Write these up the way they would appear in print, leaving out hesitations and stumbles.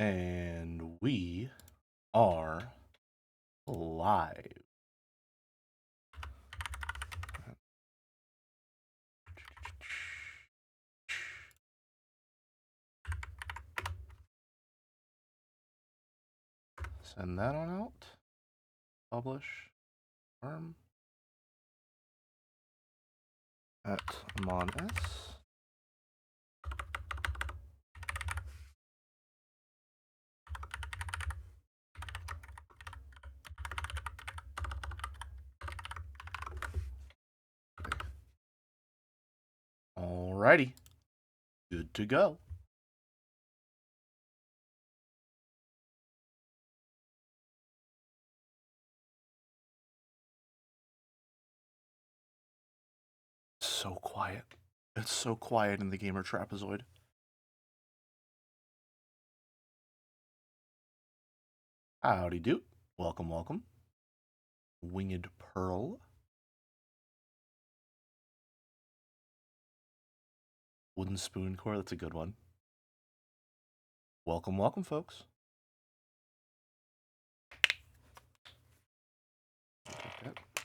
And we are live. Send that on out. Publish. Confirm. At Amon-S. Alrighty. Good to go. So quiet. It's so quiet in the gamer trapezoid. Howdy do. Welcome, welcome. Winged Pearl. Wooden Spoon Core, that's a good one. Welcome, welcome, folks.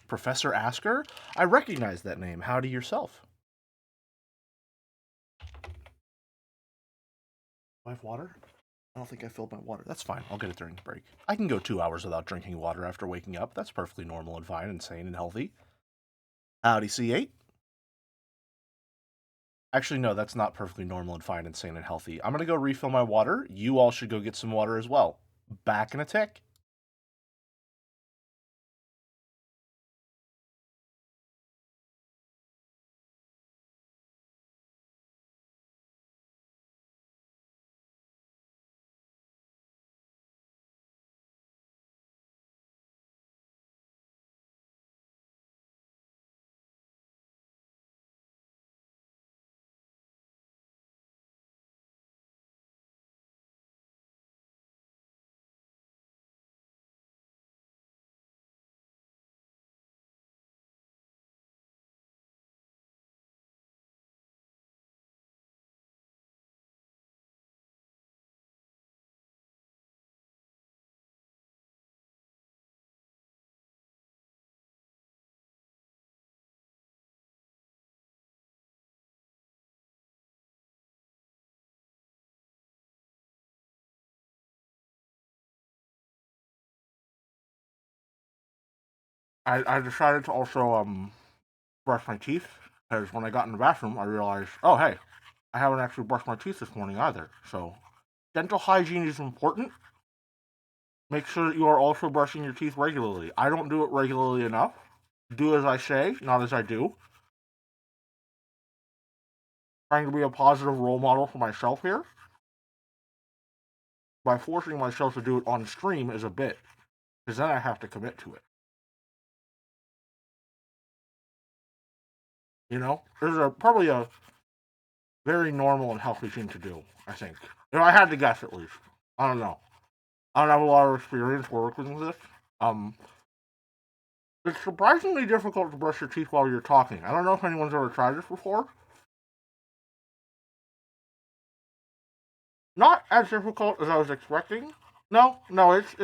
Professor Asker? I recognize that name. Howdy yourself. Do I have water? I don't think I filled my water. That's fine. I'll get it during the break. I can go 2 hours without drinking water after waking up. That's perfectly normal and fine and sane and healthy. Howdy, C8. Actually, no, that's not perfectly normal and fine and sane and healthy. I'm going to go refill my water. You all should go get some water as well. Back in a tick. I decided to also brush my teeth because when I got in the bathroom, I realized, oh hey, I haven't actually brushed my teeth this morning either. So dental hygiene is important. Make sure that you are also brushing your teeth regularly. I don't do it regularly enough. Do as I say, not as I do. Trying to be a positive role model for myself here by forcing myself to do it on stream is a bit, because then I have to commit to it. You know, probably a very normal and healthy thing to do. I think. If I had to guess, at least. I don't know. I don't have a lot of experience working with this. Um, it's surprisingly difficult to brush your teeth while you're talking. I don't know if anyone's ever tried this before. Not as difficult as I was expecting. No, it's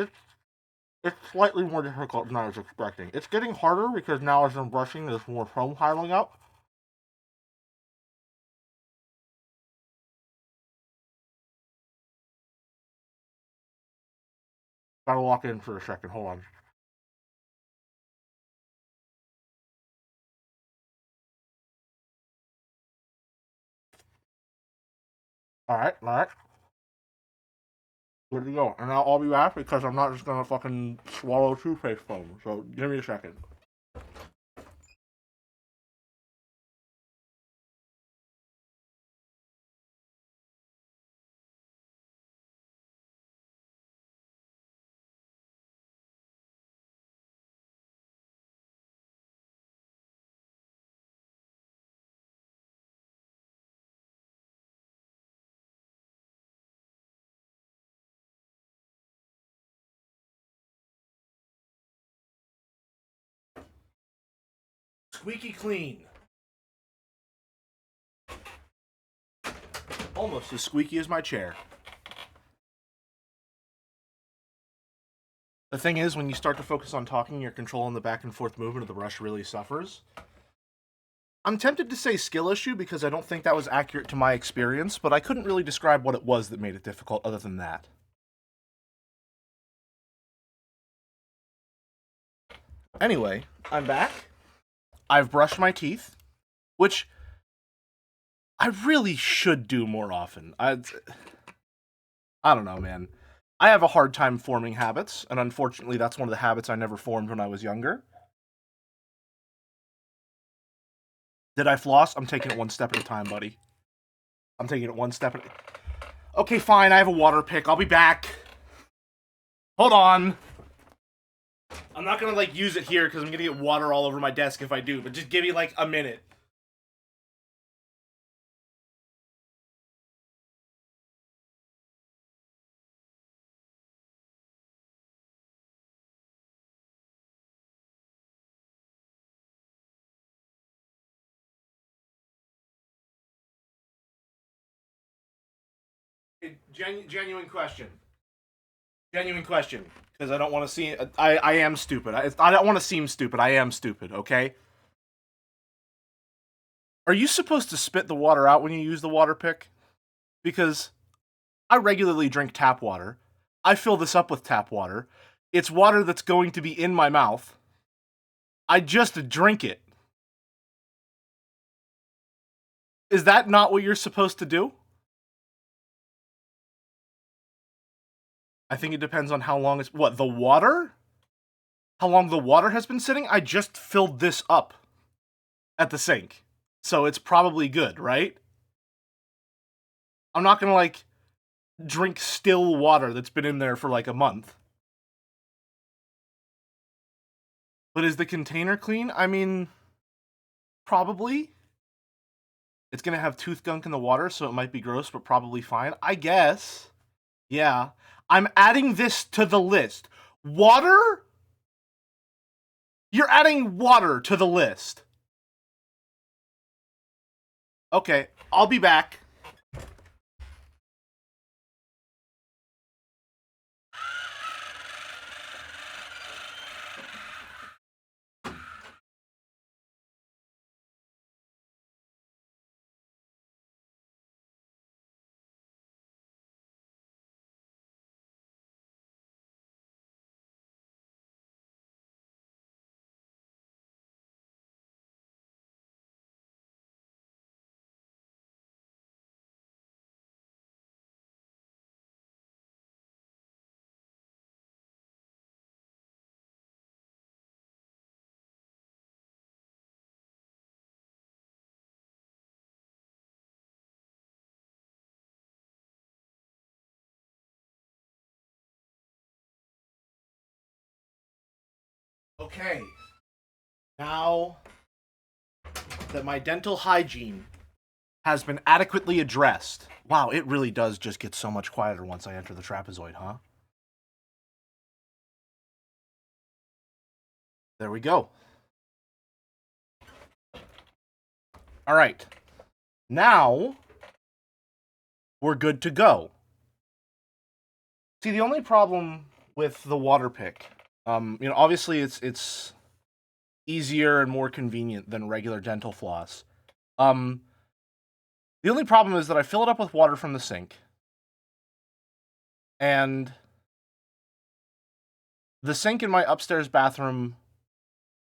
slightly more difficult than I was expecting. It's getting harder because now as I'm brushing, there's more foam piling up. Gotta walk in for a second. Hold on. All right. Good to go. And now I'll be back because I'm not just gonna fucking swallow toothpaste foam. So give me a second. Squeaky clean. Almost as squeaky as my chair. The thing is, when you start to focus on talking, your control in the back and forth movement of the brush really suffers. I'm tempted to say skill issue because I don't think that was accurate to my experience, but I couldn't really describe what it was that made it difficult other than that. Anyway, I'm back. I've brushed my teeth, which I really should do more often. I don't know, man. I have a hard time forming habits, and unfortunately that's one of the habits I never formed when I was younger. Did I floss? I'm taking it one step at a time, buddy. I'm taking it one step at a... Okay, fine, I have a water pick. I'll be back. Hold on. I'm not gonna, use it here, because I'm gonna get water all over my desk if I do, but just give me, a minute. Genuine question. Genuine question. Because I don't want to see... I am stupid. I don't want to seem stupid. I am stupid, okay? Are you supposed to spit the water out when you use the water pick? Because I regularly drink tap water. I fill this up with tap water. It's water that's going to be in my mouth. I just drink it. Is that not what you're supposed to do? I think it depends on how long it's... What, the water? How long the water has been sitting? I just filled this up at the sink. So it's probably good, right? I'm not gonna, drink still water that's been in there for, a month. But is the container clean? I mean, probably. It's gonna have tooth gunk in the water, so it might be gross, but probably fine. I guess. Yeah. I'm adding this to the list. Water? You're adding water to the list. Okay, I'll be back. Okay. Now that my dental hygiene has been adequately addressed. Wow, it really does just get so much quieter once I enter the trapezoid, huh? There we go. All right. Now we're good to go. See, the only problem with the water pick, obviously it's easier and more convenient than regular dental floss. The only problem is that I fill it up with water from the sink, and the sink in my upstairs bathroom,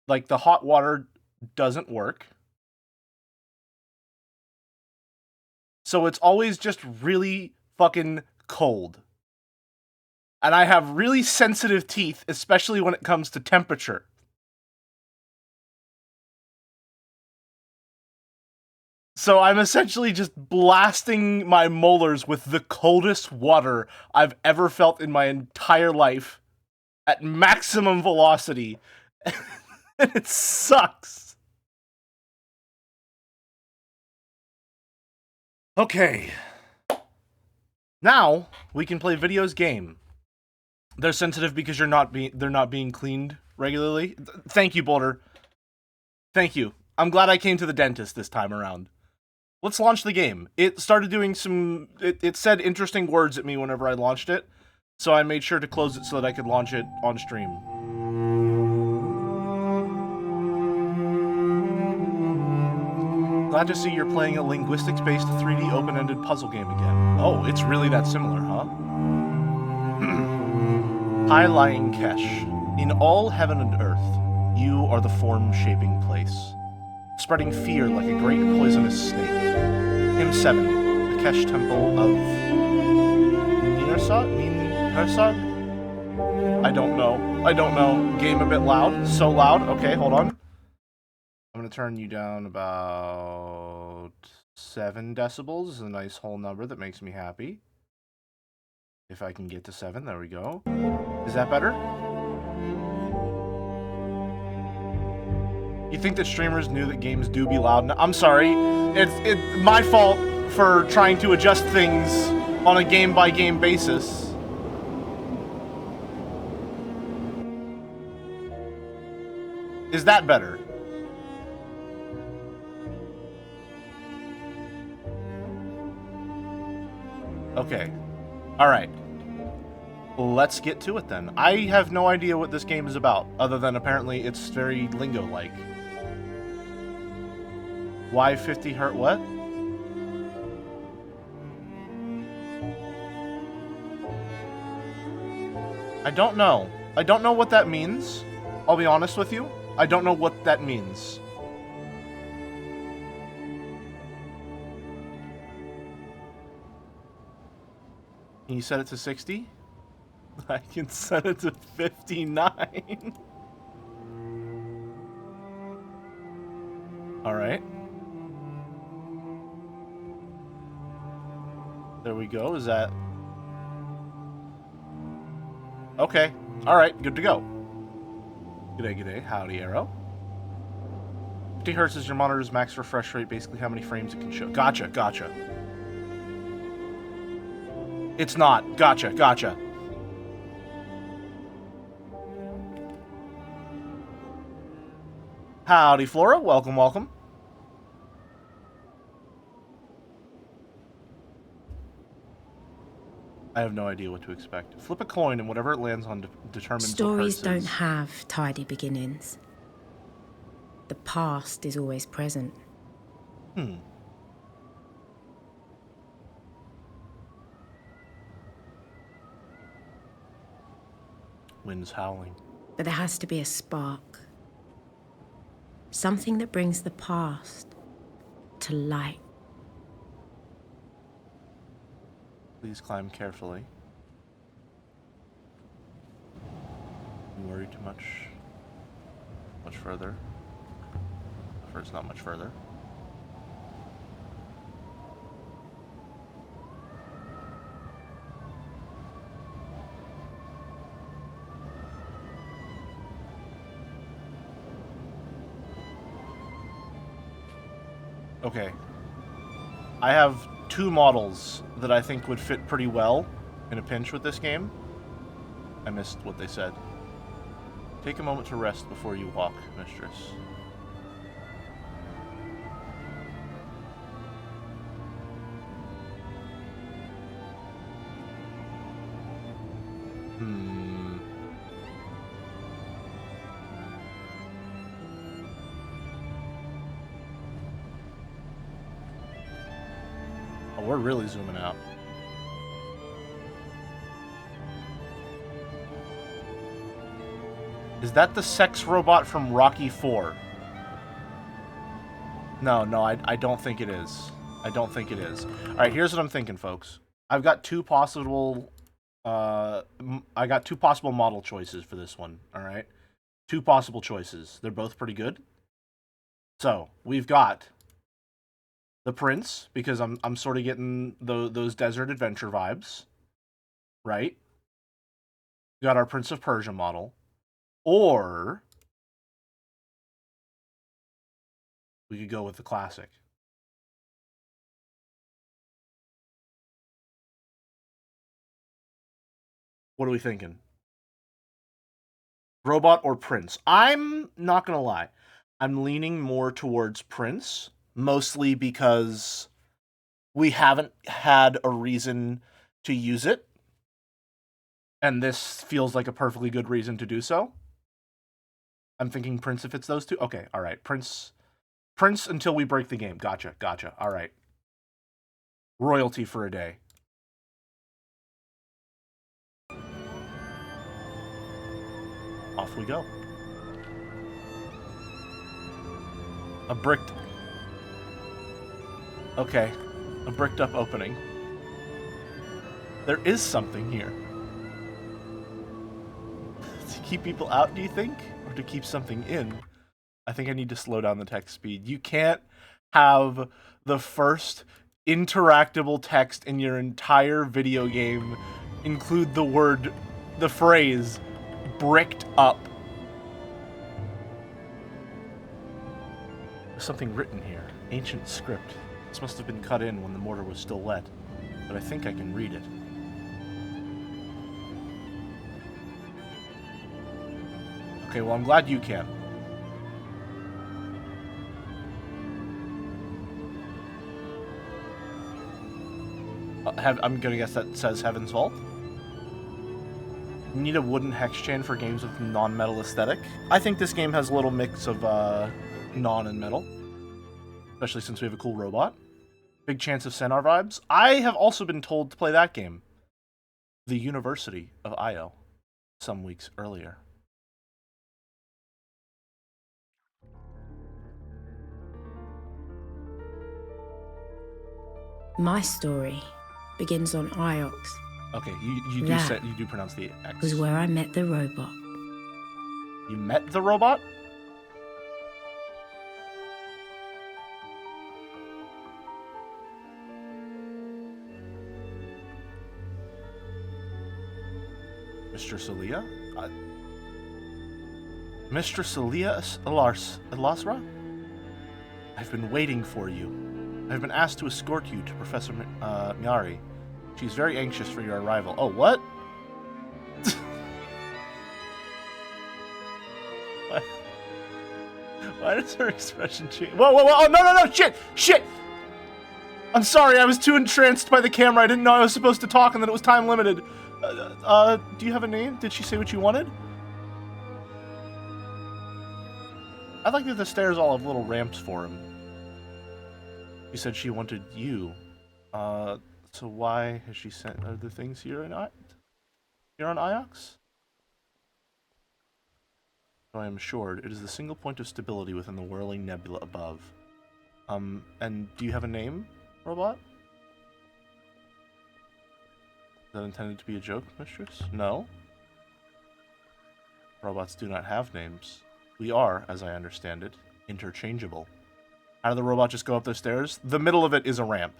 the hot water doesn't work. So it's always just really fucking cold. And I have really sensitive teeth, especially when it comes to temperature. So I'm essentially just blasting my molars with the coldest water I've ever felt in my entire life at maximum velocity. And it sucks. Okay. Now we can play Video's game. They're sensitive because they're not being cleaned regularly. Thank you, Boulder. Thank you. I'm glad I came to the dentist this time around. Let's launch the game. It started doing some... It said interesting words at me whenever I launched it. so I made sure to close it so that I could launch it on stream. Glad to see you're playing a linguistics-based 3D open-ended puzzle game again. Oh, it's really that similar, huh? Hi, Lying Kesh. In all heaven and earth, you are the form-shaping place, spreading fear like a great poisonous snake. Hymn 7, the Kesh Temple of Ninersag? I don't know. Game a bit loud. So loud. Okay, hold on. I'm going to turn you down about 7 decibels. Is a nice whole number that makes me happy. If I can get to 7, there we go. Is that better? You think that streamers knew that games do be loud? I'm sorry. It's my fault for trying to adjust things on a game-by-game basis. Is that better? Okay. Alright. Let's get to it then. I have no idea what this game is about, other than apparently it's very lingo-like. Why 50 Hz what? I don't know. I don't know what that means. I'll be honest with you. I don't know what that means. Can you set it to 60? I can set it to 59. Alright. There we go. Is that... Okay. Alright, good to go. G'day. Howdy, Arrow. 50 Hz is your monitor's max refresh rate, basically how many frames it can show. Gotcha. It's not. Gotcha. Howdy, Flora. Welcome. I have no idea what to expect. Flip a coin and whatever it lands on determines Stories don't have tidy beginnings. The past is always present. Wind's howling. But there has to be a spark. Something that brings the past to light. Please climb carefully. Don't worry too much. Much further. It's not much further. Okay. I have 2 models that I think would fit pretty well in a pinch with this game. I missed what they said. Take a moment to rest before you walk, mistress. Oh, we're really zooming out. Is that the sex robot from Rocky 4? No, I don't think it is. I don't think it is. Alright, here's what I'm thinking, folks. I've got 2 possible... I got 2 possible model choices for this one, alright? 2 possible choices. They're both pretty good. So, we've got the Prince, because I'm sort of getting those desert adventure vibes. Right? We got our Prince of Persia model. Or we could go with the classic. What are we thinking? Robot or Prince? I'm not going to lie. I'm leaning more towards Prince, mostly because we haven't had a reason to use it. And this feels like a perfectly good reason to do so. I'm thinking Prince if it's those two. Okay, all right. Prince until we break the game. Gotcha. All right. Royalty for a day. Off we go. A bricked... Okay. A bricked up opening. There is something here. To keep people out, do you think? Or to keep something in? I think I need to slow down the text speed. You can't have the first interactable text in your entire video game include the phrase, bricked up. There's something written here. Ancient script. This must have been cut in when the mortar was still wet, but I think I can read it. Okay, well, I'm glad you can. I'm gonna guess that says Heaven's Vault. You need a wooden hex chain for games with non-metal aesthetic. I think this game has a little mix of non and metal, especially since we have a cool robot. Big chance of Senar vibes. I have also been told to play that game, The University of Io, some weeks earlier. My story begins on Iox. Okay, you do pronounce the X. Was where I met the robot. You met the robot? Mistress Aaliyah? Mistress Aaliyah Elasra? I've been waiting for you. I've been asked to escort you to Professor Miari. She's very anxious for your arrival. Oh, what? Why does her expression change? Whoa, oh, no, shit! I'm sorry, I was too entranced by the camera. I didn't know I was supposed to talk and that it was time limited. Do you have a name? Did she say what you wanted? I'd like that the stairs all have little ramps for him. She said she wanted you. So why has she sent other things here on Iox? So I am assured it is the single point of stability within the whirling nebula above. And do you have a name, robot? Is that intended to be a joke, mistress? No? Robots do not have names. We are, as I understand it, interchangeable. How did the robot just go up those stairs? The middle of it is a ramp.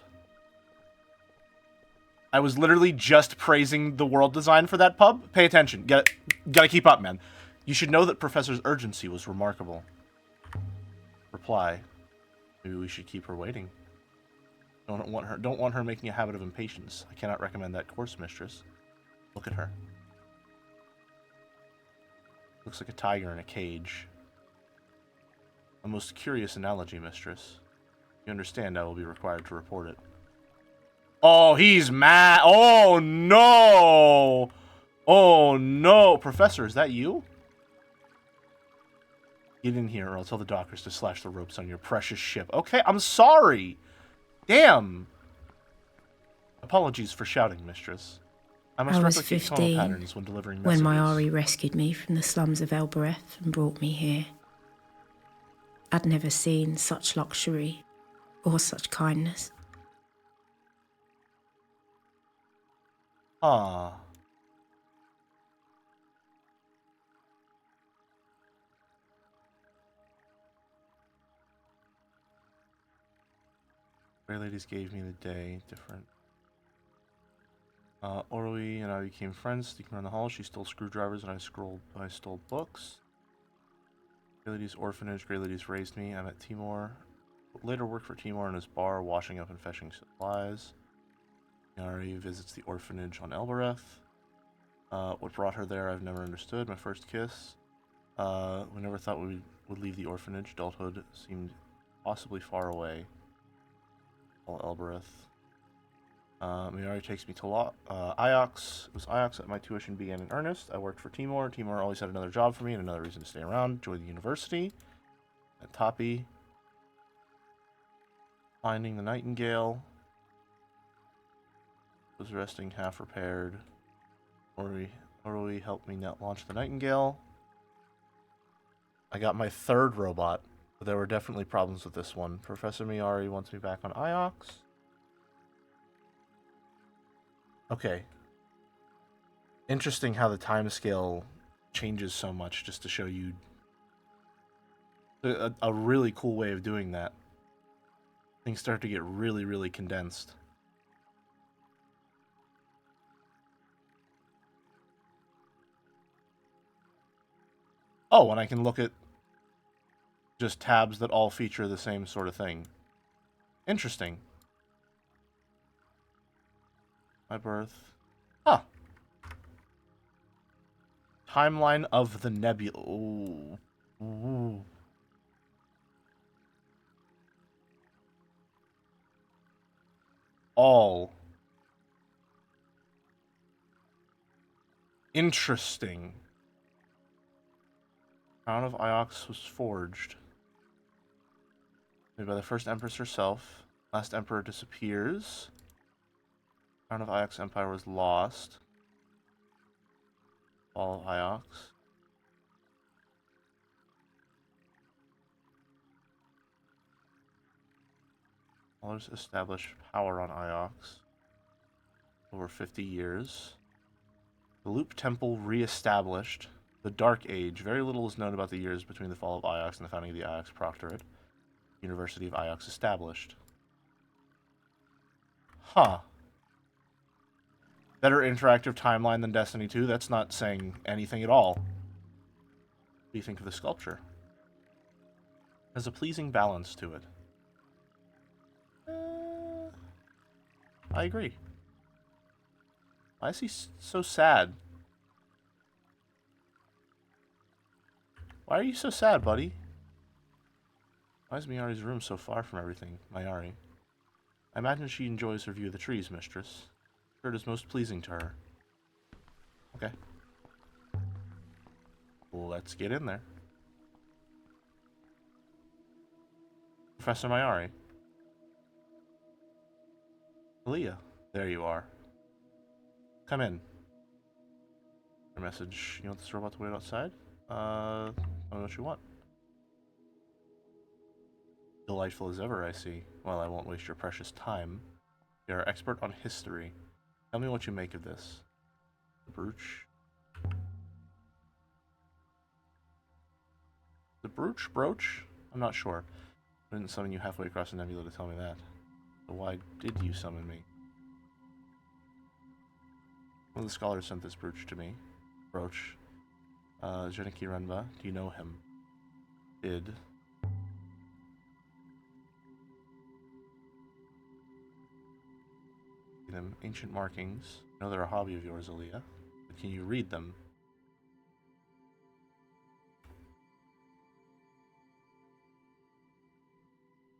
I was literally just praising the world design for that pub. Pay attention. Gotta keep up, man. You should know that Professor's urgency was remarkable. Reply. Maybe we should keep her waiting. Don't want her making a habit of impatience. I cannot recommend that course, mistress. Look at her. Looks like a tiger in a cage. A most curious analogy, mistress. You understand I will be required to report it. Oh, he's mad. Oh, no. Oh, no. Professor, is that you? Get in here or I'll tell the dockers to slash the ropes on your precious ship. Okay, I'm sorry. Damn. Apologies for shouting, mistress. I must replicate tonal patterns when delivering messages. When Miari rescued me from the slums of Elbereth and brought me here. I'd never seen such luxury or such kindness. Ah. Grey ladies gave me the day, different. Orly and I became friends, sneaking around the hall. She stole screwdrivers and I stole books. Grey Lady's orphanage, Grey Lady's raised me. I met Timur. Later worked for Timur in his bar, washing up and fetching supplies. Miari visits the orphanage on Elbereth. What brought her there, I've never understood. My first kiss. We never thought we would leave the orphanage. Adulthood seemed possibly far away. All Elbereth. Miari takes me to Iox. It was Iox that my tuition began in earnest. I worked for Timor. Timor always had another job for me and another reason to stay around. Joined the university. At Tapi. Finding the Nightingale. Was resting half repaired. Ori helped me launch the Nightingale. I got my third robot, but there were definitely problems with this one. Professor Miari wants me back on Iox. Okay. Interesting how the time scale changes so much just to show you a really cool way of doing that. Things start to get really, really condensed. Oh, and I can look at just tabs that all feature the same sort of thing. Interesting. My birth. Huh. Timeline of the nebula. Ooh. Ooh. All. Interesting. Crown of Iox was forged. Made by the first Empress herself. Last Emperor disappears. Crown of Iox Empire was lost. Fall of Iox. Others established power on Iox. Over 50 years. The Loop Temple re-established. The Dark Age. Very little is known about the years between the fall of Iox and the founding of the Iox Proctorate. University of Iox established. Huh. Better interactive timeline than Destiny 2? That's not saying anything at all. What do you think of the sculpture? Has a pleasing balance to it. I agree. Why is he so sad? Why are you so sad, buddy? Why is Miari's room so far from everything? Miari. I imagine she enjoys her view of the trees, mistress. Sure, it is most pleasing to her. Okay. Let's get in there. Professor Miari. Aaliyah. There you are. Come in. Your message. You want this robot to wait outside? Tell me what you want. Delightful as ever, I see. Well, I won't waste your precious time. You're an expert on history. Tell me what you make of this. The brooch. The brooch? I'm not sure. I didn't summon you halfway across the nebula to tell me that. So why did you summon me? One of the scholars sent this brooch to me. Brooch. Jeniki Renba. Do you know him? Did. Them ancient markings. I know they're a hobby of yours, Aaliyah. But can you read them?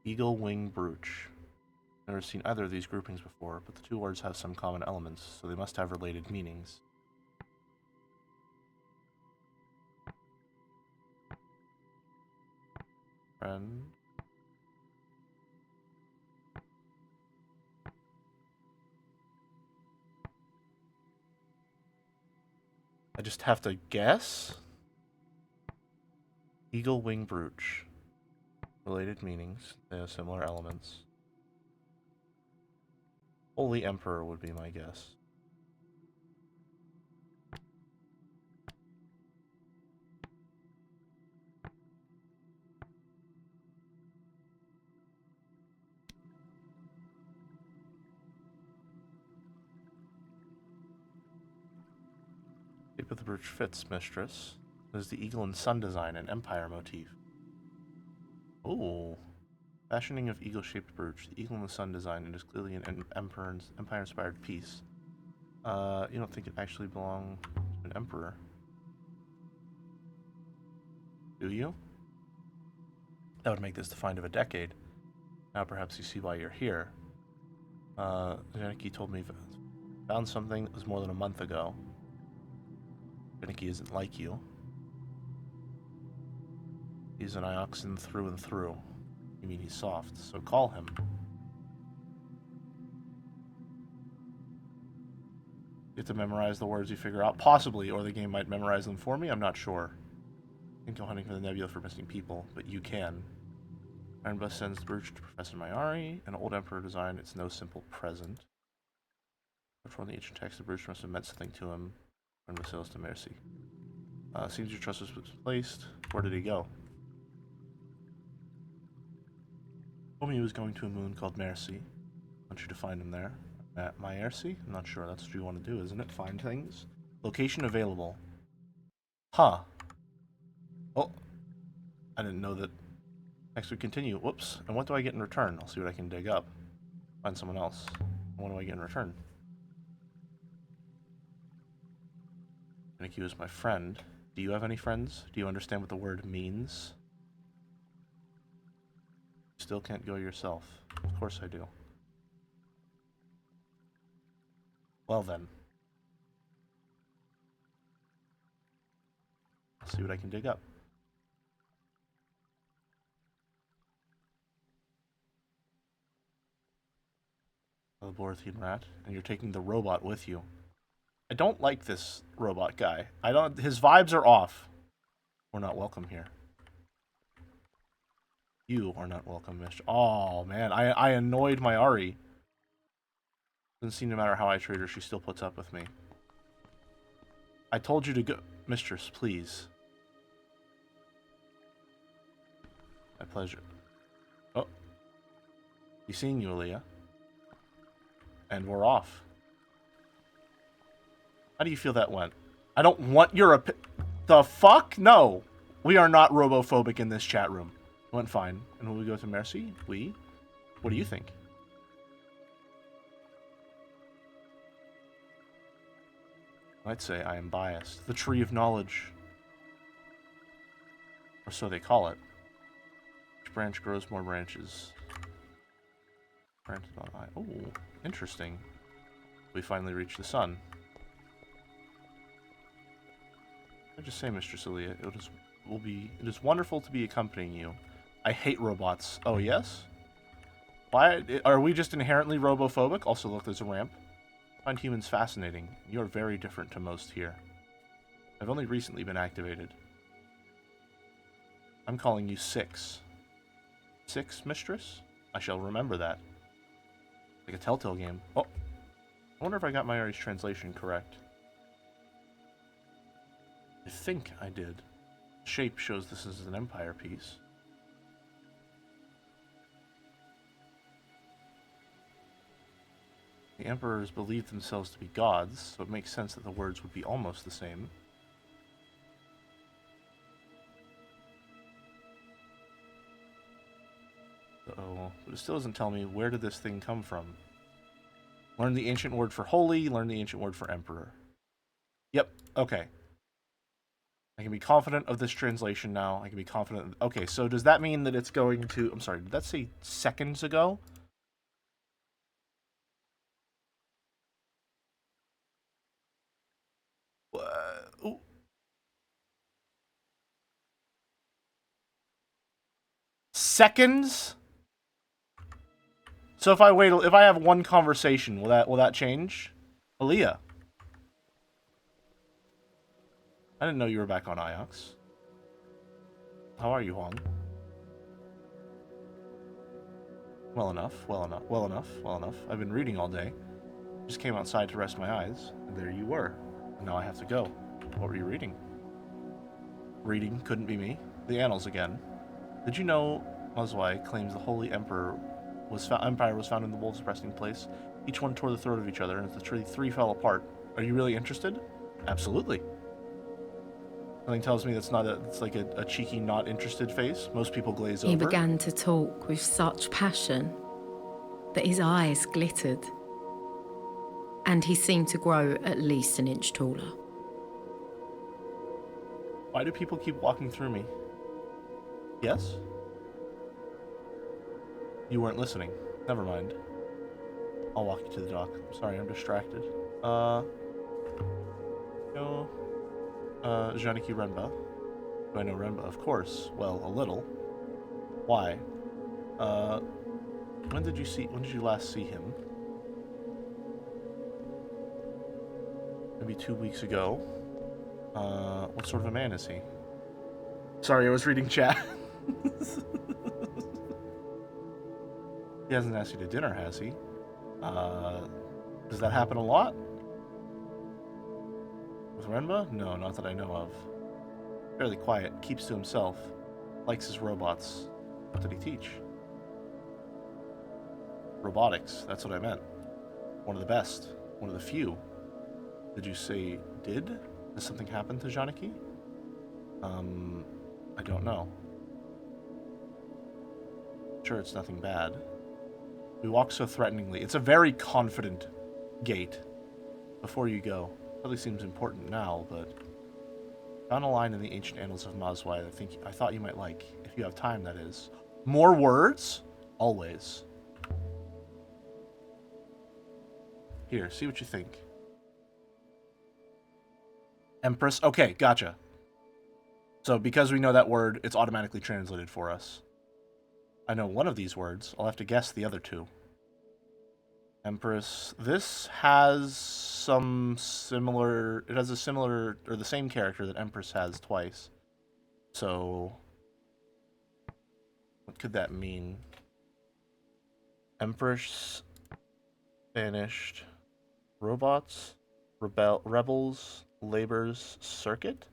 Eagle wing brooch. Never seen either of these groupings before, but the two words have some common elements, so they must have related meanings. Friend. I just have to guess? Eagle wing brooch. Related meanings. They have similar elements. Holy Emperor would be my guess. Shape of the brooch fits, mistress. There's the eagle and sun design and empire motif. Ooh. Fashioning of eagle-shaped brooch. The eagle and the sun design, it is clearly an empire-inspired piece. You don't think it actually belonged to an emperor? Do you? That would make this the find of a decade. Now perhaps you see why you're here. Janicki told me found something that was more than a month ago. Janicki isn't like you. He's an Ioxan through and through. You mean he's soft, so call him. You have to memorize the words you figure out, possibly, or the game might memorize them for me, I'm not sure. I think I'm hunting for the nebula for missing people, but you can. Ironbus sends the brooch to Professor Mayari, an old emperor design, it's no simple present. From the ancient text, the brooch must have meant something to him. Ironbus sails to Mercy. Seems your trust was placed. Where did he go? Told me he was going to a moon called Mercy. I want you to find him there. At Mercy? I'm not sure. That's what you want to do, isn't it? Find things? Location available. Huh. Oh. I didn't know that. Next we continue. Whoops. And what do I get in return? I'll see what I can dig up. Find someone else. What do I get in return? Janicki was my friend. Do you have any friends? Do you understand what the word means? Still can't go yourself. Of course I do. Well then. I'll see what I can dig up. The Borthian rat, and you're taking the robot with you. I don't like this robot guy. His vibes are off. We're not welcome here. You are not welcome, Mr. Oh, man. I annoyed my Ari. Doesn't seem no matter how I treat her, she still puts up with me. I told you to go. Mistress, please. My pleasure. Oh. Be seeing you, Aaliyah. And we're off. How do you feel that went? I don't want your the fuck? No. We are not robophobic in this chat room. It went fine. And when we go to Mercy, what do you think? I'd say I am biased. The tree of knowledge. Or so they call it. Each branch grows more branches. Branches on eye. Oh, interesting. We finally reached the sun. I just say, Mistress Aaliyah, it is wonderful to be accompanying you. I hate robots. Oh, yes? Why are we just inherently robophobic? Also, look, there's a ramp. I find humans fascinating. You are very different to most here. I've only recently been activated. I'm calling you 6. 6, Mistress? I shall remember that. Like a Telltale game. Oh, I wonder if I got Mayari's translation correct. I think I did. Shape shows this is an Empire piece. The emperors believed themselves to be gods, so it makes sense that the words would be almost the same. Uh-oh. But it still doesn't tell me where did this thing come from. Learn the ancient word for holy, learn the ancient word for emperor. Yep, okay. I can be confident of this translation now. I can be confident. Okay, so does that mean that it's going to... I'm sorry, did that say seconds ago? Seconds? So if I have one conversation, will that change? Aaliyah. I didn't know you were back on Iox. How are you, Huang? Well enough. I've been reading all day. Just came outside to rest my eyes, and there you were. And now I have to go. What were you reading? Reading couldn't be me. The Annals again. Did you know Mazwai claims the Holy Empire was found in the wolves' resting place? Each one tore the throat of each other, and the three fell apart. Are you really interested? Absolutely. Something tells me it's like a cheeky, not interested face. Most people glaze over. He began to talk with such passion that his eyes glittered, and he seemed to grow at least an inch taller. Why do people keep walking through me? Yes? You weren't listening. Never mind. I'll walk you to the dock. I'm sorry, I'm distracted. No. Janiki Renba. Do I know Renba? Of course. Well, a little. Why? When did you last see him? Maybe 2 weeks ago. What sort of a man is he? Sorry, I was reading chat. He hasn't asked you to dinner, has he? Does that happen a lot? With Renba? No, not that I know of. Fairly quiet, keeps to himself, likes his robots. What did he teach? Robotics, that's what I meant. One of the best. One of the few. Did you say did? Did something happen to Janiki? I don't know. Sure, it's nothing bad. We walk so threateningly. It's a very confident gait. Before you go. Really seems important now, but... Found a line in the ancient annals of Mazwai that I thought you might like. If you have time, that is. More words? Always. Here, see what you think. Empress? Okay, gotcha. So because we know that word, it's automatically translated for us. I know one of these words. I'll have to guess the other two. Empress. This has some similar... It has a similar... Or the same character that Empress has twice. So... What could that mean? Empress... Banished... Robots... Rebels... Labor's Circuit?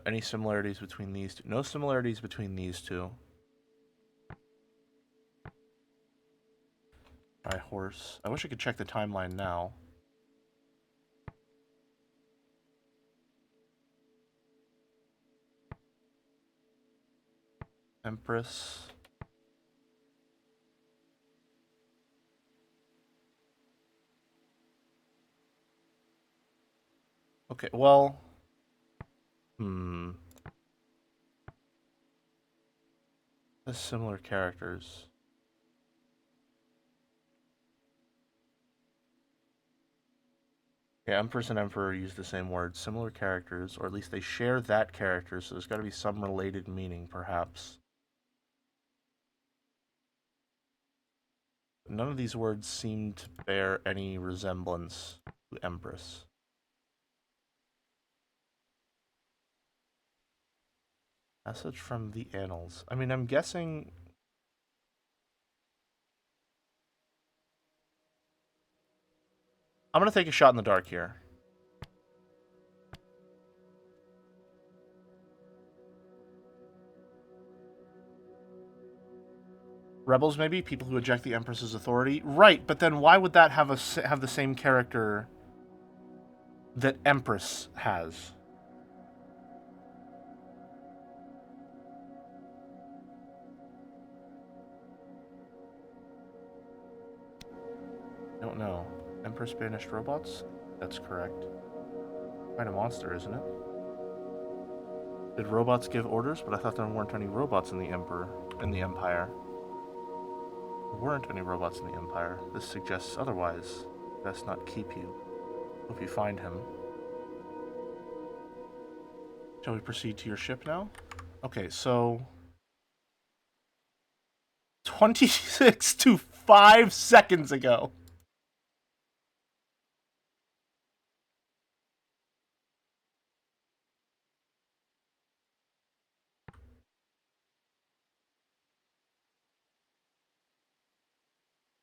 Any similarities between these two? No similarities between these two. My horse. I wish I could check the timeline now. Empress. Okay, well... There's similar characters. Yeah, Empress and Emperor use the same word. Similar characters, or at least they share that character, so there's got to be some related meaning, perhaps. None of these words seem to bear any resemblance to Empress. Message from the Annals. I mean, I'm guessing... I'm gonna take a shot in the dark here. Rebels, maybe? People who eject the Empress's authority? Right, but then why would that have the same character that Empress has? I don't know. Empress banished robots? That's correct. Quite a monster, isn't it? Did robots give orders? But I thought there weren't any robots in the Empire. There weren't any robots in the Empire. This suggests otherwise. Best not keep you. Hope you find him. Shall we proceed to your ship now? Okay, so... 26 to 5 seconds ago.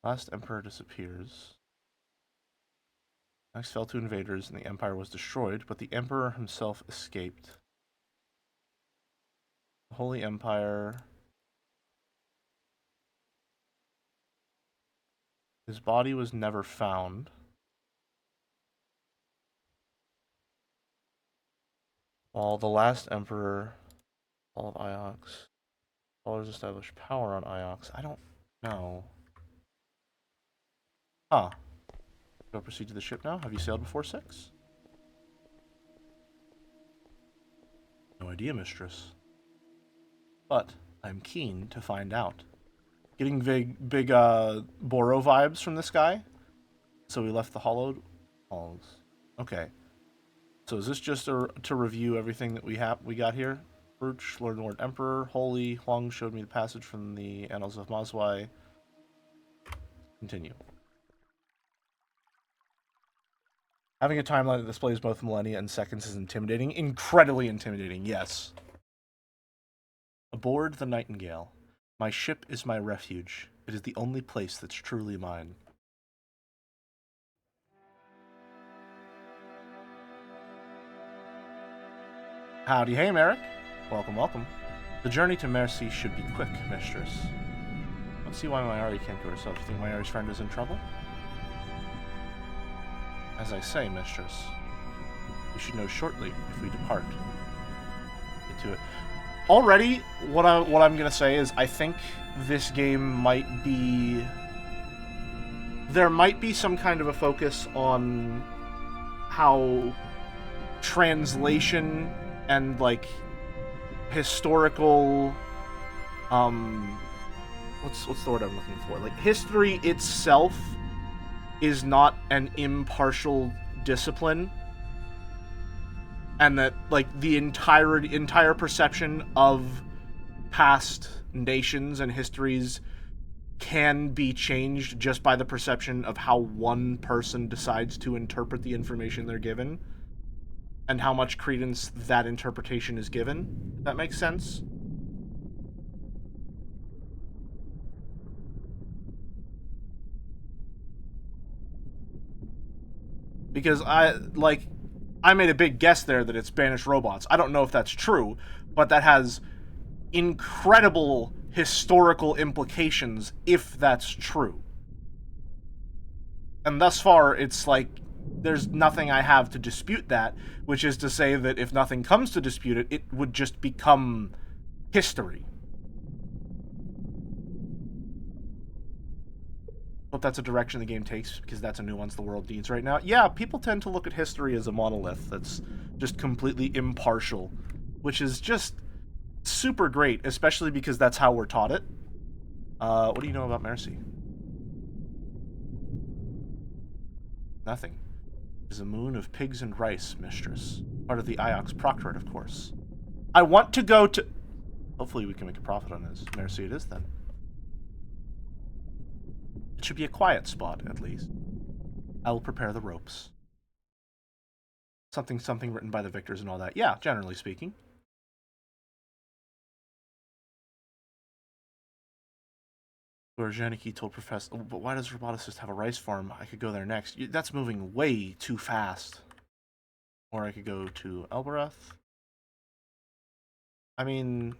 Last Emperor disappears. Next fell to invaders and the Empire was destroyed, but the Emperor himself escaped. The Holy Empire... His body was never found. While the last Emperor, all of Iox, followers established power on Iox. I don't know. Huh. Go proceed to the ship now. Have you sailed before 6? No idea, mistress. But I'm keen to find out. Getting big Boro vibes from this guy. So we left the hollowed halls. Okay. So is this just to review everything that we got here? Brooch, Lord Emperor, Holy, Huang showed me the passage from the Annals of Mazwai. Continue. Having a timeline that displays both millennia and seconds is intimidating. Incredibly intimidating, yes. Aboard the Nightingale. My ship is my refuge. It is the only place that's truly mine. Howdy, hey, Merrick. Welcome, welcome. The journey to Mercy should be quick, mistress. Let's see why Mayari can't go herself. You think Mayari's friend is in trouble? As I say, mistress, we should know shortly if we depart. Get to it. Already, what I'm gonna say is I think this game might be... There might be some kind of a focus on how translation and, like, historical... What's the word I'm looking for? Like, history itself is not an impartial discipline, and that, like, the entire perception of past nations and histories can be changed just by the perception of how one person decides to interpret the information they're given, and how much credence that interpretation is given. If that makes sense? Because I made a big guess there that it's banished robots. I don't know if that's true, but that has incredible historical implications if that's true. And thus far, it's like, there's nothing I have to dispute that, which is to say that if nothing comes to dispute it, it would just become history. But that's a direction the game takes, because that's a nuance the world needs right now. Yeah, people tend to look at history as a monolith that's just completely impartial, which is just super great, especially because that's how we're taught it. What do you know about Mercy? Nothing. It is a moon of pigs and rice, mistress. Part of the Iox Proctorate, of course. I want to go to... Hopefully we can make a profit on this. Mercy it is, then. It should be a quiet spot, at least. I will prepare the ropes. Something written by the victors and all that. Yeah, generally speaking. Where Janicki told Professor... Oh, but why does Roboticist have a rice farm? I could go there next. That's moving way too fast. Or I could go to Elbereth. I mean...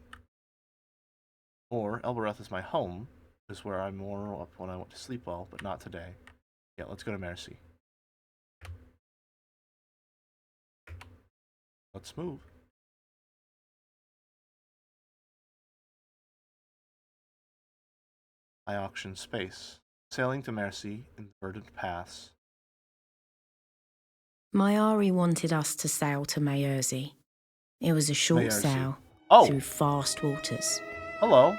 Or Elbereth is my home. Is where I'm more up when I want to sleep well, but not today. Yeah, let's go to Mercy. Let's move. I auction space. Sailing to Mercy in the verdant pass. Mayari wanted us to sail to Mayerzi. It was a short Mayerzi. sail through fast waters. Hello.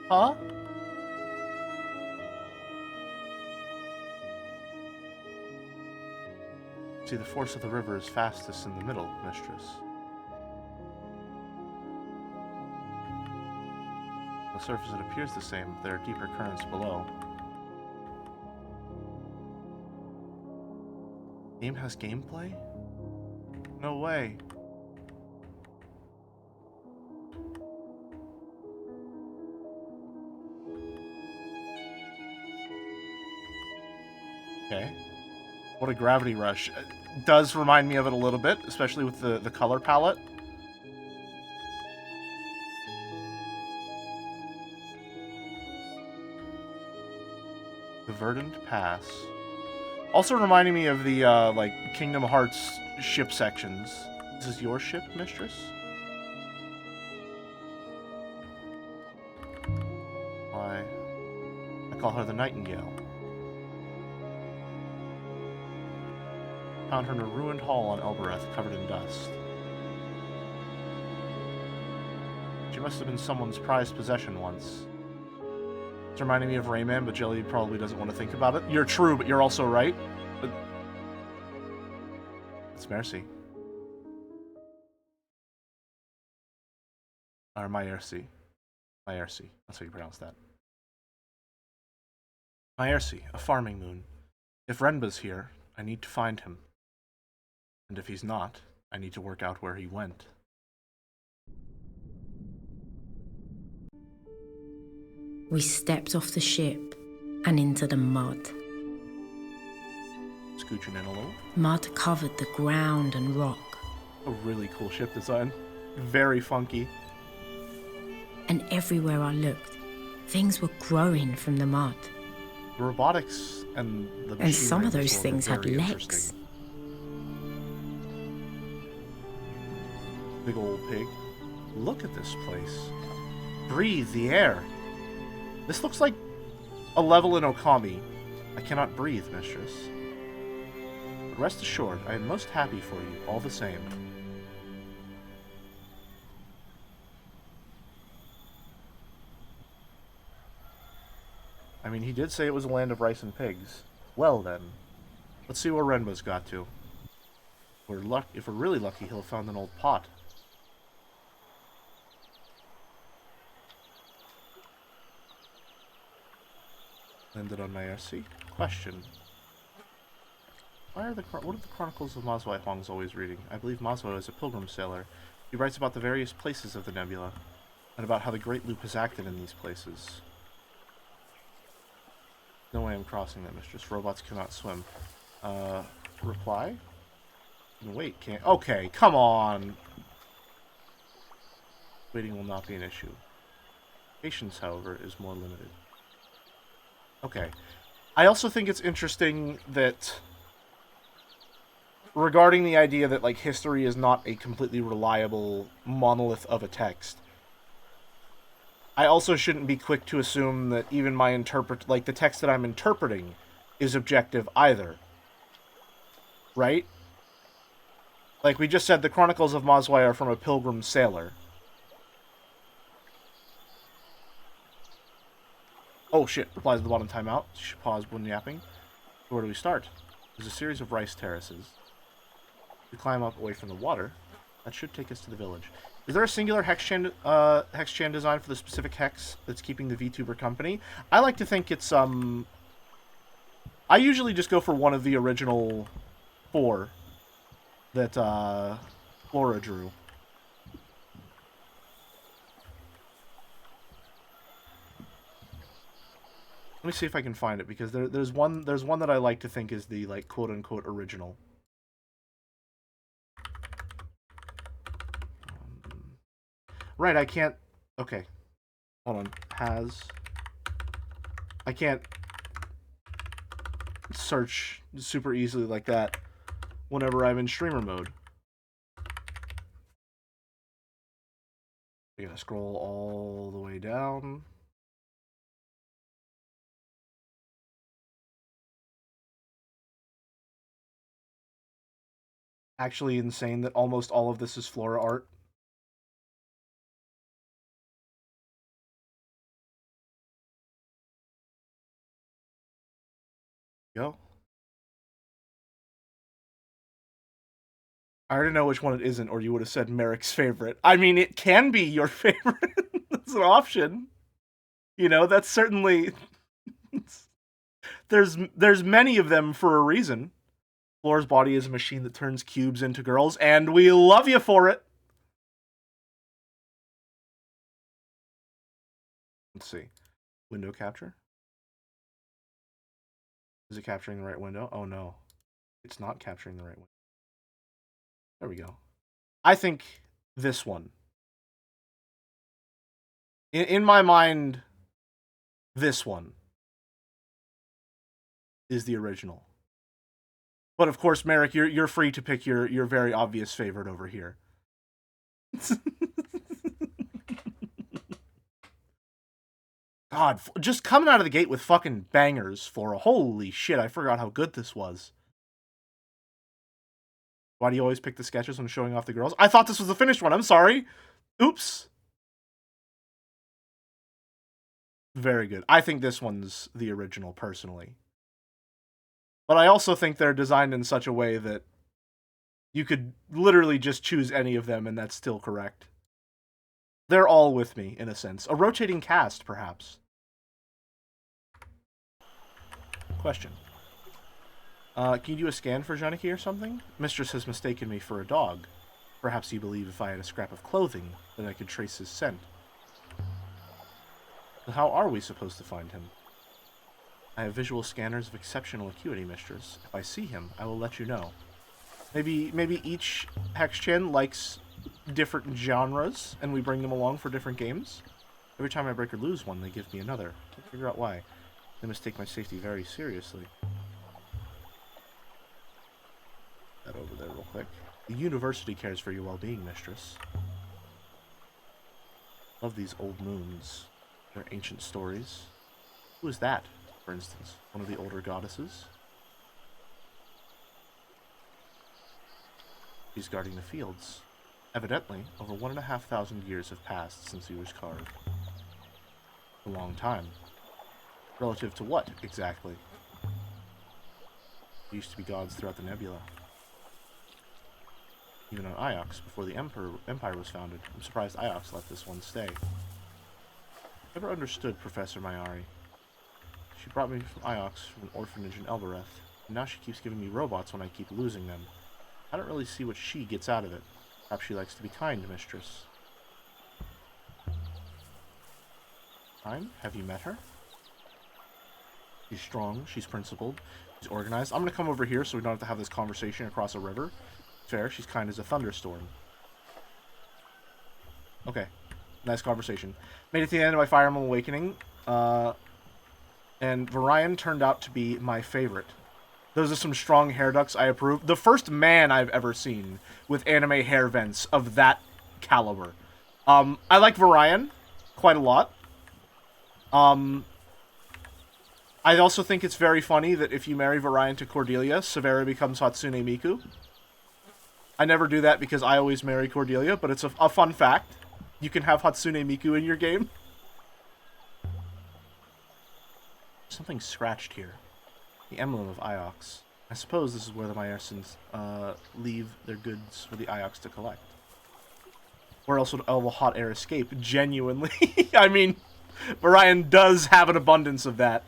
Huh? See, the force of the river is fastest in the middle, mistress. On the surface it appears the same, but there are deeper currents below. Game has gameplay? No way. Okay. What a gravity rush. It does remind me of it a little bit, especially with the color palette. The Verdant Pass. Also reminding me of the, like, Kingdom Hearts ship sections. This is your ship, mistress? call her the Nightingale. Found her in a ruined hall on Elbereth, covered in dust. She must have been someone's prized possession once. It's reminding me of Rayman, but Jelly probably doesn't want to think about it. You're true, but you're also right. But... It's Mercy. Or Maercy. Maercy. That's how you pronounce that. Maercy, a farming moon. If Renba's here, I need to find him. And if he's not, I need to work out where he went. We stepped off the ship and into the mud. Scooching in a little. Mud covered the ground and rock. A really cool ship design. Very funky. And everywhere I looked, things were growing from the mud. The robotics and the machinery. And some of those were things had very legs. interesting. Big old pig. Look at this place. Breathe the air. This looks like a level in Okami. I cannot breathe, mistress. But rest assured, I am most happy for you, all the same. I mean, he did say it was a land of rice and pigs. Well then, let's see where Renba's got to. If we're really lucky, he'll have found an old pot. Landed on Maercy. Question. What are the Chronicles of Mazwai Huang's always reading? I believe Mazwai is a pilgrim sailor. He writes about the various places of the nebula, and about how the Great Loop has acted in these places. No way I'm crossing that, mistress. Robots cannot swim. Reply? Wait, can't... Okay, come on! Waiting will not be an issue. Patience, however, is more limited. Okay. I also think it's interesting that... regarding the idea that, like, history is not a completely reliable monolith of a text, I also shouldn't be quick to assume that even my the text that I'm interpreting is objective either. Right? Like we just said, the Chronicles of Mazwai are from a pilgrim sailor. Oh shit, replies at the bottom timeout. Should pause when yapping. Where do we start? There's a series of rice terraces. We climb up away from the water. That should take us to the village. Is there a singular hex-chan design for the specific hex that's keeping the VTuber company? I like to think it's, I usually just go for one of the original 4 that, Flora drew. Let me see if I can find it, because there's one that I like to think is the, like, quote-unquote original. Right, I can't... Okay. Hold on. I can't search super easily like that whenever I'm in streamer mode. I gotta scroll all the way down. Actually insane that almost all of this is Flora art. Go. I already know which one it isn't, or you would have said Merrick's favorite. I mean, it can be your favorite. That's an option. You know, that's certainly... There's many of them for a reason. Flora's body is a machine that turns cubes into girls, and we love you for it. Let's see. Window capture? Is it capturing the right window? Oh no. It's not capturing the right window. There we go. I think this one. In my mind, this one is the original. But of course, Merrick, you're free to pick your very obvious favorite over here. God, just coming out of the gate with fucking bangers for a holy shit, I forgot how good this was. Why do you always pick the sketches when showing off the girls? I thought this was the finished one. I'm sorry. Oops. Very good. I think this one's the original, personally. But I also think they're designed in such a way that you could literally just choose any of them and that's still correct. They're all with me, in a sense. A rotating cast, perhaps. Question. Can you do a scan for Janiki or something? Mistress has mistaken me for a dog. Perhaps you believe if I had a scrap of clothing, that I could trace his scent. But how are we supposed to find him? I have visual scanners of exceptional acuity, Mistress. If I see him, I will let you know. Maybe each Hex-Chan likes different genres, and we bring them along for different games. Every time I break or lose one, they give me another. Can't figure out why. They must take my safety very seriously. That over there real quick. The university cares for your well-being, Mistress. Love these old moons. Their ancient stories. Who is that, for instance? One of the older goddesses? She's guarding the fields. Evidently, over 1,500 years have passed since he was carved. A long time. Relative to what, exactly? There used to be gods throughout the nebula. Even on Iox, before the Empire was founded. I'm surprised Iox let this one stay. Never understood Professor Mayari. She brought me from Iox from an orphanage in Elbereth, and now she keeps giving me robots when I keep losing them. I don't really see what she gets out of it. Perhaps she likes to be kind, Mistress. Kind? Have you met her? She's strong, she's principled, she's organized. I'm gonna come over here so we don't have to have this conversation across a river. Fair, she's kind as a thunderstorm. Okay. Nice conversation. Made it to the end of my Fire Emblem Awakening. And Varian turned out to be my favorite. Those are some strong hair ducts I approve. The first man I've ever seen with anime hair vents of that caliber. I like Varian quite a lot. I also think it's very funny that if you marry Varian to Cordelia, Severa becomes Hatsune Miku. I never do that because I always marry Cordelia, but it's a fun fact. You can have Hatsune Miku in your game. Something scratched here. The emblem of Iox. I suppose this is where the Myersons leave their goods for the Iox to collect. Or else would all hot air escape, genuinely. I mean, Varian does have an abundance of that.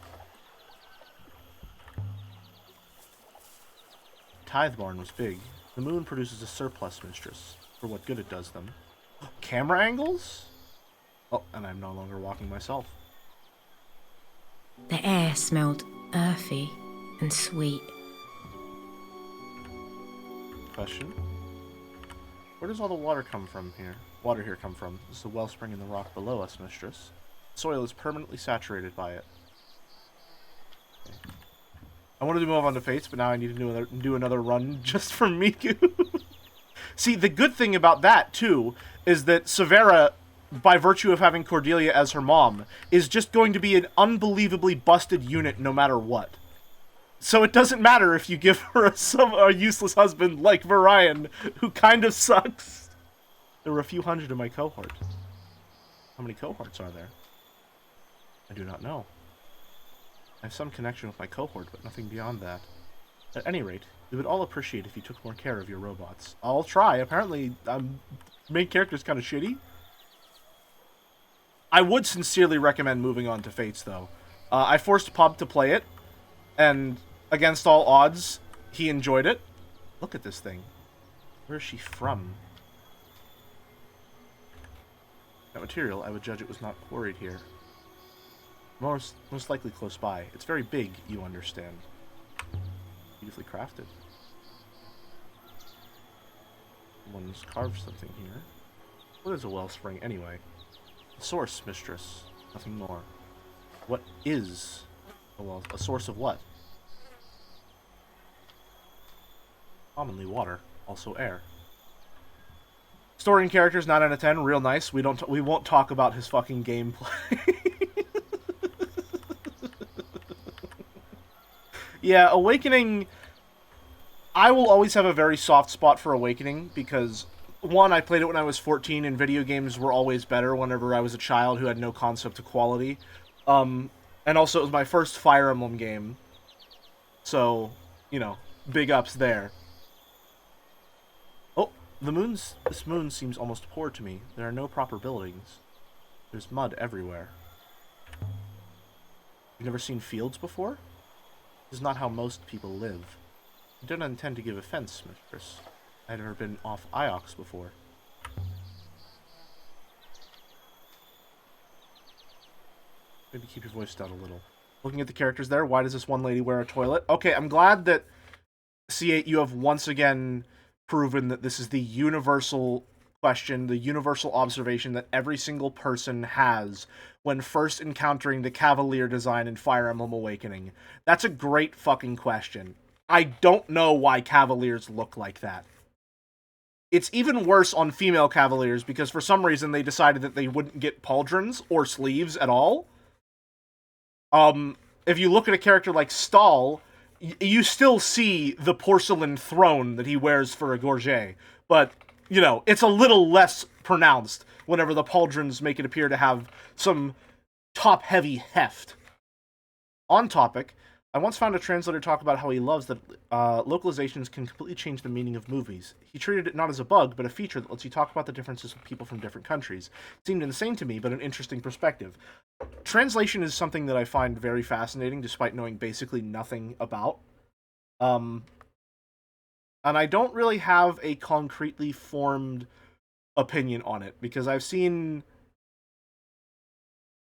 Titheborn was big. The moon produces a surplus, Mistress. For what good it does them. Camera angles? Oh, and I'm no longer walking myself. The air smelled earthy and sweet. Question. Where does all the water come from here? Water here come from? This is the wellspring in the rock below us, Mistress. The soil is permanently saturated by it. Okay. I wanted to move on to Fates, but now I need to do another run just for Miku. See, the good thing about that, too, is that Severa, by virtue of having Cordelia as her mom, is just going to be an unbelievably busted unit no matter what. So it doesn't matter if you give her a useless husband like Varian, who kind of sucks. There were a few hundred in my cohort. How many cohorts are there? I do not know. I have some connection with my cohort, but nothing beyond that. At any rate, we would all appreciate if you took more care of your robots. I'll try. Apparently, main character's kind of shitty. I would sincerely recommend moving on to Fates, though. I forced Pub to play it, and against all odds, he enjoyed it. Look at this thing. Where is she from? That material, I would judge it was not quarried here. Most likely close by. It's very big, you understand. Beautifully crafted. Someone's carved something here. What is a wellspring, anyway? A source, Mistress. Nothing more. What is a source of what? Commonly water, also air. Story and characters 9 out of 10, real nice. We won't talk about his fucking gameplay. Yeah, Awakening... I will always have a very soft spot for Awakening, because, one, I played it when I was 14, and video games were always better whenever I was a child who had no concept of quality. And also, it was my first Fire Emblem game. So, you know, big ups there. Oh, this moon seems almost poor to me. There are no proper buildings. There's mud everywhere. You've never seen fields before? This is not how most people live. I don't intend to give offense, mistress. I've never been off Iox before. Maybe keep your voice down a little. Looking at the characters there, why does this one lady wear a toilet? Okay, I'm glad that C8, you have once again proven that this is the universal question, the universal observation that every single person has when first encountering the Cavalier design in Fire Emblem Awakening. That's a great fucking question. I don't know why Cavaliers look like that. It's even worse on female Cavaliers because for some reason they decided that they wouldn't get pauldrons or sleeves at all. If you look at a character like Stahl, you still see the porcelain throne that he wears for a gorget, but, you know, it's a little less pronounced whenever the pauldrons make it appear to have some top-heavy heft. On topic, I once found a translator talk about how he loves that localizations can completely change the meaning of movies. He treated it not as a bug, but a feature that lets you talk about the differences with people from different countries. It seemed insane to me, but an interesting perspective. Translation is something that I find very fascinating, despite knowing basically nothing about. And I don't really have a concretely formed opinion on it, because I've seen...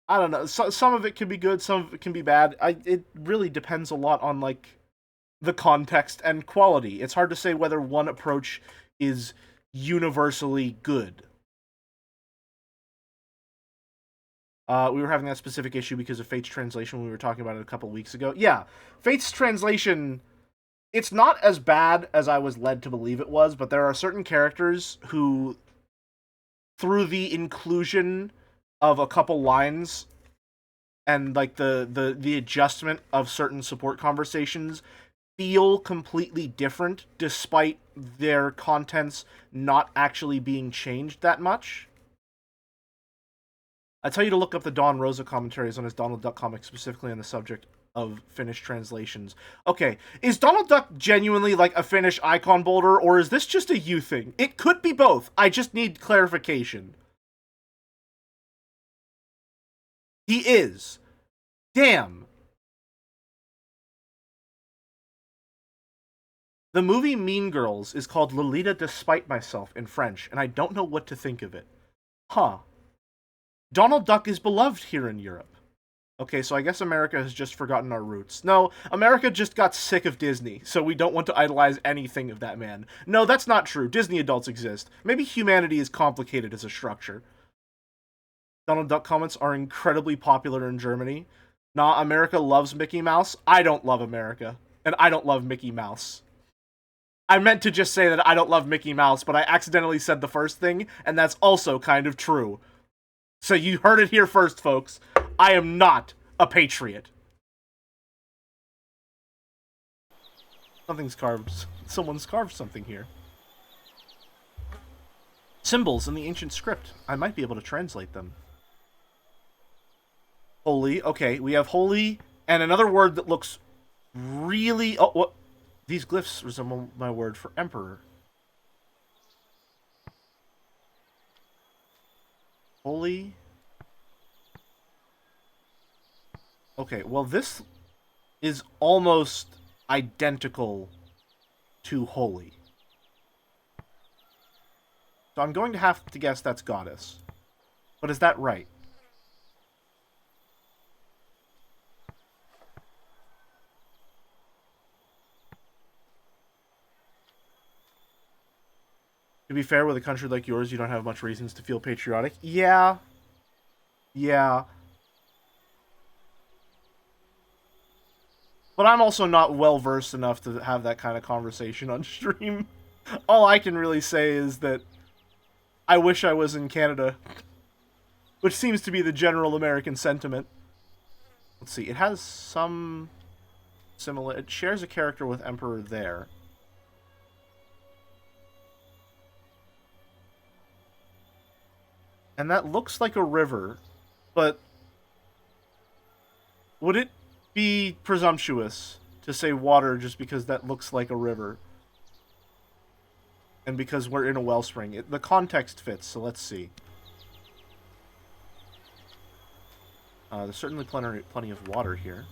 I don't know, some of it can be good, some of it can be bad. It really depends a lot on, like, the context and quality. It's hard to say whether one approach is universally good. We were having that specific issue because of Fate's translation when we were talking about it a couple weeks ago. Yeah, Fate's translation, it's not as bad as I was led to believe it was, but there are certain characters who, through the inclusion of a couple lines and like the adjustment of certain support conversations, feel completely different despite their contents not actually being changed that much. I tell you to look up the Don Rosa commentaries on his Donald Duck comic, specifically on the subject of Finnish translations. Okay, is Donald Duck genuinely like a Finnish icon boulder, or is this just a you thing? It could be both. I just need clarification. He is. Damn. The movie Mean Girls is called Lolita Despite Myself in French, and I don't know what to think of it. Huh. Donald Duck is beloved here in Europe. Okay, so I guess America has just forgotten our roots. No, America just got sick of Disney, so we don't want to idolize anything of that man. No, that's not true. Disney adults exist. Maybe humanity is complicated as a structure. Donald Duck comments are incredibly popular in Germany. Nah, America loves Mickey Mouse. I don't love America. And I don't love Mickey Mouse. I meant to just say that I don't love Mickey Mouse, but I accidentally said the first thing, and that's also kind of true. So you heard it here first, folks. I am not a patriot. Something's carved. Someone's carved something here. Symbols in the ancient script. I might be able to translate them. Holy. Okay, we have holy and another word that looks really... Oh, what? These glyphs resemble my word for emperor. Holy. Okay, well this is almost identical to holy. So I'm going to have to guess that's goddess. But is that right? To be fair, with a country like yours, you don't have much reasons to feel patriotic. Yeah. Yeah. But I'm also not well-versed enough to have that kind of conversation on stream. All I can really say is that I wish I was in Canada. Which seems to be the general American sentiment. Let's see, it has some... similar. It shares a character with Emperor there. And that looks like a river, but would it be presumptuous to say water just because that looks like a river? And because we're in a wellspring. The context fits, so let's see. There's certainly plenty of water here.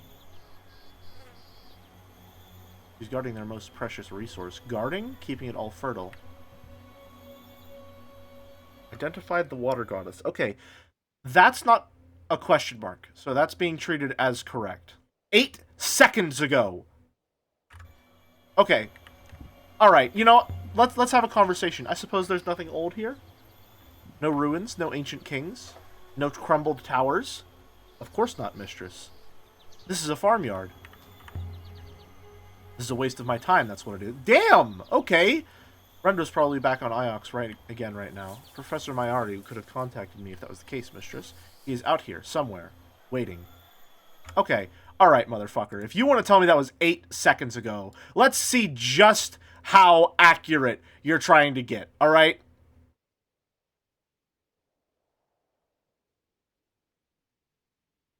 He's guarding their most precious resource. Guarding? Keeping it all fertile. Identified the water goddess. Okay, that's not a question mark, so that's being treated as correct. 8 seconds ago. Okay. Alright, you know, let's have a conversation. I suppose there's nothing old here? No ruins, no ancient kings, no crumbled towers? Of course not, mistress. This is a farmyard. This is a waste of my time, that's what it is. Damn! Okay! Rendo's probably back on Iox again right now. Professor Mayari could have contacted me if that was the case, mistress. He is out here, somewhere, waiting. Okay, alright, motherfucker. If you want to tell me that was 8 seconds ago, let's see just how accurate you're trying to get, alright?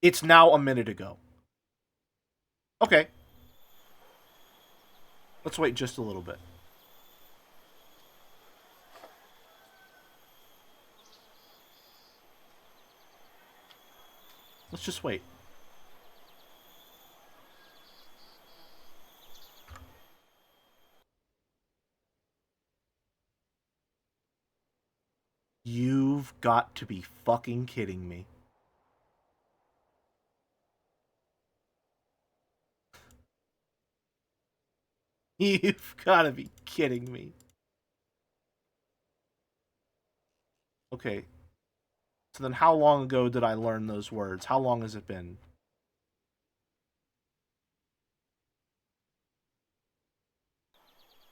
It's now a minute ago. Okay. Let's wait just a little bit. Let's just wait. You've got to be fucking kidding me. You've got to be kidding me. Okay. So then how long ago did I learn those words? How long has it been?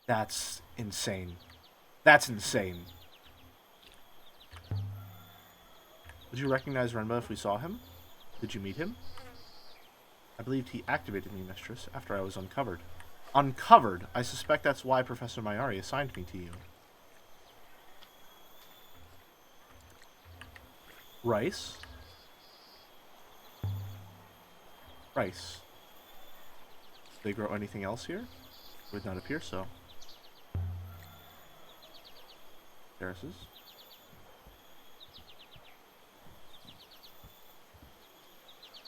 That's insane. That's insane. Would you recognize Renba if we saw him? Did you meet him? I believed he activated me, mistress, after I was uncovered. Uncovered? I suspect that's why Professor Mayari assigned me to you. Rice? Rice. Do they grow anything else here? It would not appear so. Terraces.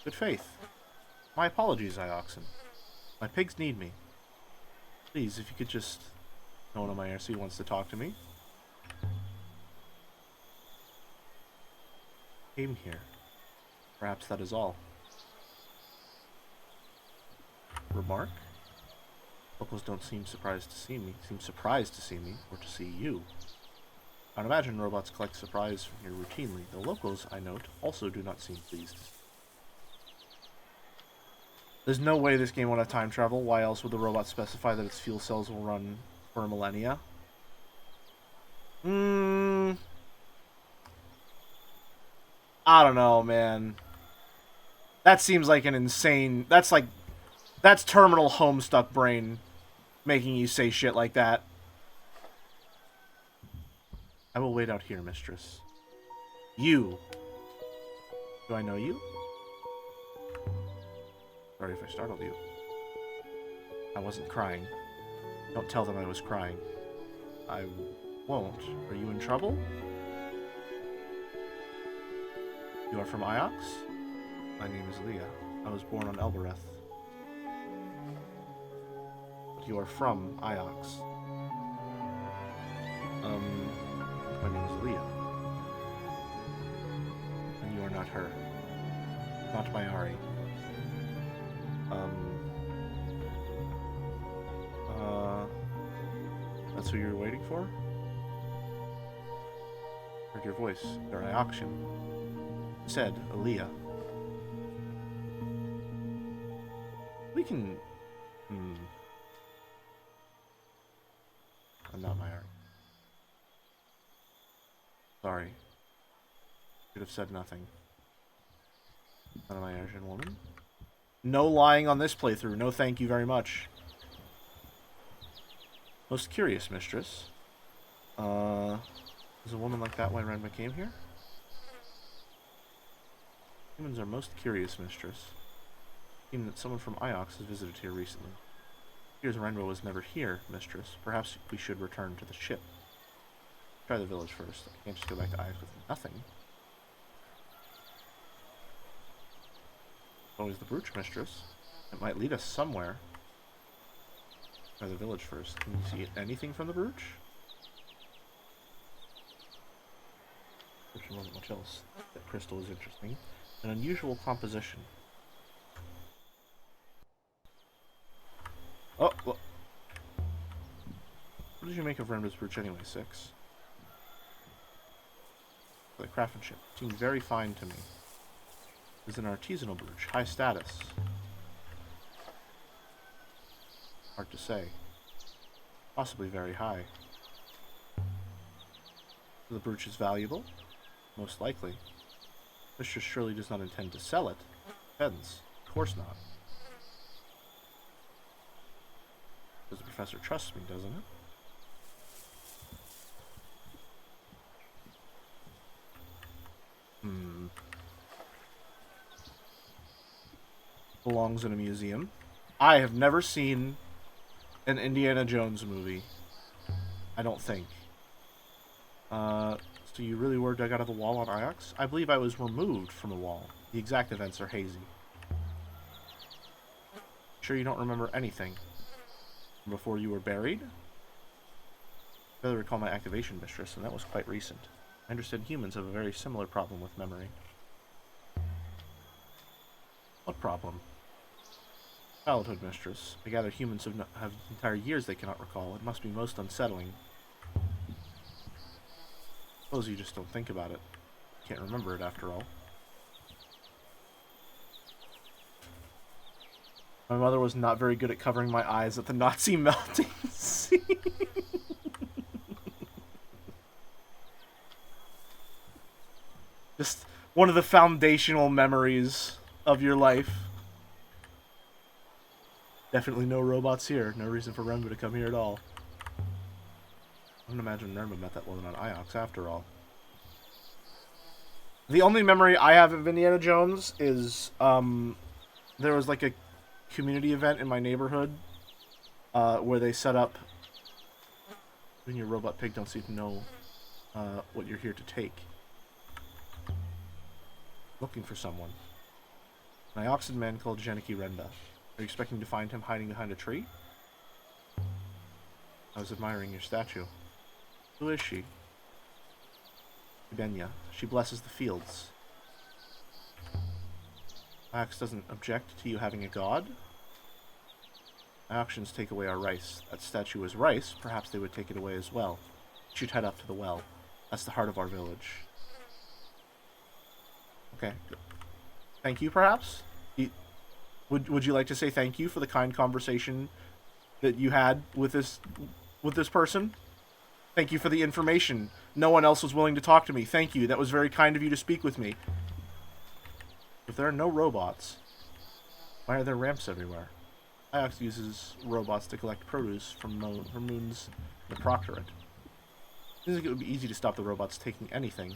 Good faith. My apologies, Ioxen. My pigs need me. Please, if you could just... No one on my IRC wants to talk to me. Came here. Perhaps that is all. Remark? Locals don't seem surprised to see me. Or to see you. I'd imagine robots collect surprise from here routinely. The locals, I note, also do not seem pleased. There's no way this game will have time travel. Why else would the robot specify that its fuel cells will run for millennia? I don't know, man. That seems like an insane... That's terminal Homestuck brain making you say shit like that. I will wait out here, mistress. You. Do I know you? Sorry if I startled you. I wasn't crying. Don't tell them I was crying. I won't. Are you in trouble? You are from Iox? My name is Leah. I was born on Elbereth. But you are from Iox. My name is Leah. And you are not her. Not Mayari. That's who you're waiting for? Heard your voice. You're Ioxian. Said Aaliyah. We can... I'm not Mayari. Sorry. Should have said nothing. Not a Mayarian woman? No lying on this playthrough. No thank you very much. Most curious mistress. Is a woman like that why Renma came here? Humans are most curious mistress. Seems that someone from Iox has visited here recently. Here's Renma was never here, mistress. Perhaps we should return to the ship. Try the village first. I can't just go back to Iox with nothing. Always the brooch, mistress. It might lead us somewhere. Try the village first. Can you see anything from the brooch? There wasn't much else. That crystal is interesting. An unusual composition. Oh, well. What did you make of Renma's brooch anyway, 6? The craftsmanship seemed very fine to me. It's an artisanal brooch, high status. Hard to say. Possibly very high. The brooch is valuable? Most likely. Mistress surely does not intend to sell it. Depends. Of course not. Because the professor trusts me, doesn't it? Belongs in a museum. I have never seen an Indiana Jones movie. I don't think. So you really were dug out of the wall on Iox? I believe I was removed from the wall. The exact events are hazy. Sure you don't remember anything? From before you were buried? I barely recall my activation, mistress, and that was quite recent. I understand humans have a very similar problem with memory. What problem? Childhood, mistress. I gather humans have entire years they cannot recall. It must be most unsettling. Suppose you just don't think about it. Can't remember it after all. My mother was not very good at covering my eyes at the Nazi melting scene. Just one of the foundational memories of your life. Definitely no robots here. No reason for Renma to come here at all. I don't imagine Renma met that woman on Iox after all. The only memory I have of Indiana Jones is there was like a community event in my neighborhood where they set up. When your robot pig don't seem to know what you're here to take. Looking for someone. An Ioxan man called Janiki Renda. Are you expecting to find him hiding behind a tree? I was admiring your statue. Who is she? Ibenya. She blesses the fields. Iox doesn't object to you having a god. Ioxians take away our rice. That statue is rice. Perhaps they would take it away as well. You should head up to the well. That's the heart of our village. Okay. Thank you, perhaps? Would you like to say thank you for the kind conversation that you had with this person? Thank you for the information. No one else was willing to talk to me. Thank you. That was very kind of you to speak with me. If there are no robots, why are there ramps everywhere? Iox uses robots to collect produce from moons in the Proctorate. Seems like it would be easy to stop the robots taking anything.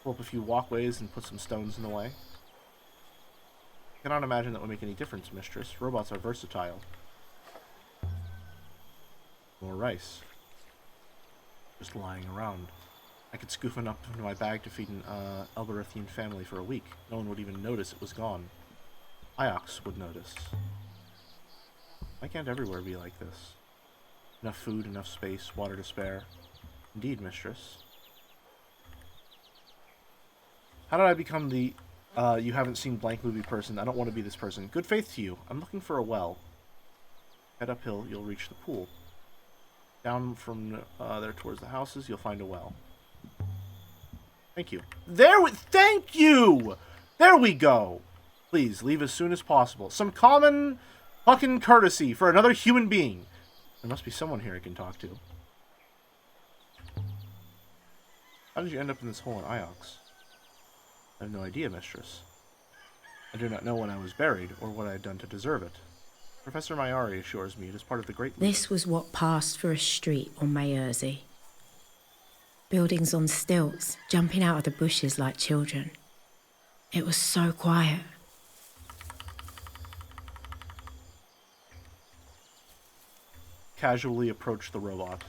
Pull up a few walkways and put some stones in the way. I cannot imagine that would make any difference, mistress. Robots are versatile. More rice. Just lying around. I could scoop enough into my bag to feed an Elberethian family for a week. No one would even notice it was gone. Iox would notice. Why can't everywhere be like this? Enough food, enough space, water to spare. Indeed, mistress. How did I become the you haven't seen blank movie person? I don't want to be this person. Good faith to you. I'm looking for a well. Head uphill, you'll reach the pool. Down from there towards the houses, you'll find a well. Thank you. Thank you! There we go! Please, leave as soon as possible. Some common fucking courtesy for another human being. There must be someone here I can talk to. How did you end up in this hole in Iox? I have no idea, mistress. I do not know when I was buried, or what I had done to deserve it. Professor Mayari assures me it is part of the great... This was what passed for a street on Mayersey. Buildings on stilts, jumping out of the bushes like children. It was so quiet. Casually approach the robot.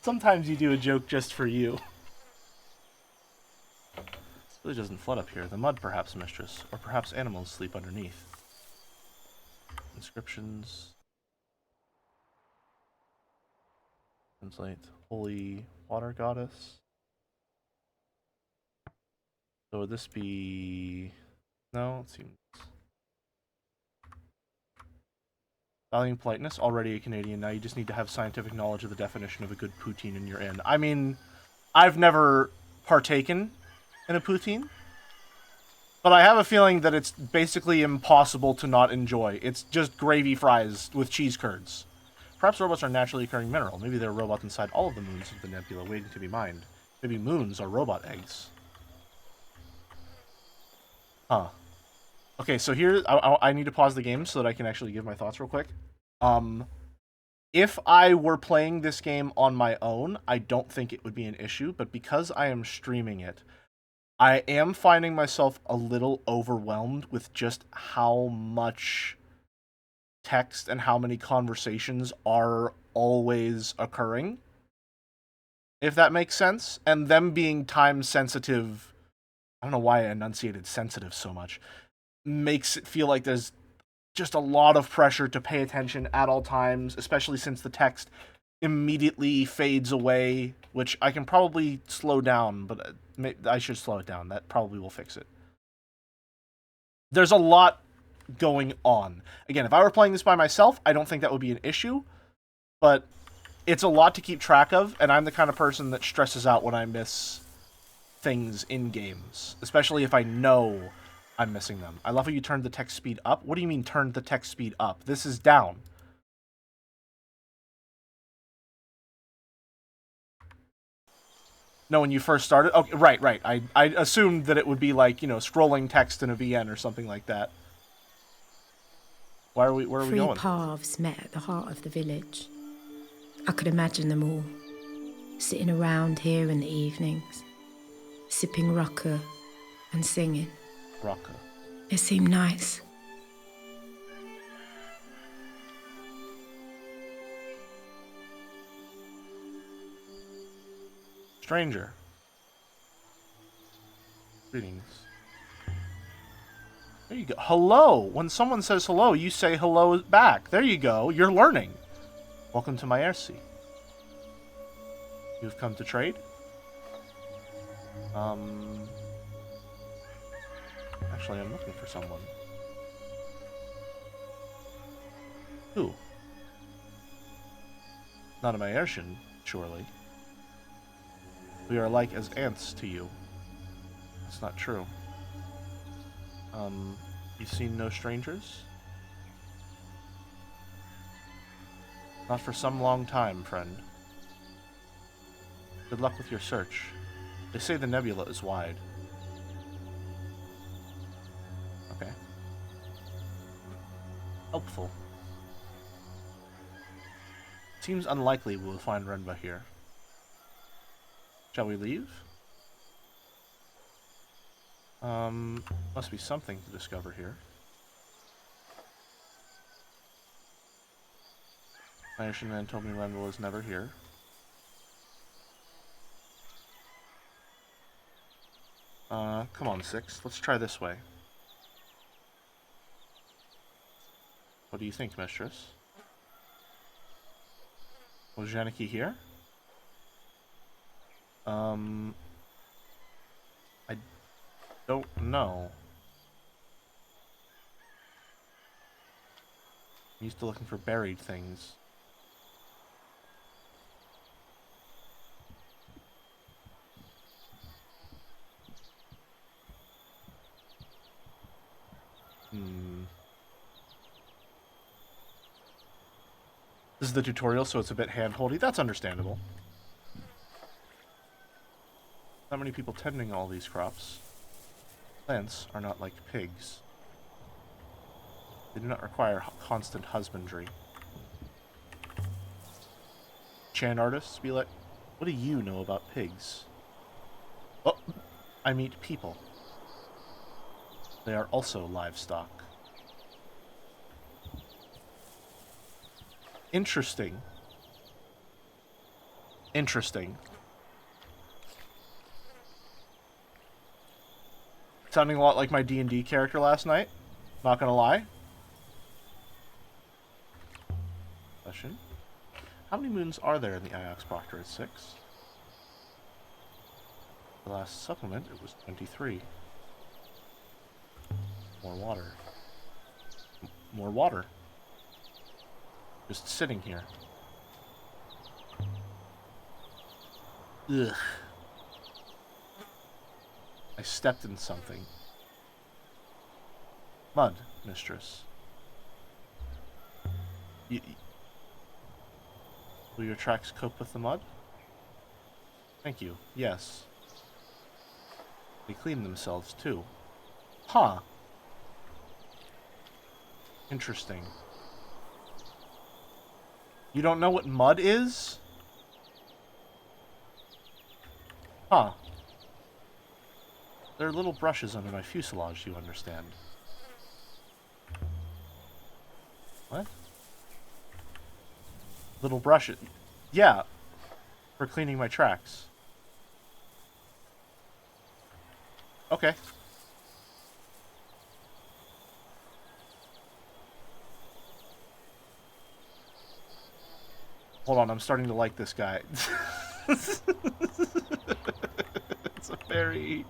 Sometimes you do a joke just for you. It really doesn't flood up here. The mud, perhaps, mistress. Or perhaps animals sleep underneath. Inscriptions. Translate. Holy water goddess. So would this be... No, it seems... Valuing politeness, already a Canadian. Now you just need to have scientific knowledge of the definition of a good poutine and you're in. I mean, I've never partaken in a poutine, but I have a feeling that it's basically impossible to not enjoy. It's just gravy fries with cheese curds. Perhaps robots are a naturally occurring mineral. Maybe there are robots inside all of the moons of the nebula waiting to be mined. Maybe moons are robot eggs. Huh. Okay, so here, I need to pause the game so that I can actually give my thoughts real quick. If I were playing this game on my own, I don't think it would be an issue, but because I am streaming it, I am finding myself a little overwhelmed with just how much text and how many conversations are always occurring. If that makes sense. And them being time sensitive, I don't know why I enunciated sensitive so much, makes it feel like there's just a lot of pressure to pay attention at all times, especially since the text immediately fades away, which I can probably slow down, but I should slow it down. That probably will fix it. There's a lot going on. Again, if I were playing this by myself, I don't think that would be an issue, but it's a lot to keep track of, and I'm the kind of person that stresses out when I miss things in games, especially if I know I'm missing them. I love how you turned the text speed up. What do you mean turned the text speed up? This is down. No, when you first started? Okay, right. I assumed that it would be like, scrolling text in a VN or something like that. Where are we going? Three paths met at the heart of the village. I could imagine them all, sitting around here in the evenings, sipping rucker and singing. Rucker. It seemed nice. Stranger. Greetings. There you go. Hello. When someone says hello, you say hello back. There you go. You're learning. Welcome to Mayersey. You've come to trade? Actually, I'm looking for someone. Who? Not a Mayersian, surely. We are like as ants to you. That's not true. You've seen no strangers? Not for some long time, friend. Good luck with your search. They say the nebula is wide. Okay. Helpful. Seems unlikely we will find Renba here. Shall we leave? Must be something to discover here. My Asian man told me Renba was never here. Come on, Six. Let's try this way. What do you think, mistress? Was Janiki here? I don't know. I'm used to looking for buried things. This is the tutorial, so it's a bit hand-holdy. That's understandable. Not many people tending all these crops. Plants are not like pigs. They do not require constant husbandry. Chant artists be like, what do you know about pigs? Oh, I meet people. They are also livestock. Interesting. Interesting. Sounding a lot like my D&D character last night. Not gonna lie. Question. How many moons are there in the Iox Proctorate? 6. The last supplement, it was 23. More water. More water. Just sitting here. Ugh. I stepped in something. Mud, mistress. Will your tracks cope with the mud? Thank you. Yes. They clean themselves, too. Huh. Interesting. You don't know what mud is? Huh. There are little brushes under my fuselage, you understand. What? Little brushes. Yeah. For cleaning my tracks. Okay. Hold on, I'm starting to like this guy. It's a very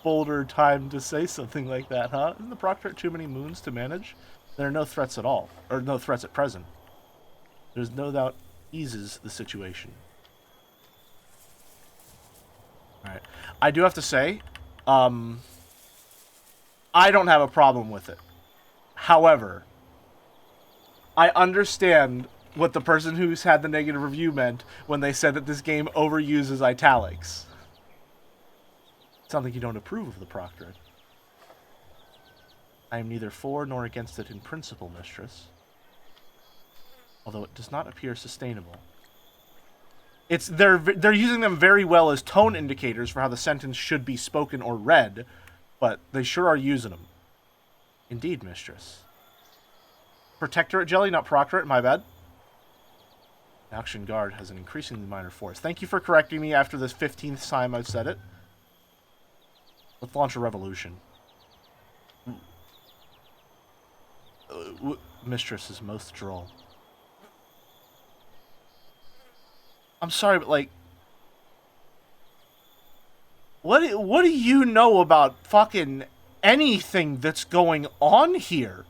bolder time to say something like that, huh? Isn't the Proctorate too many moons to manage? There are no threats at all. Or no threats at present. There's no doubt eases the situation. Alright. I do have to say, I don't have a problem with it. However, I understand what the person who's had the negative review meant when they said that this game overuses italics. Sounds like you don't approve of the Proctorate. I am neither for nor against it in principle, mistress. Although it does not appear sustainable. They're using them very well as tone indicators for how the sentence should be spoken or read, but they sure are using them. Indeed, mistress. Protectorate jelly, not Proctorate, my bad. Action Guard has an increasingly minor force. Thank you for correcting me after this 15th time I've said it. Let's launch a revolution. Mistress is most droll. I'm sorry, but like... What do you know about fucking anything that's going on here?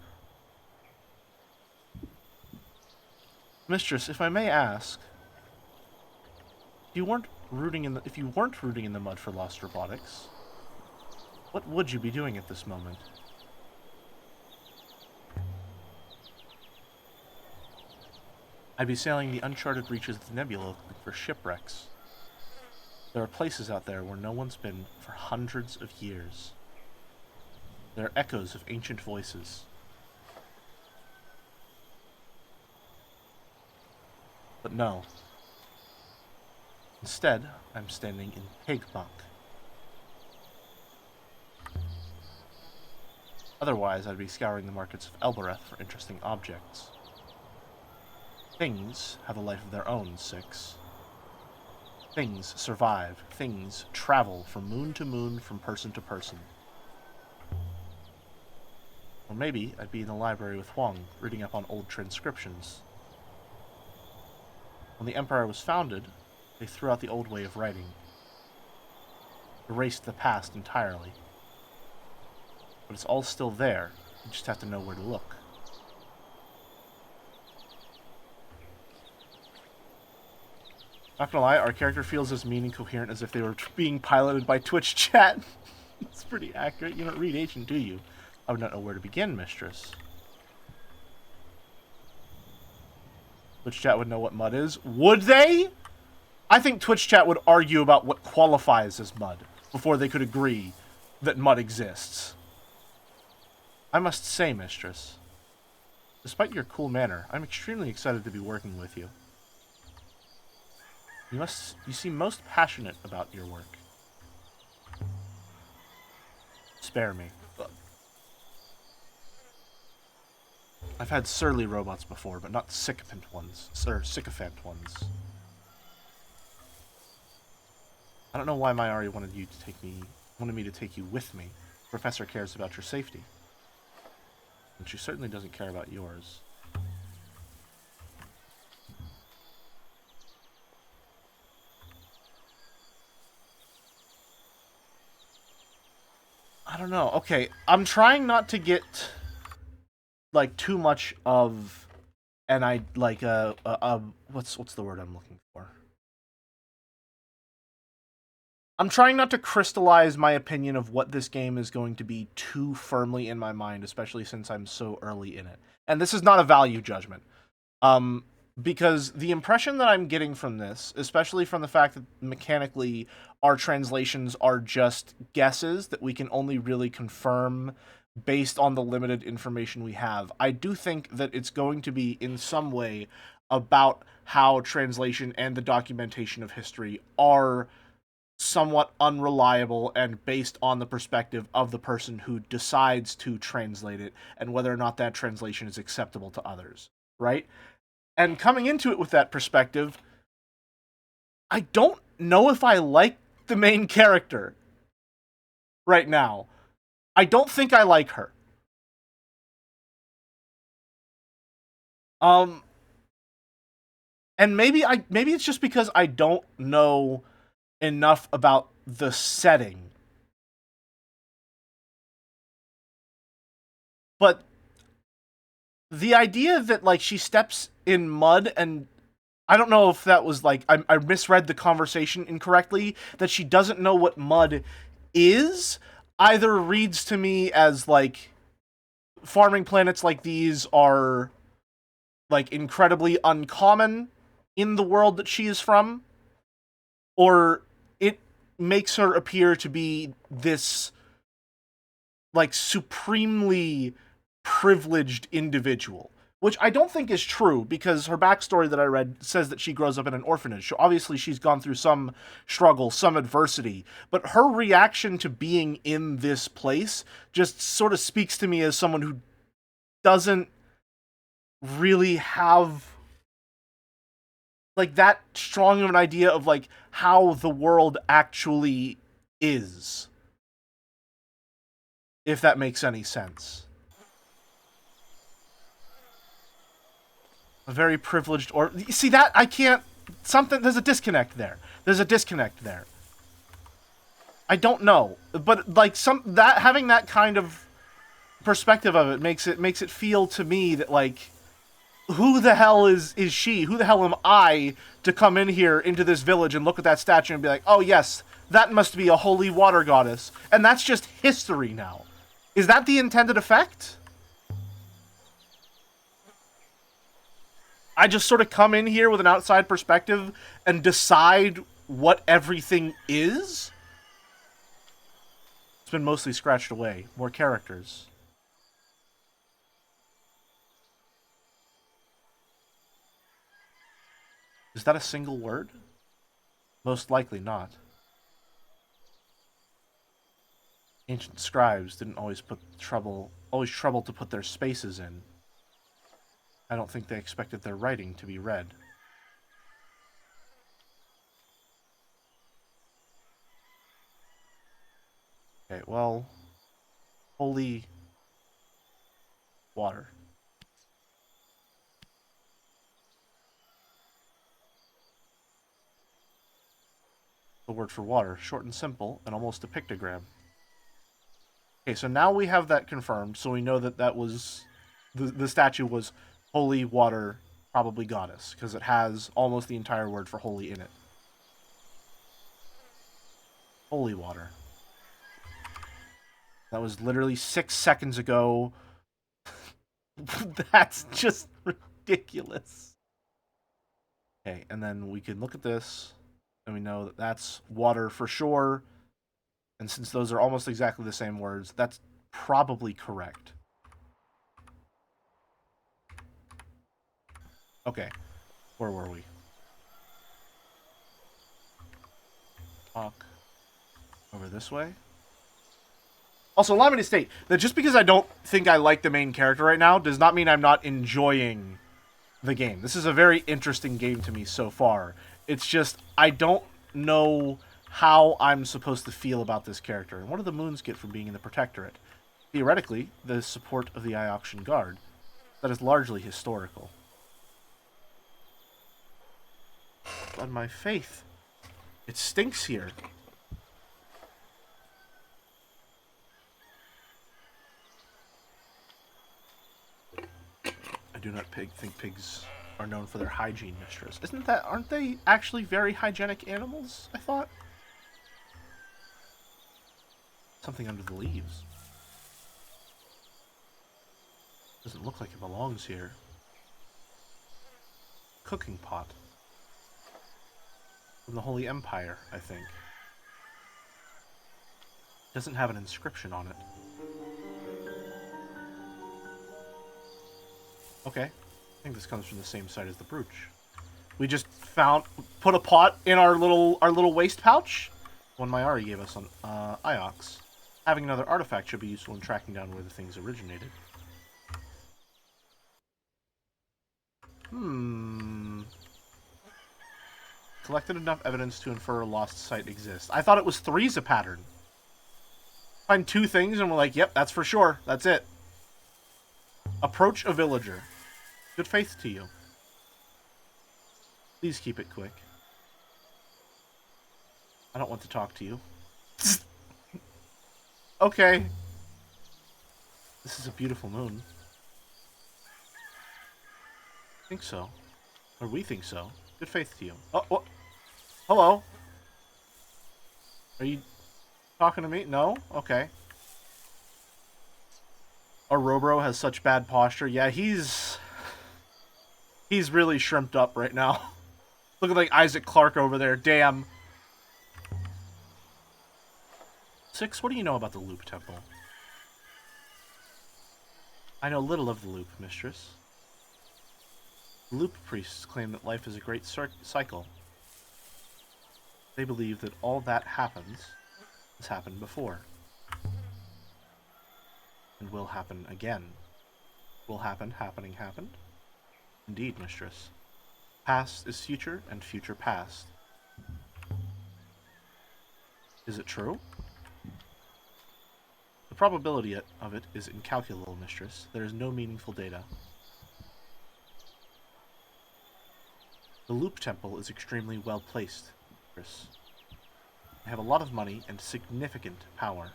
Mistress, if I may ask, if you weren't rooting in the mud for Lost Robotics, what would you be doing at this moment? I'd be sailing the uncharted reaches of the nebula looking for shipwrecks. There are places out there where no one's been for hundreds of years. There are echoes of ancient voices. But no. Instead, I'm standing in Pigmuck. Otherwise, I'd be scouring the markets of Elbereth for interesting objects. Things have a life of their own, 6. Things survive. Things travel from moon to moon, from person to person. Or maybe I'd be in the library with Huang, reading up on old transcriptions. When the Empire was founded, they threw out the old way of writing. Erased the past entirely. But it's all still there. You just have to know where to look. Not gonna lie, our character feels as mean and coherent as if they were being piloted by Twitch chat. It's pretty accurate. You don't read ancient, do you? I would not know where to begin, mistress. Twitch chat would know what mud is. Would they? I think Twitch chat would argue about what qualifies as mud before they could agree that mud exists. I must say, mistress, despite your cool manner, I'm extremely excited to be working with you. You seem most passionate about your work. Spare me. I've had surly robots before, but not sycophant ones. Sycophant ones. I don't know why Mayari wanted me to take you with me. Professor cares about your safety. And she certainly doesn't care about yours. I don't know. Okay, I'm trying not to get like too much of what's the word I'm looking for? I'm trying not to crystallize my opinion of what this game is going to be too firmly in my mind, especially since I'm so early in it. And this is not a value judgment. Because the impression that I'm getting from this, especially from the fact that mechanically our translations are just guesses that we can only really confirm based on the limited information we have, I do think that it's going to be in some way about how translation and the documentation of history are somewhat unreliable and based on the perspective of the person who decides to translate it and whether or not that translation is acceptable to others, right? And coming into it with that perspective, I don't know if I like the main character right now. I don't think I like her. And maybe it's just because I don't know enough about the setting. But the idea that, like, she steps in mud, and I don't know if that was, like, I misread the conversation incorrectly, that she doesn't know what mud is, either reads to me as, like, farming planets like these are, like, incredibly uncommon in the world that she is from, or it makes her appear to be this, like, supremely privileged individual, which I don't think is true, because her backstory that I read says that she grows up in an orphanage. So obviously she's gone through some struggle, some adversity, but her reaction to being in this place just sort of speaks to me as someone who doesn't really have, like, that strong of an idea of, like, how the world actually is. If that makes any sense. A very privileged, or see that I can't. There's a disconnect there. I don't know, but like having that kind of perspective of it makes it feel to me that, like, who the hell is she? Who the hell am I to come in here into this village and look at that statue and be like, oh yes, that must be a holy water goddess, and that's just history now. Is that the intended effect? I just sort of come in here with an outside perspective and decide what everything is? It's been mostly scratched away. More characters. Is that a single word? Most likely not. Ancient scribes didn't always trouble to put their spaces in. I don't think they expected their writing to be read. Okay, well, holy water. The word for water, short and simple, and almost a pictogram. Okay, so now we have that confirmed, so we know that that was the statue was holy water, probably goddess, because it has almost the entire word for holy in it. Holy water. That was literally 6 seconds ago. That's just ridiculous. Okay, and then we can look at this, and we know that that's water for sure. And since those are almost exactly the same words, that's probably correct. Okay, where were we? Talk over this way. Also, allow me to state that just because I don't think I like the main character right now does not mean I'm not enjoying the game. This is a very interesting game to me so far. It's just, I don't know how I'm supposed to feel about this character. And what do the moons get from being in the Protectorate? Theoretically, the support of the Ioxian Guard. That is largely historical. On my faith. It stinks here. I do not think pigs are known for their hygiene, mistress. Aren't they actually very hygienic animals, I thought? Something under the leaves. Doesn't look like it belongs here. Cooking pot. From the Holy Empire, I think. Doesn't have an inscription on it. Okay. I think this comes from the same side as the brooch. We just put a pot in our little waist pouch. One Mayari gave us on Iox. Having another artifact should be useful in tracking down where the things originated. Collected enough evidence to infer a lost site exists. I thought it was 3's a pattern. Find 2 things and we're like, yep, that's for sure. That's it. Approach a villager. Good faith to you. Please keep it quick. I don't want to talk to you. Okay. This is a beautiful moon. I think so. Or we think so. Good faith to you. Oh, what? Hello? Are you talking to me? No? Okay. Our Robro has such bad posture. Yeah, he's really shrimped up right now. Looking like Isaac Clarke over there. Damn. 6, what do you know about the Loop Temple? I know little of the Loop, mistress. The Loop priests claim that life is a great cycle. They believe that all that happens has happened before. And will happen again. Will happen, happening, happened? Indeed, mistress. Past is future, and future past. Is it true? The probability of it is incalculable, mistress. There is no meaningful data. The Loop Temple is extremely well placed, mistress. They have a lot of money and significant power.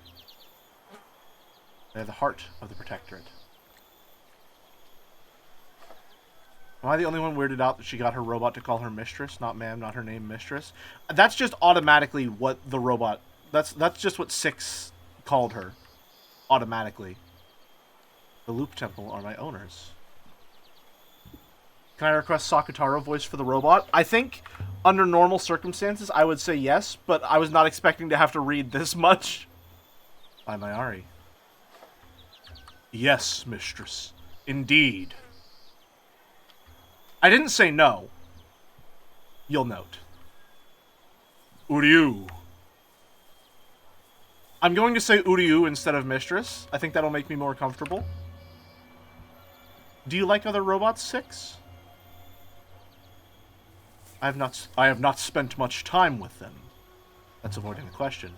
They are the heart of the Protectorate. Am I the only one weirded out that she got her robot to call her mistress? Not ma'am, not her name, mistress. That's just automatically what the robot... That's just what 6 called her. Automatically. The Loop Temple are my owners. Can I request Sakutaro voice for the robot? I think, under normal circumstances, I would say yes, but I was not expecting to have to read this much. By Mayari. Yes, mistress. Indeed. I didn't say no. You'll note. Uryu. I'm going to say Uryu instead of mistress. I think that'll make me more comfortable. Do you like other robots, 6? I have not spent much time with them. That's avoiding the question.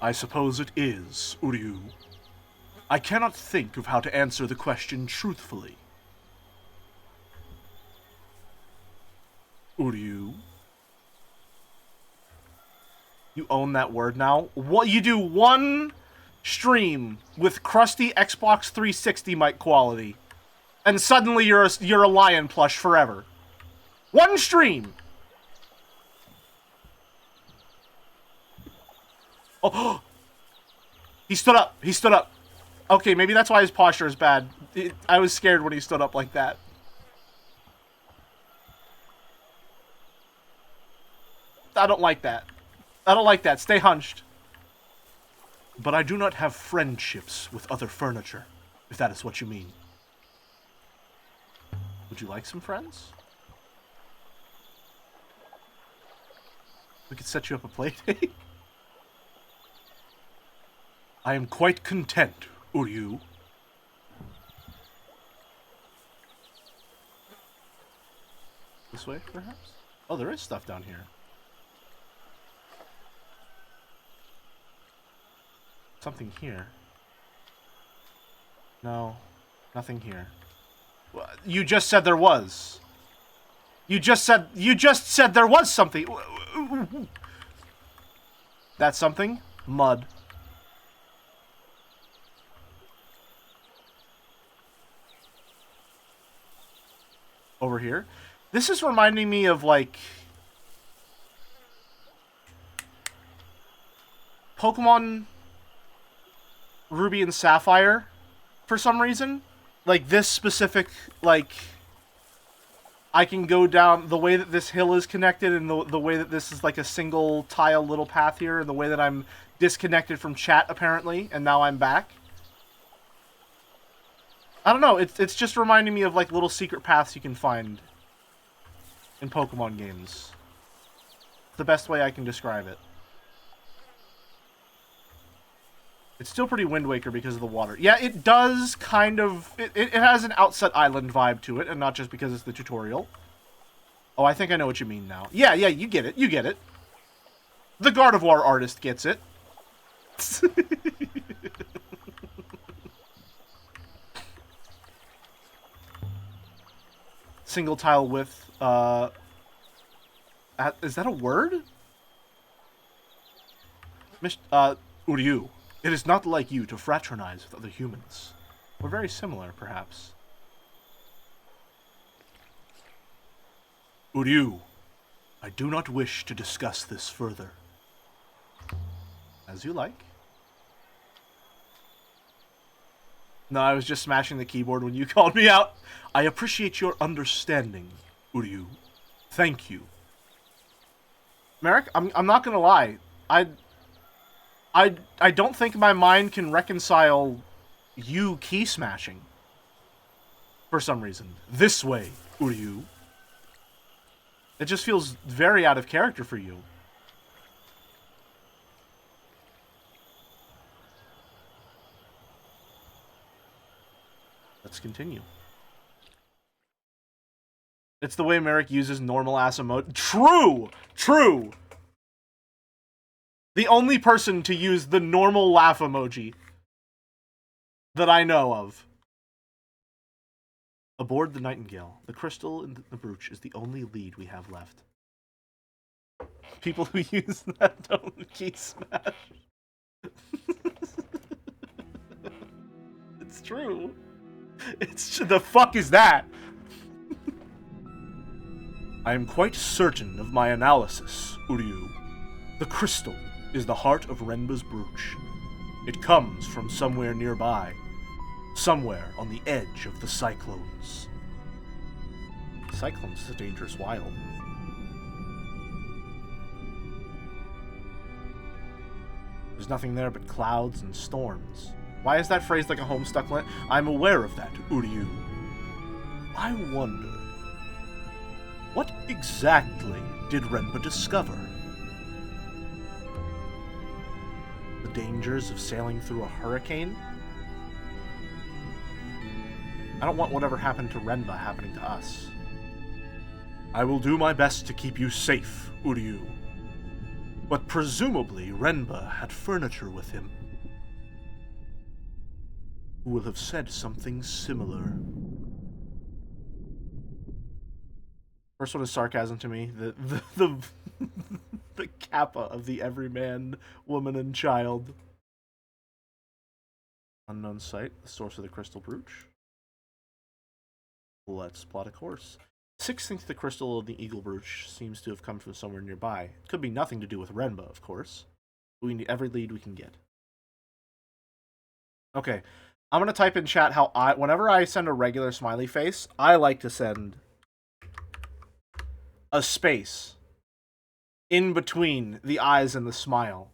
I suppose it is, Uryu. I cannot think of how to answer the question truthfully. Uryu? You own that word now? What, you do one stream with crusty Xbox 360 mic quality, and suddenly you're a lion plush forever. One stream! Oh! He stood up. He stood up. Okay, maybe that's why his posture is bad. I was scared when he stood up like that. I don't like that. I don't like that. Stay hunched. But I do not have friendships with other furniture, if that is what you mean. Would you like some friends? We could set you up a play date. I am quite content, Uryu. This way, perhaps? Oh, there is stuff down here. Something here. No, nothing here. You just said there was. You just said there was something. That's something? Mud. Over here. This is reminding me of, like, Pokemon Ruby and Sapphire, for some reason. Like, this specific, like, I can go down the way that this hill is connected, and the way that this is like a single tile little path here, and the way that I'm disconnected from chat, apparently, and now I'm back. I don't know, it's just reminding me of, like, little secret paths you can find in Pokemon games. The best way I can describe it. It's still pretty Wind Waker because of the water. Yeah, it does kind of... It has an Outset Island vibe to it, and not just because it's the tutorial. Oh, I think I know what you mean now. Yeah, you get it. You get it. The Gardevoir artist gets it. Single tile width. Is that a word? Uryu. It is not like you to fraternize with other humans. We're very similar, perhaps. Uryu, I do not wish to discuss this further. As you like. No, I was just smashing the keyboard when you called me out. I appreciate your understanding, Uryu. Thank you. Merrick, I'm not gonna lie. I don't think my mind can reconcile you key smashing. For some reason. This way, Uryu. It just feels very out of character for you. Let's continue. It's the way Merrick uses normal ass emoji. True! True! The only person to use the normal laugh emoji that I know of. Aboard the Nightingale, the crystal in the brooch is the only lead we have left. People who use that don't key smash. It's true. The fuck is that? I am quite certain of my analysis, Uryu. The crystal is the heart of Renba's brooch. It comes from somewhere nearby. Somewhere on the edge of the cyclones. Cyclones is a dangerous wild. There's nothing there but clouds and storms. Why is that phrased like a Homestuck line? I'm aware of that, Uryu. I wonder, what exactly did Renba discover? The dangers of sailing through a hurricane? I don't want whatever happened to Renba happening to us. I will do my best to keep you safe, Uryu. But presumably Renba had furniture with him, who will have said something similar. First one is sarcasm to me. The kappa of the everyman, woman, and child. Unknown site, the source of the crystal brooch. Let's plot a course. 6 thinks the crystal of the eagle brooch seems to have come from somewhere nearby. Could be nothing to do with Renba, of course. We need every lead we can get. Okay. I'm gonna type in chat how whenever I send a regular smiley face, I like to send a space in between the eyes and the smile.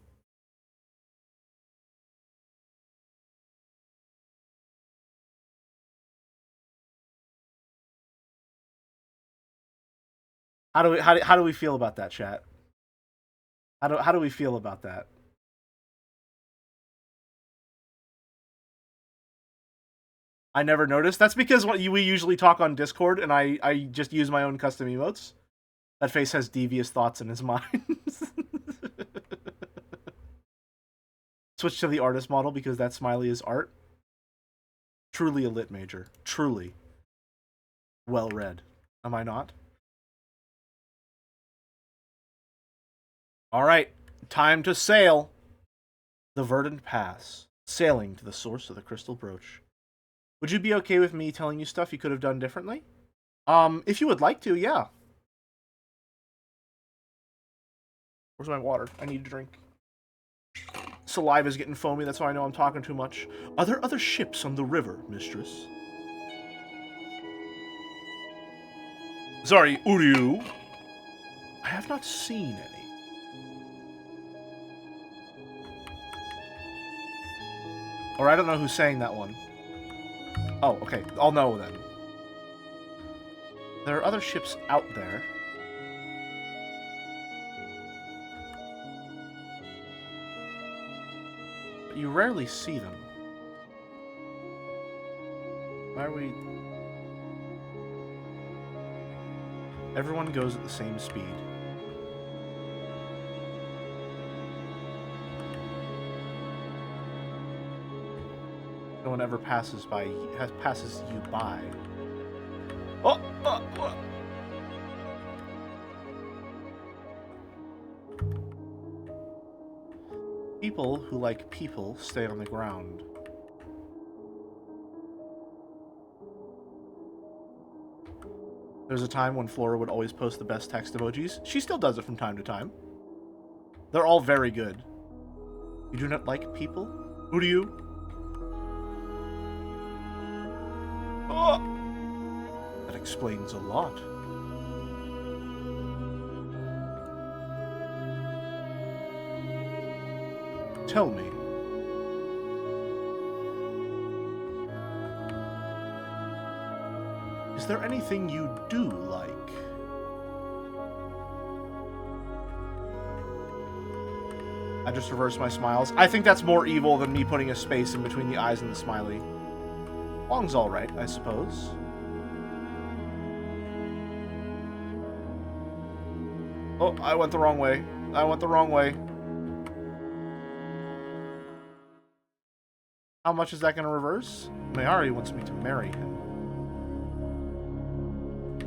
How do we feel about that, chat? How do we feel about that? I never noticed. That's because we usually talk on Discord, and I just use my own custom emotes. That face has devious thoughts in his mind. Switch to the artist model because that smiley is art. Truly a lit major. Truly. Well read. Am I not? Alright. Time to sail. The Verdant Pass. Sailing to the source of the crystal brooch. Would you be okay with me telling you stuff you could have done differently? If you would like to, yeah. Where's my water? I need a drink. Saliva's getting foamy, that's how I know I'm talking too much. Are there other ships on the river, mistress? Sorry, Uryu. I have not seen any. Or I don't know who's saying that one. Oh, okay. I'll know then. There are other ships out there. But you rarely see them. Why are we... Everyone goes at the same speed. No one ever passes you by. Oh! People who like people stay on the ground. There's a time when Flora would always post the best text emojis. She still does it from time to time. They're all very good. You do not like people? Who do you? Oh! That explains a lot. Tell me. Is there anything you do like? I just reversed my smiles. I think that's more evil than me putting a space in between the eyes and the smiley. Long's alright, I suppose. Oh, I went the wrong way. I went the wrong way. How much is that going to reverse? Mayari wants me to marry him.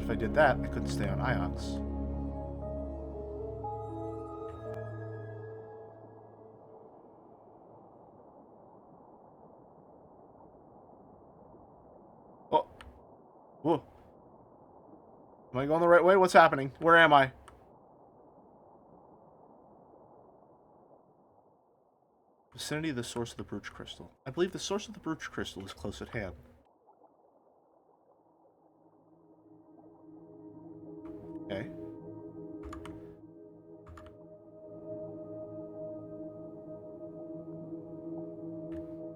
If I did that, I couldn't stay on Iox. Oh. Whoa. Am I going the right way? What's happening? Where am I? Vicinity of the source of the brooch crystal. I believe the source of the brooch crystal is close at hand. Okay.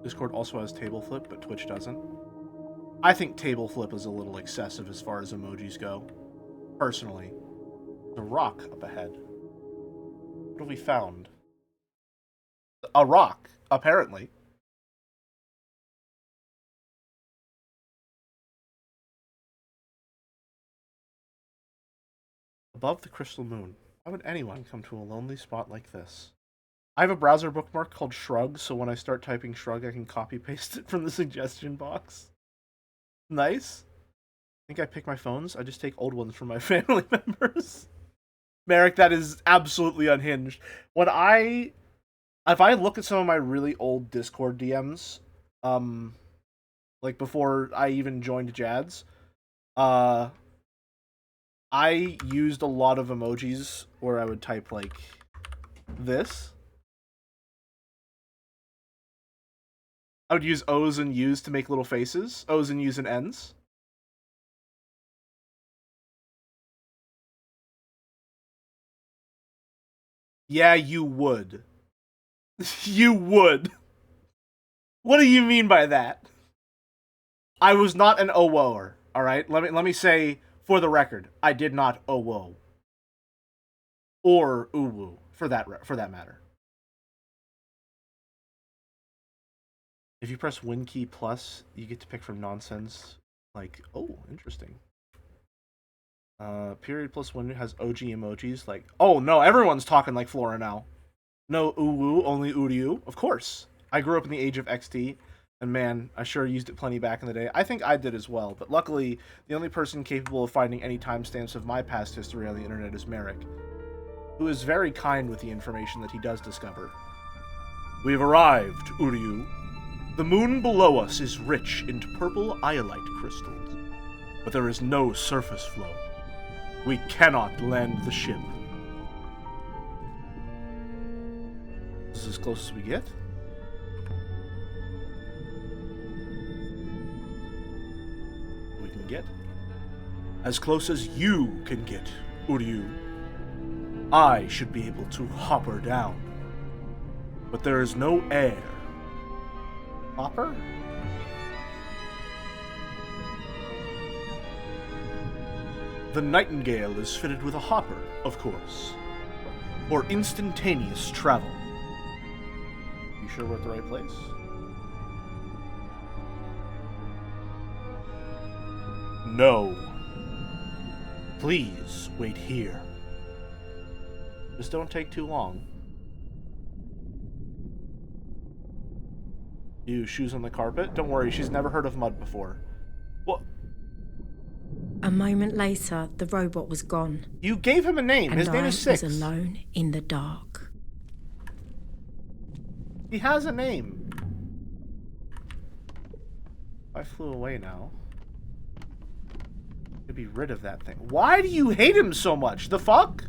Discord also has table flip, but Twitch doesn't. I think table flip is a little excessive as far as emojis go. Personally. There's a rock up ahead. What have we found? A rock, apparently. Above the crystal moon. Why would anyone come to a lonely spot like this? I have a browser bookmark called Shrug, so when I start typing Shrug, I can copy-paste it from the suggestion box. Nice. I think I pick my phones. I just take old ones from my family members. Merrick, that is absolutely unhinged. If I look at some of my really old Discord DMs, like before I even joined Jads, I used a lot of emojis where I would type like this. I would use O's and U's to make little faces. O's and U's and N's. Yeah, you would. You would. What do you mean by that? I was not an OWOer, alright? Let me say, for the record, I did not OWO. Or uwu, for that matter. If you press Win key plus, you get to pick from nonsense. Like, oh, interesting. Period plus Win has OG emojis. Like, oh no, everyone's talking like Flora now. No uwu, only uryu. Of course. I grew up in the age of XD, and man, I sure used it plenty back in the day. I think I did as well, but luckily, the only person capable of finding any timestamps of my past history on the internet is Merrick, who is very kind with the information that he does discover. We have arrived, Uryu. The moon below us is rich in purple iolite crystals, but there is no surface flow. We cannot land the ship. This is as close as we get. We can get. As close as you can get, Uryu. I should be able to hop her down. But there is no air. Hopper? The Nightingale is fitted with a hopper, of course. For instantaneous travel. You sure we're at the right place? No. Please wait here. Just don't take too long. You shoes on the carpet? Don't worry, she's never heard of mud before. What? A moment later, the robot was gone. You gave him a name. And His name is Six. I was alone in the dark. He has a name. I flew away now. To be rid of that thing. Why do you hate him so much? The fuck?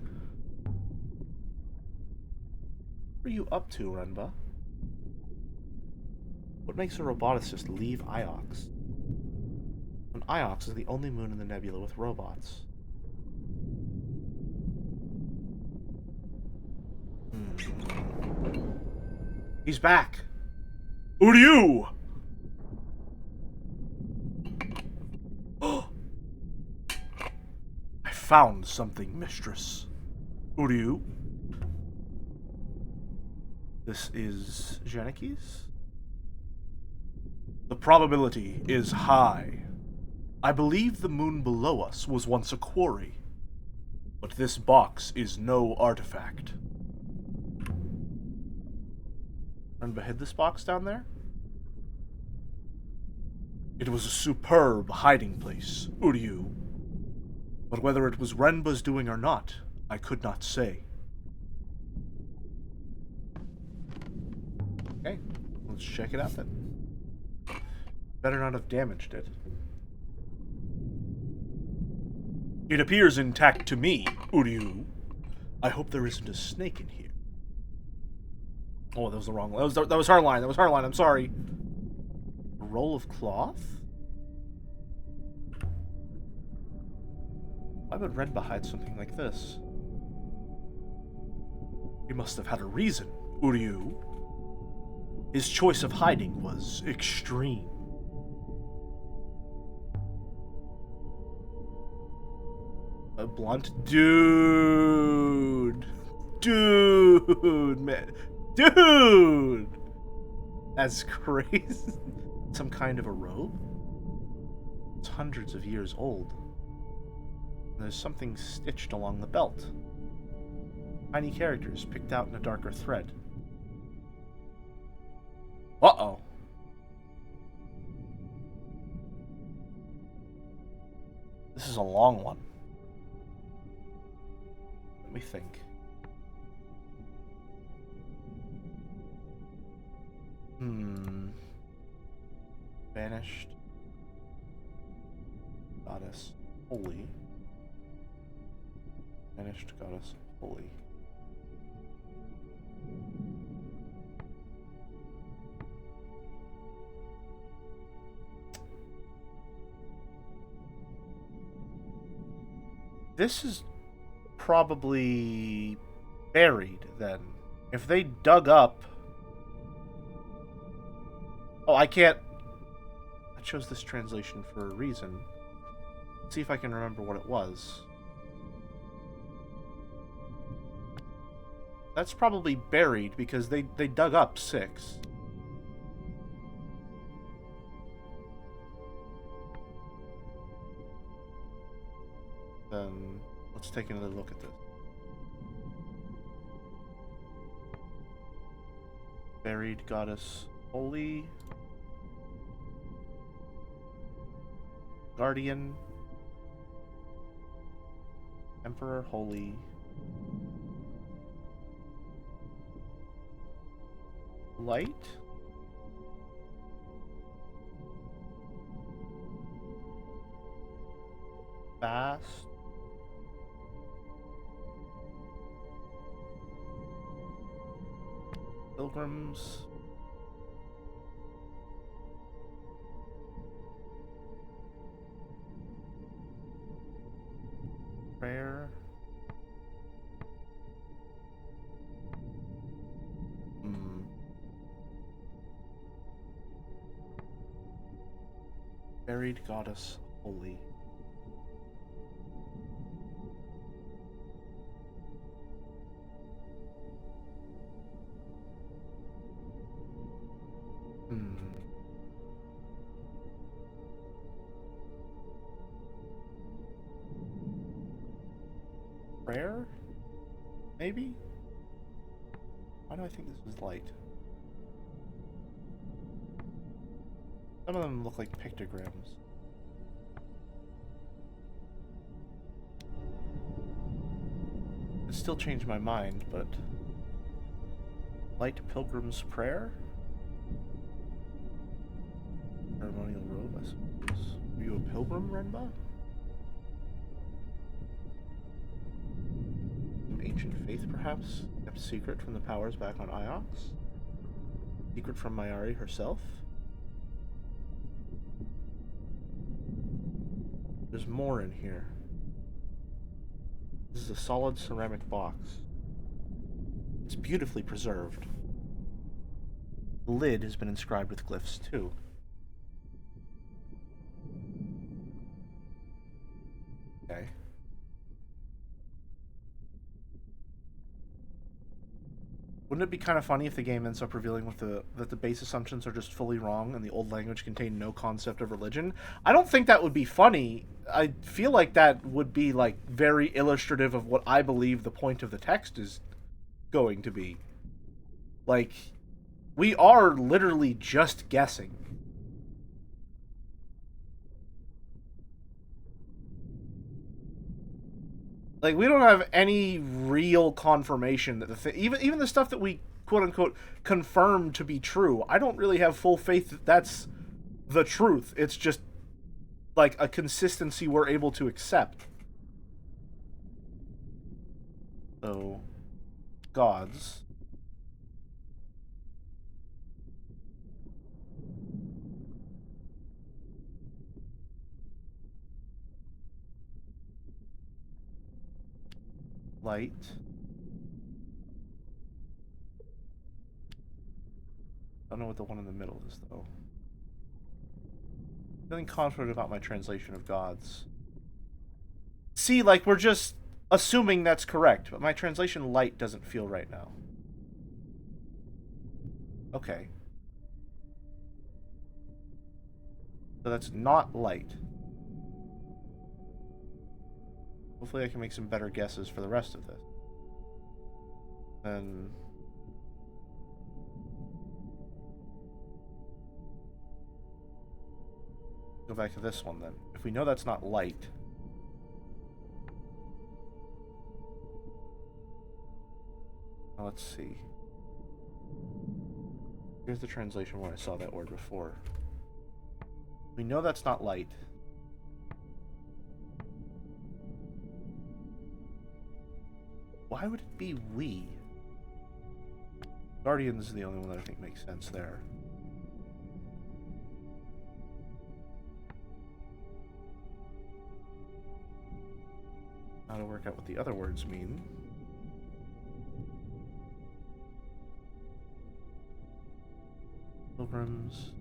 What are you up to, Renba? What makes a roboticist leave Iox? When Iox is the only moon in the nebula with robots. He's back. Uryu! I found something, mistress. Uryu? This is Janikis? The probability is high. I believe the moon below us was once a quarry, but this box is no artifact. Renba hid this box down there? It was a superb hiding place, Uryu. But whether it was Renba's doing or not, I could not say. Okay, let's check it out then. Better not have damaged it. It appears intact to me, Uryu. I hope there isn't a snake in here. Oh, that was the wrong line. That was her line. That was her line. I'm sorry. A roll of cloth? Why would Renba hide something like this? He must have had a reason, Uryu. His choice of hiding was extreme. A blunt? Dude, man. Dude! That's crazy. Some kind of a robe? It's hundreds of years old. There's something stitched along the belt. Tiny characters picked out in a darker thread. Uh-oh. This is a long one. Let me think. Banished. Goddess. Holy. Banished goddess. Holy. This is probably buried, then. If they dug up... Oh, I can't... I chose this translation for a reason. Let's see if I can remember what it was. That's probably buried, because they dug up 6. Then let's take another look at this. Buried goddess holy. Guardian. Emperor holy. Light. Fast. Pilgrims. Prayer. Buried goddess holy. Prayer? Maybe? Why do I think this is light? Some of them look like pictograms. It still changed my mind, but... Light Pilgrim's Prayer? Ceremonial robe, I suppose. Are you a pilgrim, Renba? Some ancient faith, perhaps? Kept secret from the powers back on Iox? Secret from Mayari herself? There's more in here. This is a solid ceramic box. It's beautifully preserved. The lid has been inscribed with glyphs, too. Okay. Wouldn't it be kind of funny if the game ends up revealing that the base assumptions are just fully wrong and the old language contained no concept of religion? I don't think that would be funny. I feel like that would be, like, very illustrative of what I believe the point of the text is going to be. Like, we are literally just guessing. Like, we don't have any real confirmation that even the stuff that we quote-unquote confirm to be true, I don't really have full faith that that's the truth. It's just, like, a consistency we're able to accept. So, gods. Light. I don't know what the one in the middle is, though. Feeling confident about my translation of gods. See, like, we're just assuming that's correct, but my translation light doesn't feel right now. Okay. So that's not light. Hopefully I can make some better guesses for the rest of this. Then... go back to this one, then. If we know that's not light... Now let's see. Here's the translation where I saw that word before. We know that's not light. Why would it be we? Guardian's is the only one that I think makes sense there. How to work out what the other words mean. Pilgrims,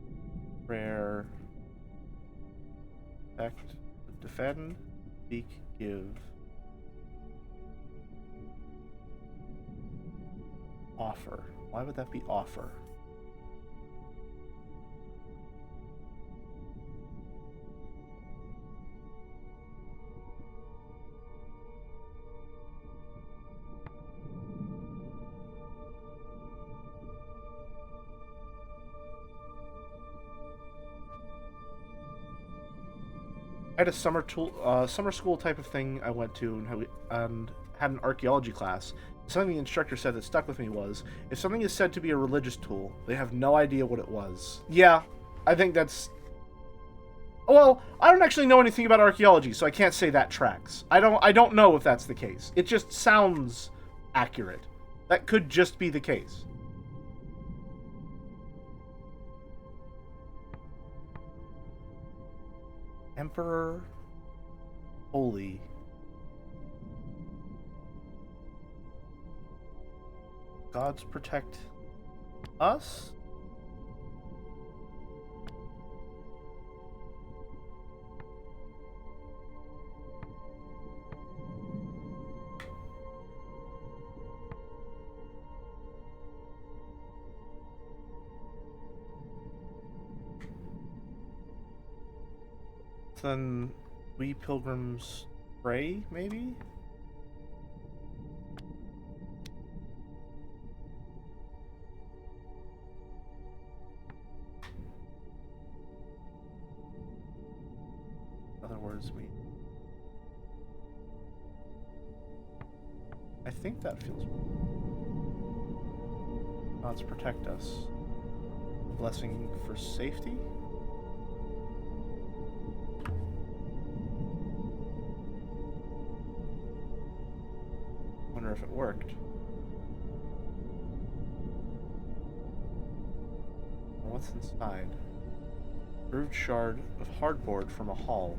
prayer, act, defend, speak, give, offer. Why would that be offer? I had a summer school type of thing I went to and had an archaeology class. Something the instructor said that stuck with me was, if something is said to be a religious tool, they have no idea what it was. Yeah, I think that's... Well, I don't actually know anything about archaeology, so I can't say that tracks. I don't know if that's the case. It just sounds accurate. That could just be the case. Emperor, holy. Gods protect us? Then we pilgrims pray, maybe? Other words mean. I think that feels right. Gods protect us. Blessing for safety? Wonder if it worked. What's inside? Grooved shard of hardboard from a hall.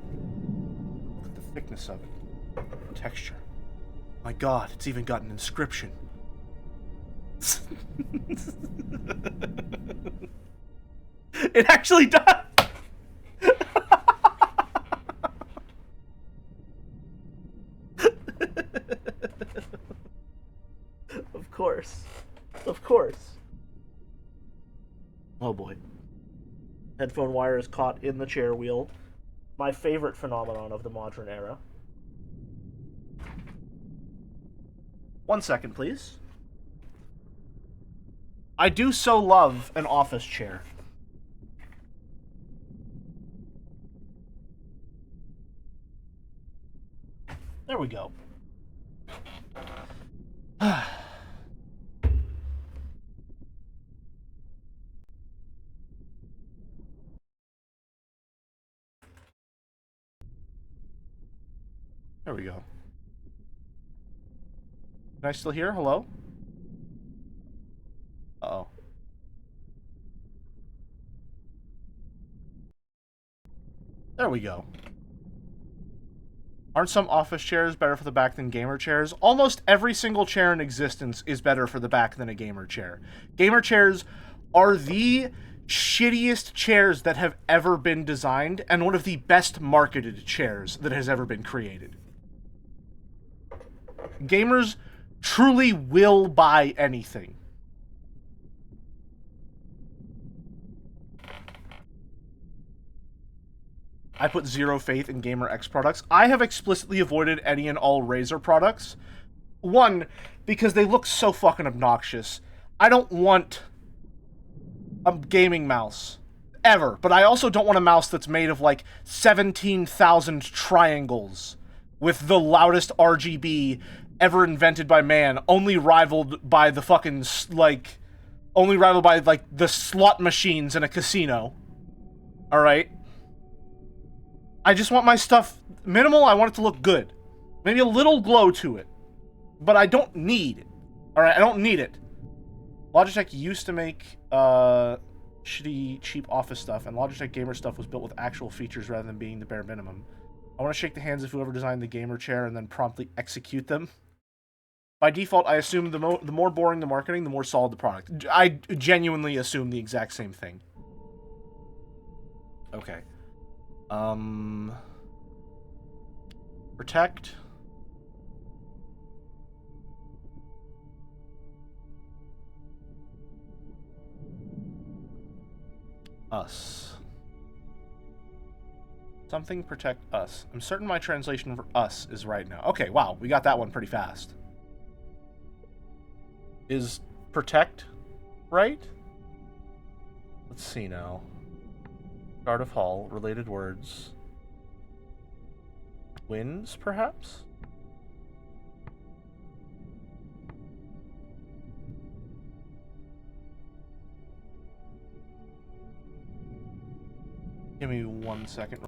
Look at the thickness of it. Texture. My god, it's even got an inscription. It actually does! Of course. Of course. Oh boy. Headphone wire is caught in the chair wheel. My favorite phenomenon of the modern era. 1 second, please. I do so love an office chair. There we go. There we go. Can I still hear? Hello? Uh-oh. There we go. Aren't some office chairs better for the back than gamer chairs? Almost every single chair in existence is better for the back than a gamer chair. Gamer chairs are the shittiest chairs that have ever been designed and one of the best marketed chairs that has ever been created. Gamers truly will buy anything. I put zero faith in Gamer X products. I have explicitly avoided any and all Razer products. One, because they look so fucking obnoxious. I don't want a gaming mouse. Ever. But I also don't want a mouse that's made of, like, 17,000 triangles with the loudest RGB ever invented by man, only rivaled by the fucking, like, only rivaled by, like, the slot machines in a casino. Alright? I just want my stuff minimal. I want it to look good. Maybe a little glow to it. But I don't need it. Alright, I don't need it. Logitech used to make shitty, cheap office stuff, and Logitech gamer stuff was built with actual features rather than being the bare minimum. I want to shake the hands of whoever designed the gamer chair and then promptly execute them. By default, I assume the more boring the marketing, the more solid the product. I genuinely assume the exact same thing. Okay. Protect. Us. Something protect us. I'm certain my translation for us is right now. Okay, wow, we got that one pretty fast. Is protect right? Let's see now. Guard of Hall, related words. Wins, perhaps? Give me 1 second.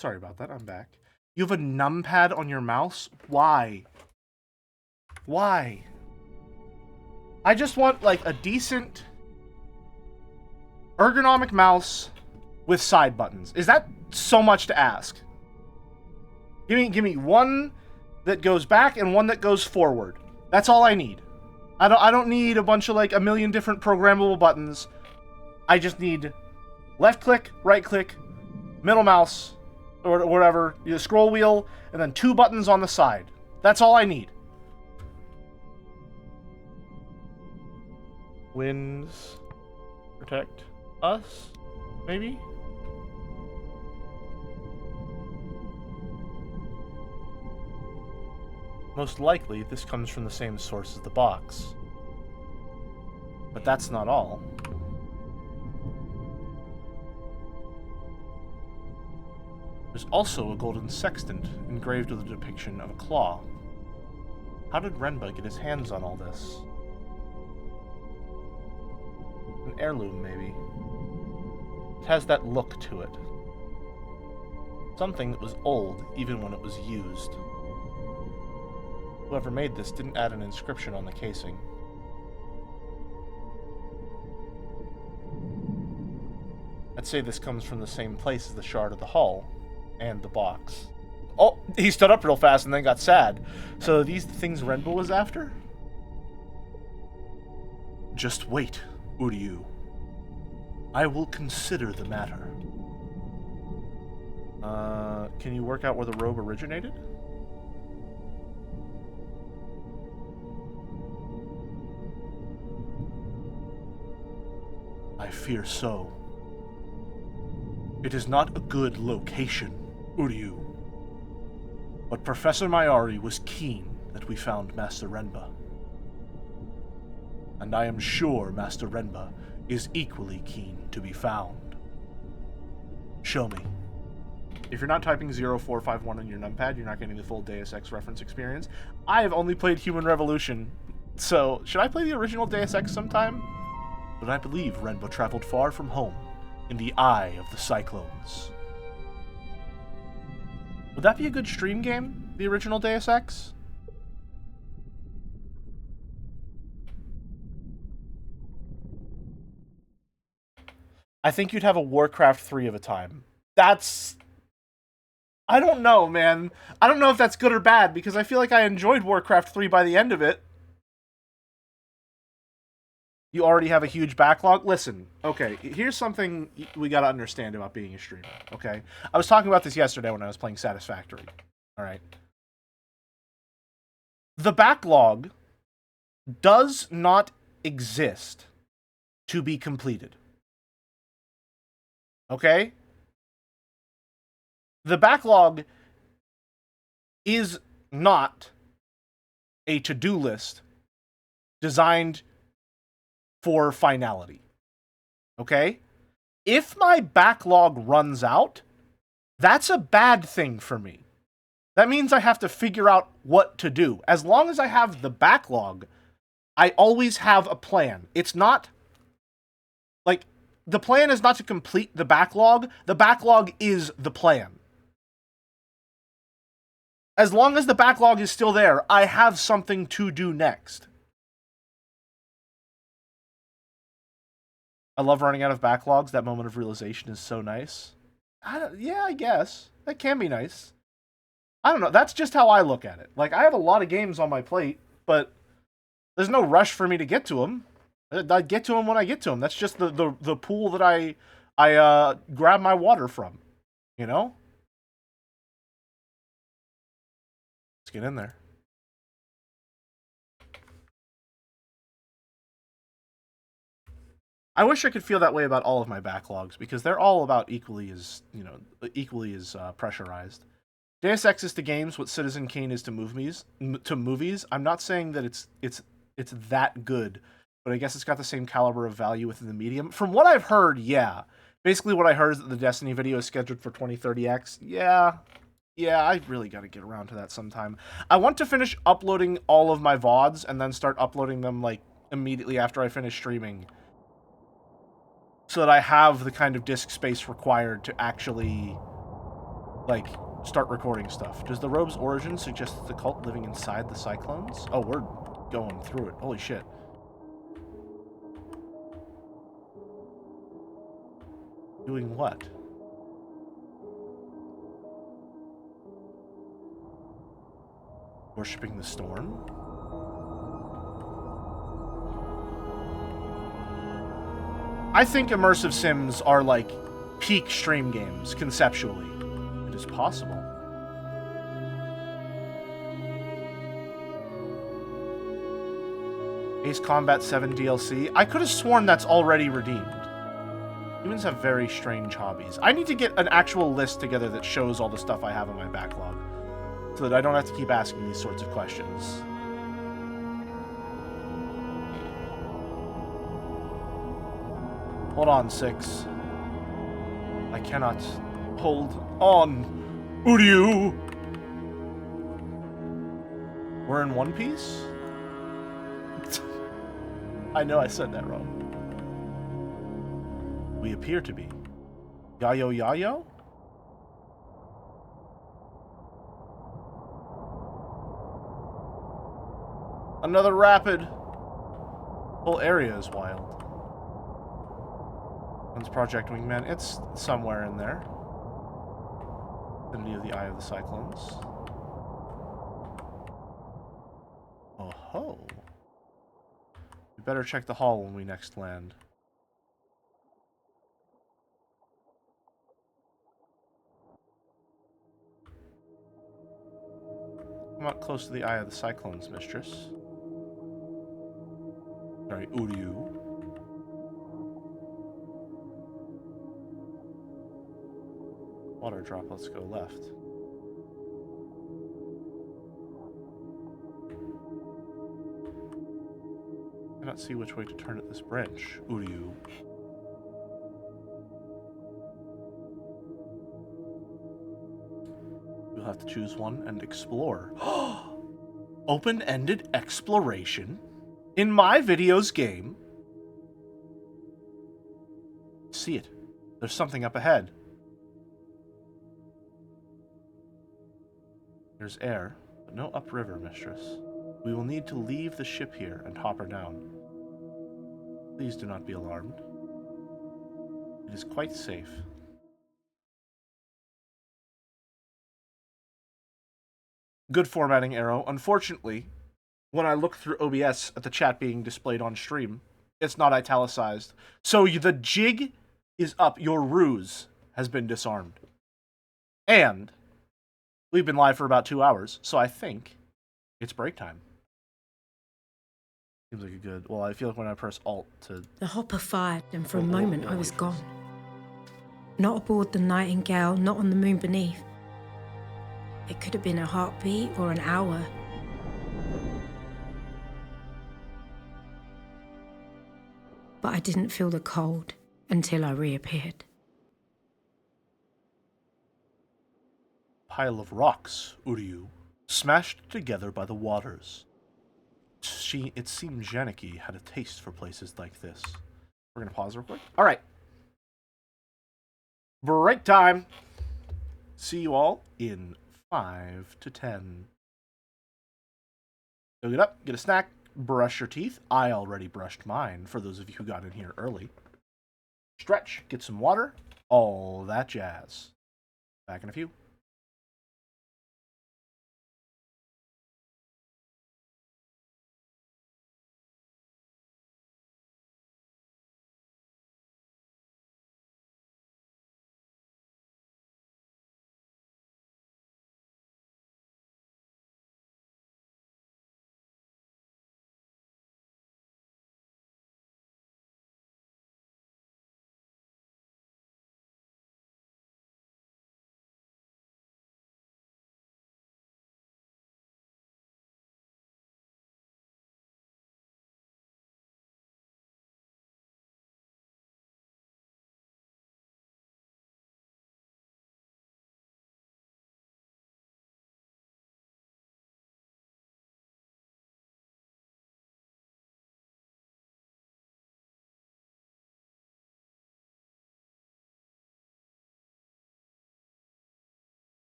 Sorry about that, I'm back. You have a numpad on your mouse? Why? Why? I just want, like, a decent ergonomic mouse with side buttons. Is that so much to ask? Give me one that goes back and one that goes forward. That's all I need. I don't need a bunch of, like, a million different programmable buttons. I just need left click, right click, middle mouse, or whatever, the scroll wheel, and then 2 buttons on the side. That's all I need. Wins protect us, maybe? Most likely, this comes from the same source as the box. But that's not all. There's also a golden sextant engraved with a depiction of a claw. How did Renba get his hands on all this? An heirloom, maybe. It has that look to it. Something that was old even when it was used. Whoever made this didn't add an inscription on the casing. I'd say this comes from the same place as the shard of the hull and the box. Oh, he stood up real fast and then got sad. So are these the things Renba was after? Just wait, Uryu. I will consider the matter. Can you work out where the robe originated? I fear so. It is not a good location, Uryu. But Professor Mayari was keen that we found Master Renba. And I am sure Master Renba is equally keen to be found. Show me. If you're not typing 0451 on your numpad, you're not getting the full Deus Ex reference experience. I have only played Human Revolution, so should I play the original Deus Ex sometime? But I believe Renba traveled far from home, in the eye of the cyclones. Would that be a good stream game, the original Deus Ex? I think you'd have a Warcraft 3 of a time. That's... I don't know, man. I don't know if that's good or bad, because I feel like I enjoyed Warcraft 3 by the end of it. You already have a huge backlog? Listen, okay, here's something we gotta understand about being a streamer, okay? I was talking about this yesterday when I was playing Satisfactory, alright? The backlog does not exist to be completed. Okay? The backlog is not a to-do list designed for finality. Okay? If my backlog runs out, that's a bad thing for me. That means I have to figure out what to do. As long as I have the backlog, I always have a plan. It's not... Like, the plan is not to complete the backlog. The backlog is the plan. As long as the backlog is still there, I have something to do next. I love running out of backlogs. That moment of realization is so nice. Yeah, I guess. That can be nice. I don't know. That's just how I look at it. Like, I have a lot of games on my plate, but there's no rush for me to get to them. I get to them when I get to them. That's just the pool that I grab my water from. You know? Let's get in there. I wish I could feel that way about all of my backlogs, because they're all about equally as pressurized. Deus Ex is to games what Citizen Kane is to movies. I'm not saying that it's that good, but I guess it's got the same caliber of value within the medium. From what I've heard, yeah. Basically, what I heard is that the Destiny video is scheduled for 2030X. Yeah, I really got to get around to that sometime. I want to finish uploading all of my VODs and then start uploading them like immediately after I finish streaming, so that I have the kind of disk space required to actually, like, start recording stuff. Does the robe's origin suggest that the cult living inside the cyclones? Oh, we're going through it. Holy shit. Doing what? Worshipping the storm? I think immersive sims are like peak stream games, conceptually. It is possible. Ace Combat 7 DLC. I could have sworn that's already redeemed. Humans have very strange hobbies. I need to get an actual list together that shows all the stuff I have in my backlog, so that I don't have to keep asking these sorts of questions. Hold on, 6. I cannot hold on. Uryu! We're in One Piece? I know I said that wrong. We appear to be. Yayo Yayo? Another rapid. Whole area is wild. When's Project Wingman? It's somewhere in there. Vicinity of the Eye of the Cyclones. Oh ho. We better check the hall when we next land. I'm not close to the Eye of the Cyclones, mistress. Sorry, Uryu. Water droplets go left. I cannot see which way to turn at this branch, Uryu. You'll have to choose one and explore. Open-ended exploration in my video's game. See it. There's something up ahead. There's air, but no upriver, mistress. We will need to leave the ship here and hop her down. Please do not be alarmed. It is quite safe. Good formatting, Arrow. Unfortunately, when I look through OBS at the chat being displayed on stream, it's not italicized. So the jig is up. Your ruse has been disarmed. And we've been live for about 2 hours, so I think it's break time. Seems like a good... Well, I feel like when I press Alt to... The hopper fired, and for a moment I was gone. Not aboard the Nightingale, not on the moon beneath. It could have been a heartbeat or an hour. but I didn't feel the cold until I reappeared. Pile of rocks, Uryu, smashed together by the waters. It seemed Janiki had a taste for places like this. We're gonna pause real quick. All right, break time. See you all in 5 to 10. Go get up, get a snack, brush your teeth. I already brushed mine, for those of you who got in here early. Stretch, get some water, all that jazz. Back in a few.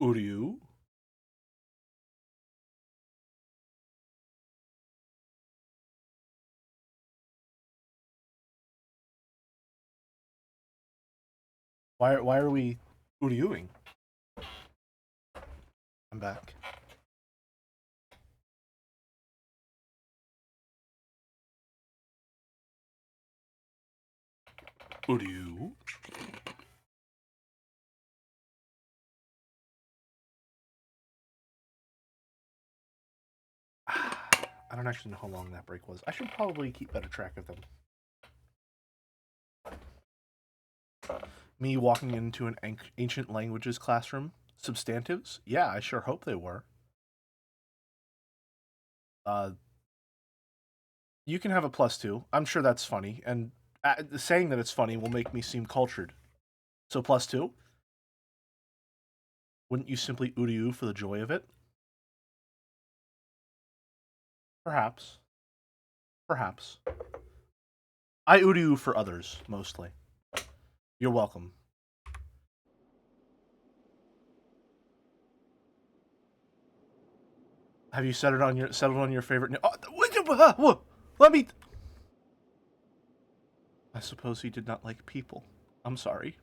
Uryu? Why are we Uryuing? I'm back. Uryu? I don't actually know how long that break was. I should probably keep better track of them. Me walking into an ancient languages classroom? Substantives? Yeah, I sure hope they were. You can have a +2. I'm sure that's funny, and saying that it's funny will make me seem cultured. So +2? Wouldn't you simply Uryu for the joy of it? Perhaps. Perhaps. I Uryu for others, mostly. You're welcome. Have you settled on your favorite? Let me. I suppose he did not like people. I'm sorry.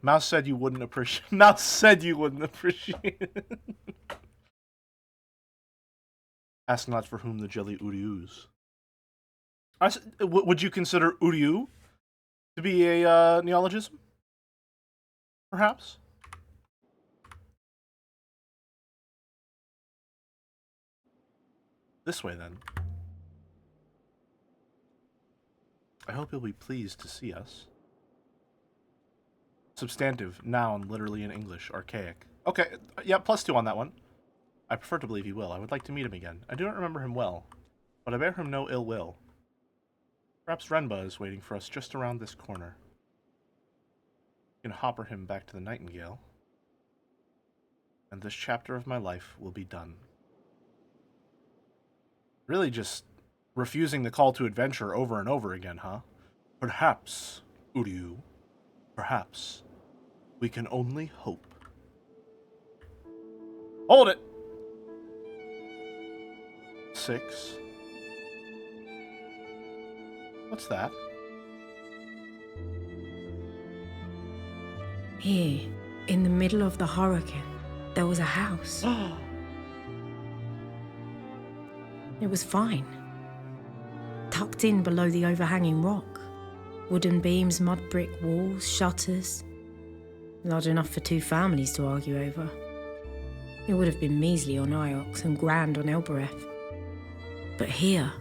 Mouse said you wouldn't appreciate. Mouse said you wouldn't appreciate it. Ask not for whom the jelly Uryus. Would you consider Uryu to be a neologism? Perhaps. This way, then. I hope you'll be pleased to see us. Substantive, noun, literally in English, archaic. Okay, yeah, +2 on that one. I prefer to believe he will. I would like to meet him again. I do not remember him well, but I bear him no ill will. Perhaps Renba is waiting for us just around this corner. We can hopper him back to the Nightingale, and this chapter of my life will be done. Really just refusing the call to adventure over and over again, huh? Perhaps, Uryu, perhaps. We can only hope. Hold it! 6. What's that? Here, in the middle of the hurricane, there was a house. It was fine. Tucked in below the overhanging rock. Wooden beams, mud brick walls, shutters. Large enough for 2 families to argue over. It would have been measly on Iox and grand on Elbereth. But here,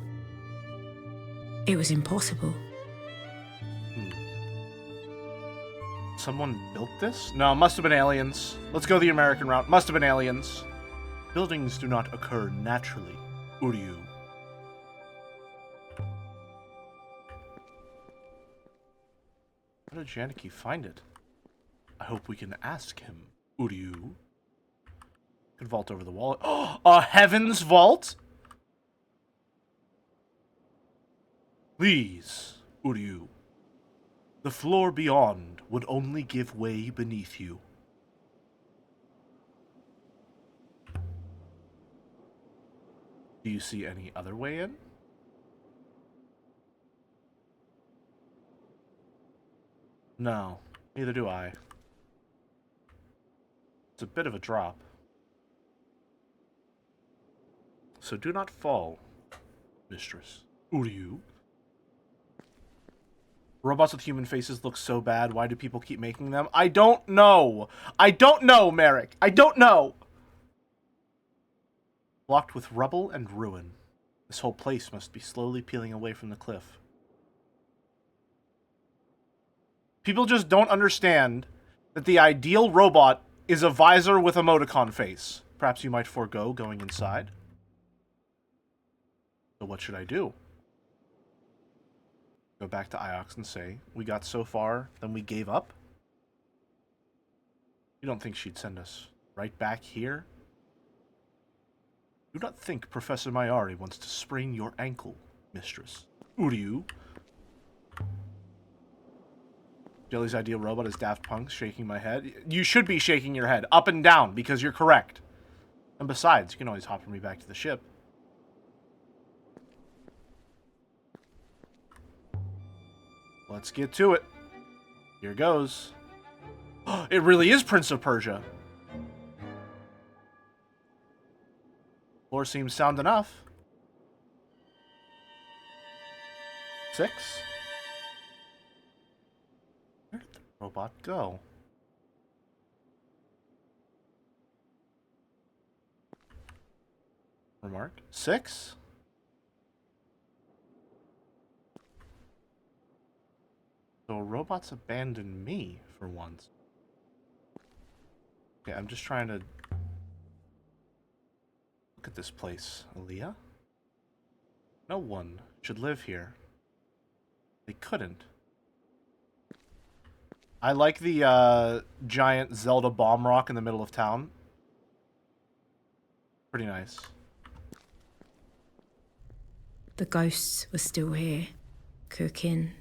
it was impossible. Someone built this? No, must have been aliens. Let's go the American route. Must have been aliens. Buildings do not occur naturally, Uryu. How did Janicki find it? I hope we can ask him, Uryu. Could vault over the wall. Oh, a heaven's vault? Please, Uryu. The floor beyond would only give way beneath you. Do you see any other way in? No, neither do I. It's a bit of a drop. So do not fall, mistress. Uryu. Robots with human faces look so bad. Why do people keep making them? I don't know. I don't know, Merrick. I don't know. Blocked with rubble and ruin. This whole place must be slowly peeling away from the cliff. People just don't understand that the ideal robot is a visor with emoticon face. Perhaps you might forego going inside. So what should I do? Go back to Iox and say, we got so far, then we gave up? You don't think she'd send us right back here? Do not think Professor Mayari wants to sprain your ankle, mistress. Uryu. Jelly's ideal robot is Daft Punk, shaking my head. You should be shaking your head up and down because you're correct. And besides, you can always hop me back to the ship. Let's get to it. Here goes. It really is Prince of Persia. Floor seems sound enough. 6. Where did the robot go? Remark. 6? So robots abandoned me for once. Okay, I'm just trying to look at this place. Aaliyah? No one should live here. They couldn't. I like the giant Zelda bomb rock in the middle of town. Pretty nice. The ghosts were still here, cooking,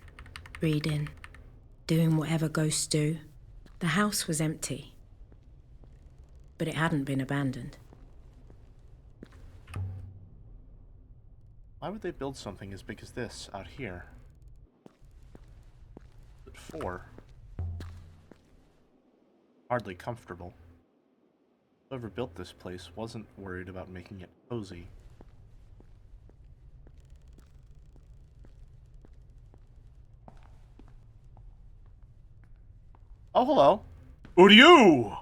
reading, doing whatever ghosts do. The house was empty, but it hadn't been abandoned. Why would they build something as big as this out here? But 4. Hardly comfortable. Whoever built this place wasn't worried about making it cozy. Oh, hello. Uryu!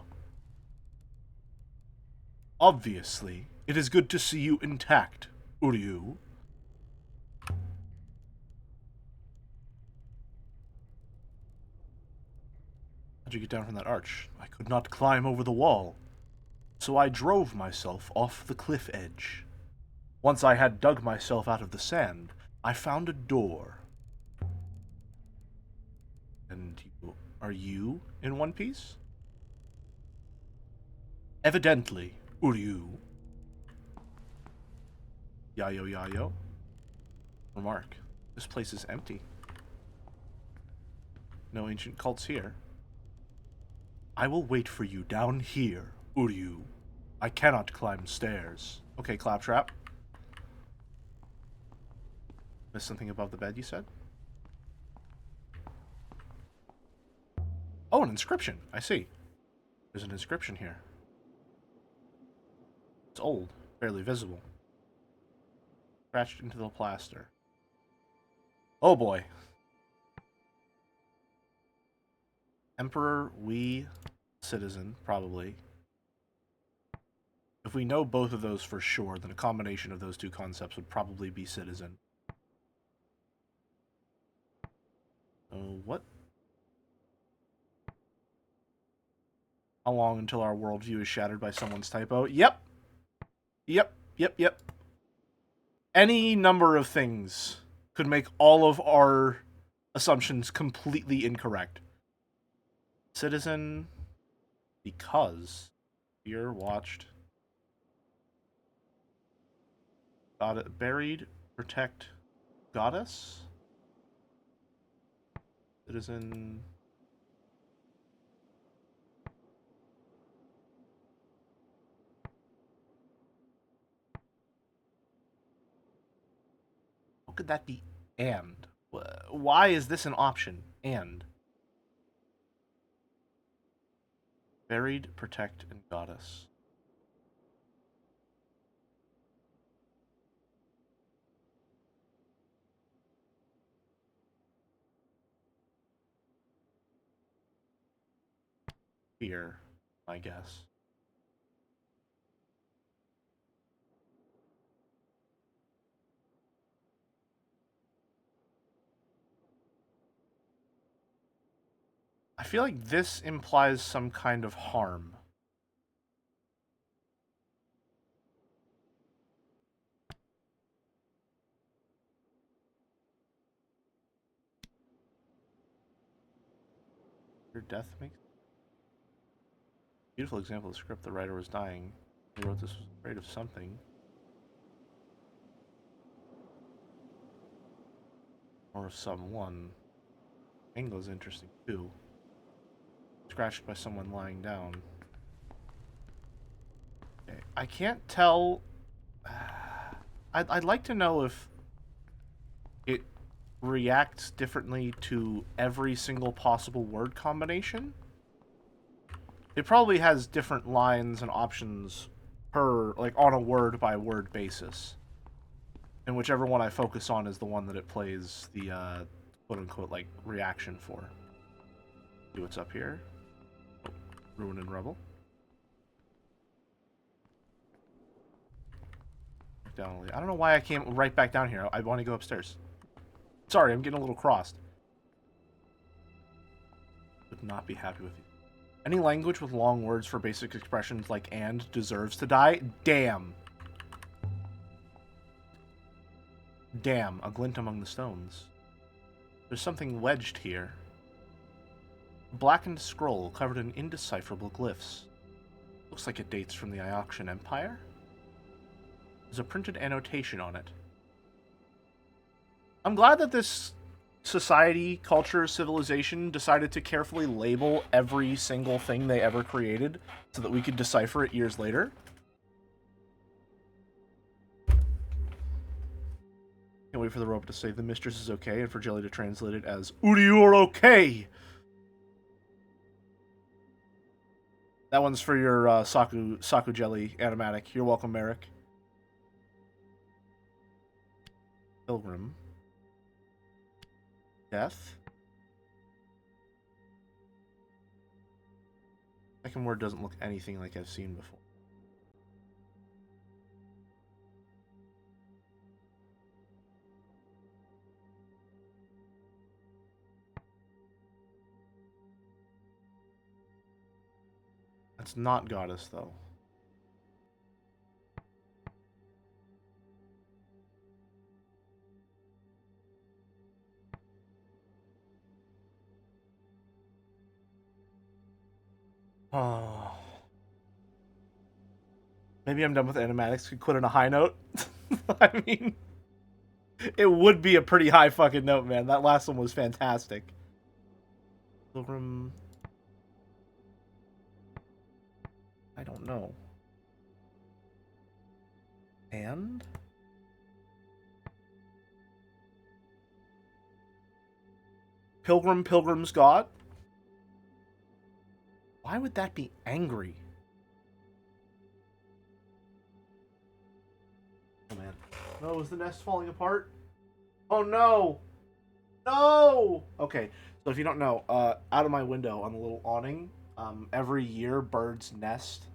Obviously, it is good to see you intact, Uryu. How'd you get down from that arch? I could not climb over the wall, so I drove myself off the cliff edge. Once I had dug myself out of the sand, I found a door. And are you in one piece? Evidently, Uryu. Yayo yayo. Remark. This place is empty. No ancient cults here. I will wait for you down here, Uryu. I cannot climb stairs. Okay, Claptrap. There's something above the bed, you said? Oh, an inscription. I see. There's an inscription here. It's old, barely visible. Scratched into the plaster. Oh boy. Emperor, we, citizen, probably. If we know both of those for sure, then a combination of those two concepts would probably be citizen. What? How long until our worldview is shattered by someone's typo? Yep. Yep. Any number of things could make all of our assumptions completely incorrect. Citizen, because you're watched. Got it. Buried, protect, goddess. Citizen. What could that be? And. Why is this an option? And. Buried, protect, and goddess. Here, I guess. I feel like this implies some kind of harm. Your death makes... Beautiful example of the script. The writer was dying. He wrote this was afraid of something. Or of someone. Angle is interesting too. Scratched by someone lying down. Okay. I can't tell. I'd like to know if it reacts differently to every single possible word combination. It probably has different lines and options per, like, on a word by word basis. And whichever one I focus on is the one that it plays the quote unquote like reaction for. See what's up here. Oh, Ruin and Rubble. Down. I don't know why I came right back down here. I want to go upstairs. Sorry, I'm getting a little crossed. Would not be happy with you. Any language with long words for basic expressions like and deserves to die? Damn. Damn, a glint among the stones. There's something wedged here. A blackened scroll covered in indecipherable glyphs. Looks like it dates from the Ioxian Empire. There's a printed annotation on it. I'm glad that this society, culture, civilization decided to carefully label every single thing they ever created so that we could decipher it years later. Can't wait for the robot to say the mistress is okay and for Jelly to translate it as Udi, you're okay! That one's for your Saku Jelly animatic. You're welcome, Merrick. Pilgrim. Death. Second word doesn't look anything like I've seen before. That's not goddess, though. Oh. Maybe I'm done with animatics. Could quit on a high note. I mean, it would be a pretty high fucking note, man. That last one was fantastic. Pilgrim. I don't know. And? Pilgrim's God? Why would that be angry? Oh, man. No, is the nest falling apart? Oh, no! No! Okay, so if you don't know, out of my window on the little awning, every year birds nest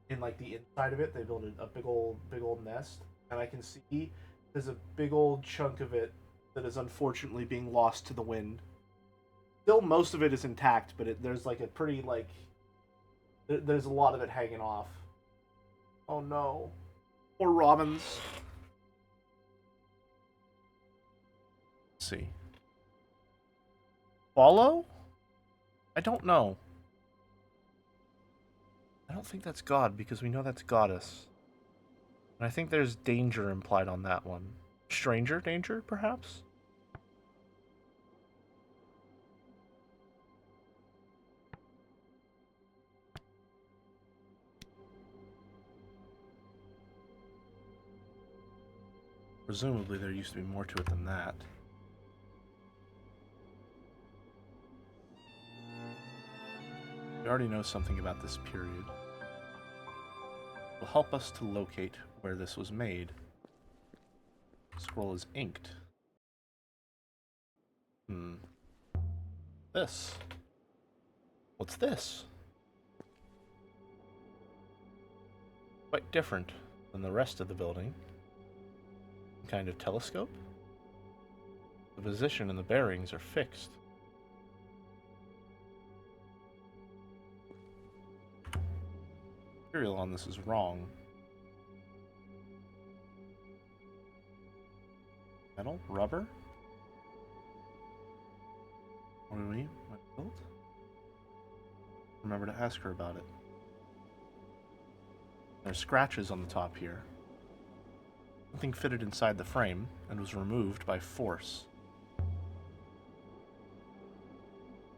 in, like, the inside of it. They build a big old nest. And I can see there's a big old chunk of it that is unfortunately being lost to the wind. Still, most of it is intact, but there's, like, a pretty, like... There's a lot of it hanging off. Oh, no. Poor robins. Let's see. Follow? I don't know. I don't think that's God, because we know that's goddess. And I think there's danger implied on that one. Stranger danger, perhaps? Presumably there used to be more to it than that. We already know something about this period. It will help us to locate where this was made. The scroll is inked. This. What's this? Quite different than the rest of the building. Kind of telescope? The position and the bearings are fixed. Material on this is wrong. Metal? Rubber? What do we mean? What built? Remember to ask her about it. There's scratches on the top here. Something fitted inside the frame and was removed by force.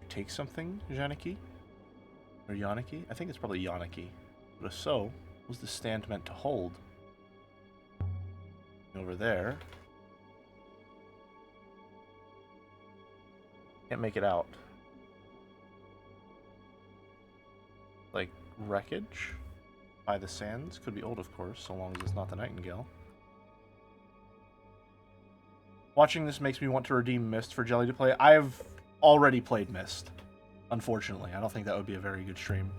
take something, Janiki? Or Yaniki? I think it's probably Yaniki. But if so, what was the stand meant to hold? Over there. Can't make it out. Like, wreckage? By the sands? Could be old, of course, so long as it's not the Nightingale. Watching this makes me want to redeem Mist for Jelly to play. I've already played Mist, unfortunately. I don't think that would be a very good stream.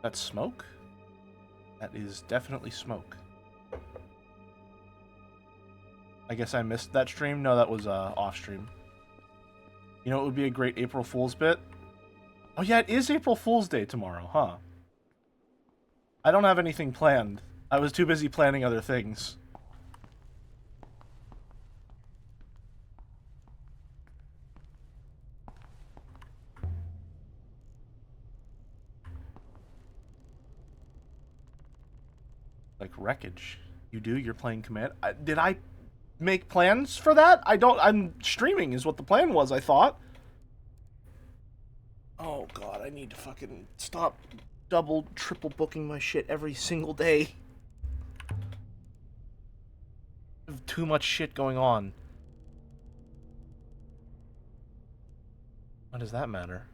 That's smoke? That is definitely smoke. I guess I missed that stream. No, that was off stream. You know, it would be a great April Fool's bit. Oh yeah, it is April Fool's Day tomorrow, huh? I don't have anything planned. I was too busy planning other things. Like wreckage. You do? You're playing Command? Did I make plans for that? I'm streaming is what the plan was, I thought. Oh god, I need to fucking stop double, triple booking my shit every single day. I have too much shit going on. What does that matter?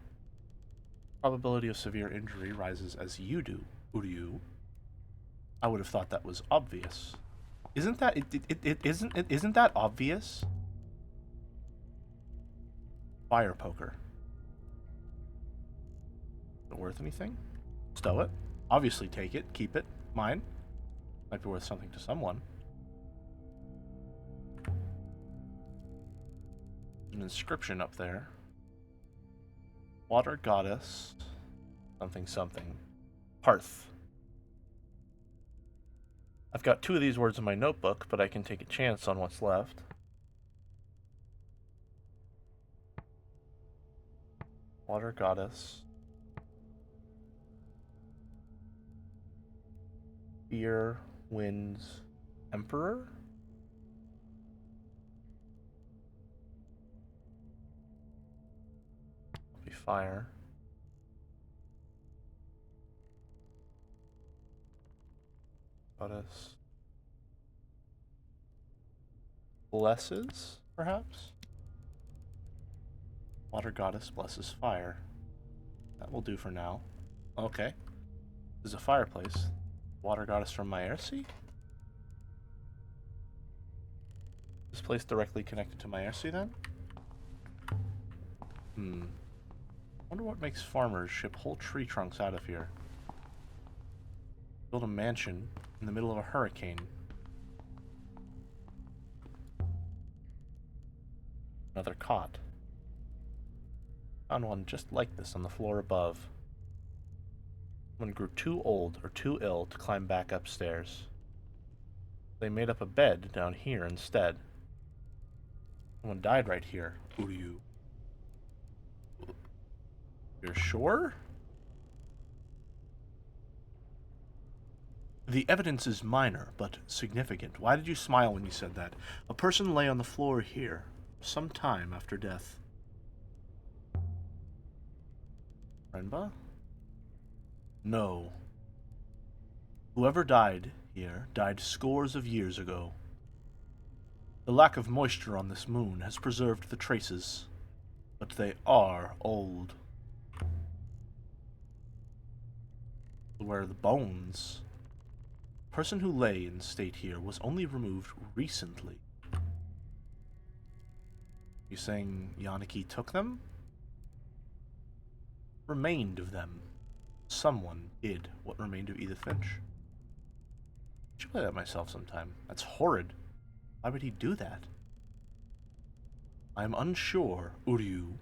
Probability of severe injury rises as you do, Uryu. I would have thought that was obvious. Isn't that isn't that obvious? Fire poker. Is it worth anything? Stow it. Obviously take it, keep it, mine. Might be worth something to someone. An inscription up there. Water goddess. Something something. Hearth. I've got 2 of these words in my notebook, but I can take a chance on what's left. Water goddess. Fear, winds, emperor? Be fire. Goddess. Blesses, perhaps? Water goddess blesses fire. That will do for now. Okay. There's a fireplace. Water goddess from Maersi? This place directly connected to Maersi then? Wonder what makes farmers ship whole tree trunks out of here. Build a mansion in the middle of a hurricane. Another cot. Found one just like this on the floor above. Someone grew too old or too ill to climb back upstairs. They made up a bed down here instead. Someone died right here. Uryu. You're sure? The evidence is minor, but significant. Why did you smile when you said that? A person lay on the floor here, some time after death. Renba? No. Whoever died here died scores of years ago. The lack of moisture on this moon has preserved the traces, but they are old. Where are the bones? The person who lay in state here was only removed recently. You saying Yaniki took them? Remained of them. Someone did what remained of Edith Finch. I should play that myself sometime. That's horrid. Why would he do that? I am unsure, Uryu.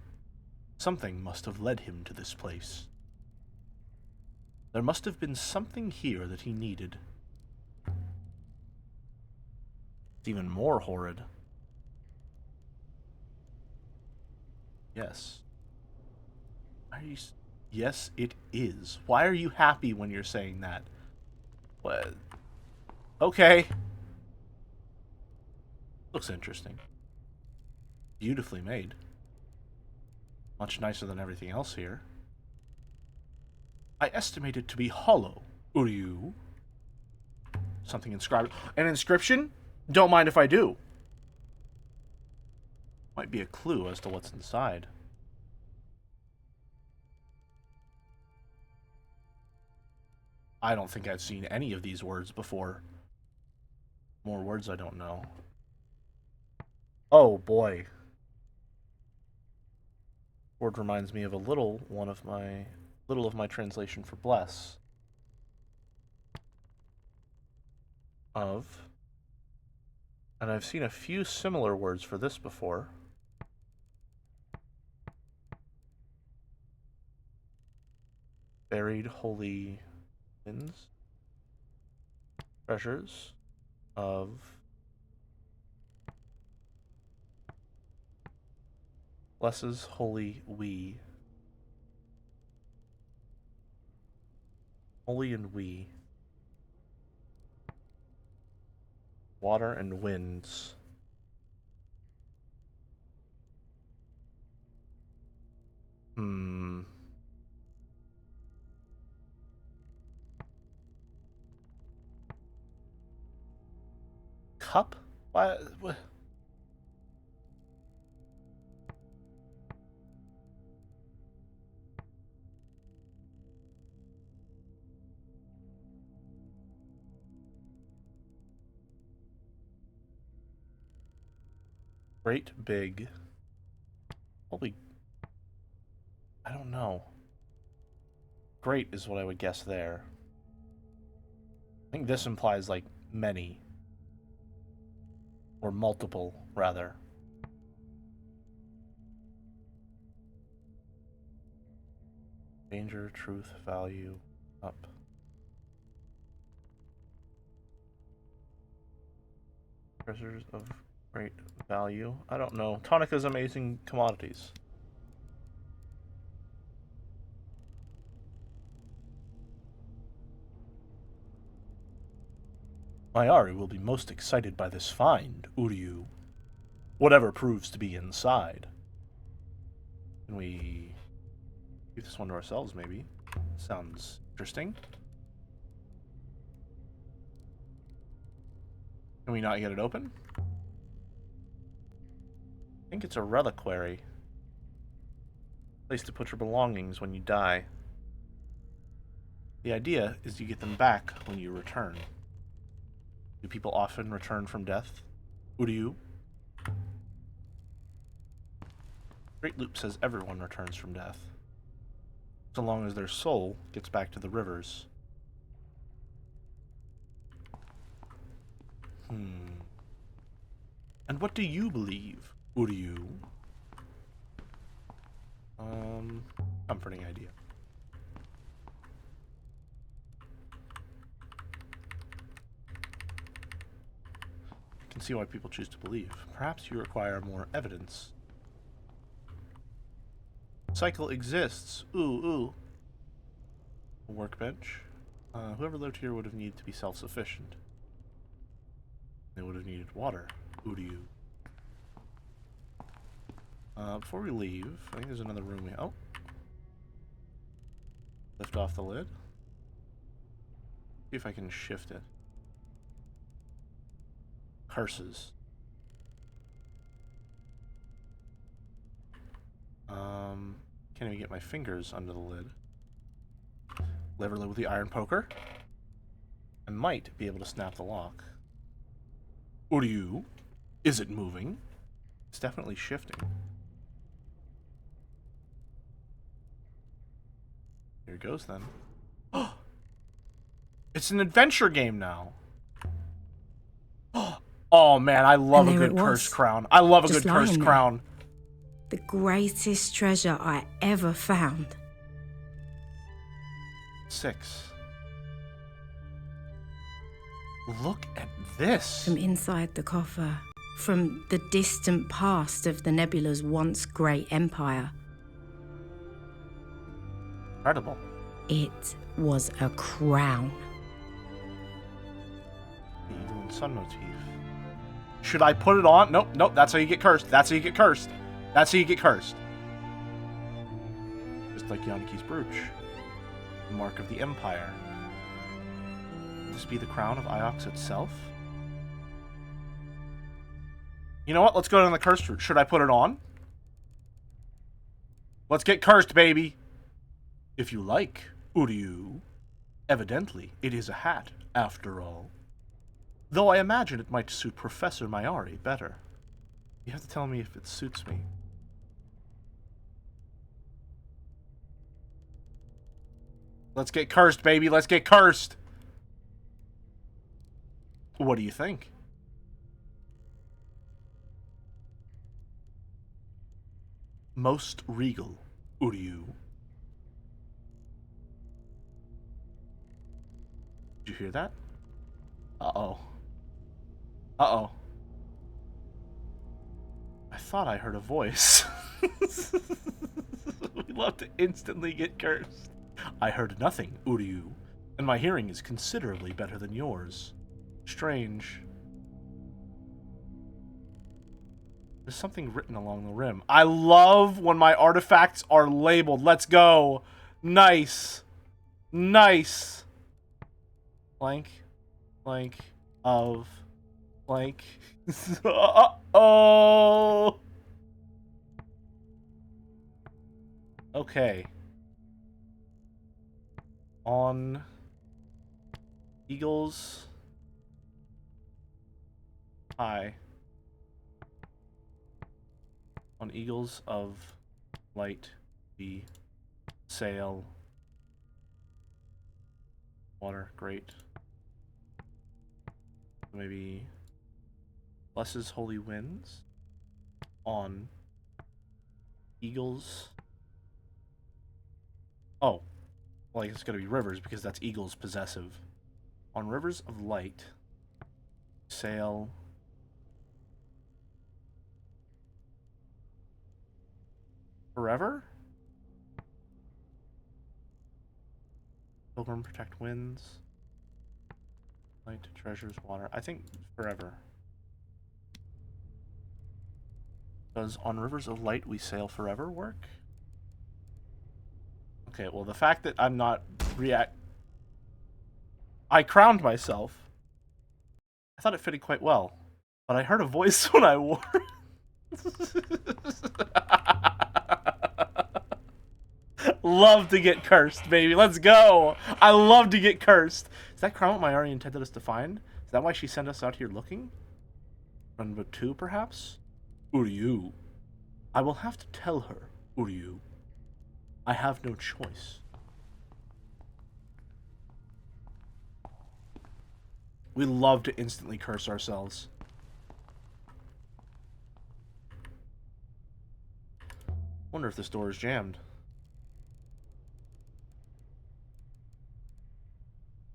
Something must have led him to this place. There must have been something here that he needed. It's even more horrid. Yes. Why are you... Yes, it is. Why are you happy when you're saying that? What? Okay. Looks interesting. Beautifully made. Much nicer than everything else here. I estimate it to be hollow. Uryu. Something inscribed. An inscription? Don't mind if I do. Might be a clue as to what's inside. I don't think I've seen any of these words before. More words I don't know. Oh boy. Word reminds me of a little of my translation for bless. Of. And I've seen a few similar words for this before. Buried holy winds. Treasures of blesses holy we. Holy and we. Water and winds. Cup? What? Great big. Holy. I don't know. Great is what I would guess there. I think this implies like many. Or multiple, rather. Danger, truth, value, up. Treasures of great value. I don't know. Tonica's amazing commodities. Mayari will be most excited by this find, Uryu. Whatever proves to be inside. Can we keep this one to ourselves, maybe? Sounds interesting. Can we not get it open? I think it's a reliquary. Place to put your belongings when you die. The idea is you get them back when you return. Do people often return from death? Uryu? Great Loop says everyone returns from death. So long as their soul gets back to the rivers. And what do you believe, Uryu? Comforting idea. I can see why people choose to believe. Perhaps you require more evidence. Cycle exists. Ooh. A workbench. Whoever lived here would have needed to be self-sufficient. They would have needed water. Uryu. Before we leave, I think there's another room. Oh. Lift off the lid. See if I can shift it. Curses. Can't even get my fingers under the lid. Lever lid with the iron poker. I might be able to snap the lock. Uryu, is it moving? It's definitely shifting. Here it goes then. It's an adventure game now. Oh man, I love a good cursed crown. I love a good cursed crown. The greatest treasure I ever found. 6. Look at this. From inside the coffer, from the distant past of the nebula's once great empire. Incredible. It was a crown. The eagle and sun motif. Should I put it on? Nope, that's how you get cursed. That's how you get cursed. That's how you get cursed. looked like Yanniki's brooch. The mark of the Empire. Would this be the crown of Iox itself? You know what? Let's go down the cursed route. Should I put it on? Let's get cursed, baby! If you like, Uryu. Evidently, it is a hat, after all. Though I imagine it might suit Professor Mayari better. You have to tell me if it suits me. Let's get cursed, baby. Let's get cursed. What do you think? Most regal, Uryu. Did you hear that? Uh-oh. Uh-oh. I thought I heard a voice. We love to instantly get cursed. I heard nothing, Uryu, and my hearing is considerably better than yours. Strange. There's something written along the rim. I love when my artifacts are labeled. Let's go. Nice. Nice. Blank. Blank. Of. Blank. Uh-oh. Okay. On Eagles High. On Eagles of Light, we sail. Water, great. Maybe blesses holy winds on Eagles. Oh, well, it's going to be rivers because that's Eagles possessive. On rivers of light, sail. Forever? Pilgrim protect winds. Light, treasures, water. I think forever. Does on rivers of light we sail forever work? Okay, well, the fact that I'm not I crowned myself. I thought it fitted quite well. But I heard a voice when I wore Love to get cursed, baby. Let's go. I love to get cursed. Is that crown what Mayari intended us to find? Is that why she sent us out here looking? Number 2, perhaps? Uryu. I will have to tell her, Uryu. I have no choice. We love to instantly curse ourselves. Wonder if this door is jammed.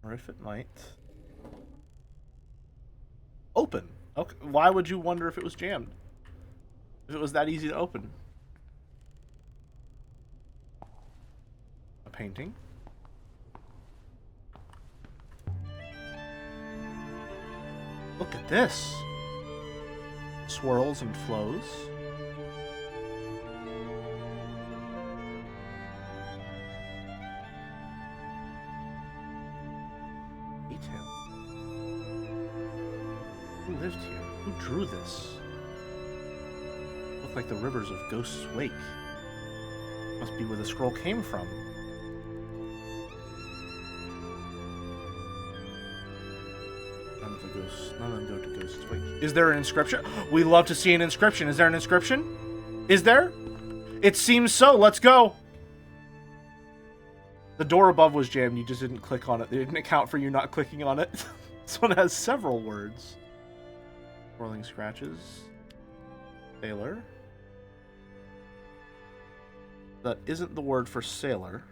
Or if it might. Open. Okay. Why would you wonder if it was jammed? If it was that easy to open. A painting. Look at this. Swirls and flows. Detail. Who lived here? Who drew this? Look like the rivers of Ghost's Wake. Must be where the scroll came from. None of them go to Ghost's Wake. Is there an inscription? We love to see an inscription. Is there an inscription? Is there? It seems so. Let's go. The door above was jammed. You just didn't click on it. They didn't account for you not clicking on it. This one has several words. Swirling scratches. Sailor. That isn't the word for sailor.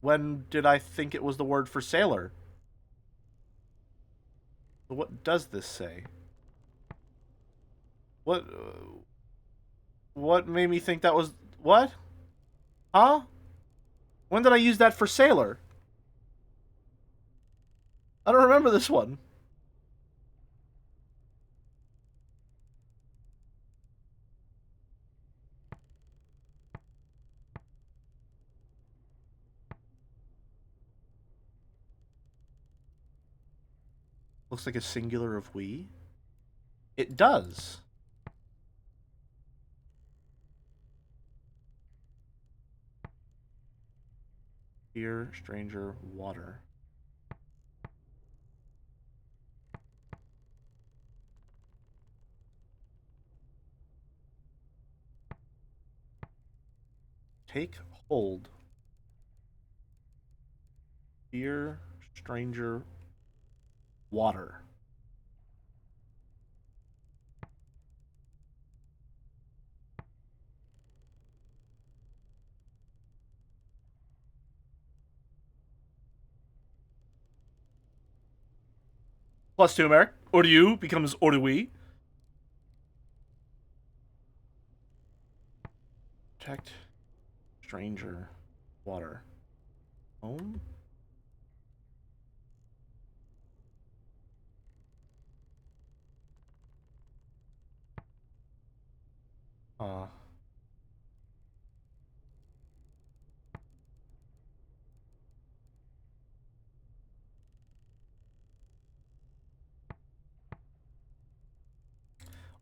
When did I think it was the word for sailor? What does this say? What made me think that was... What? Huh? When did I use that for sailor? I don't remember this one. Looks like a singular of we. It does. Dear stranger, water. Take hold. Dear stranger, water. +2 Americ. Ordu becomes Ordui. Protect stranger, water. Home?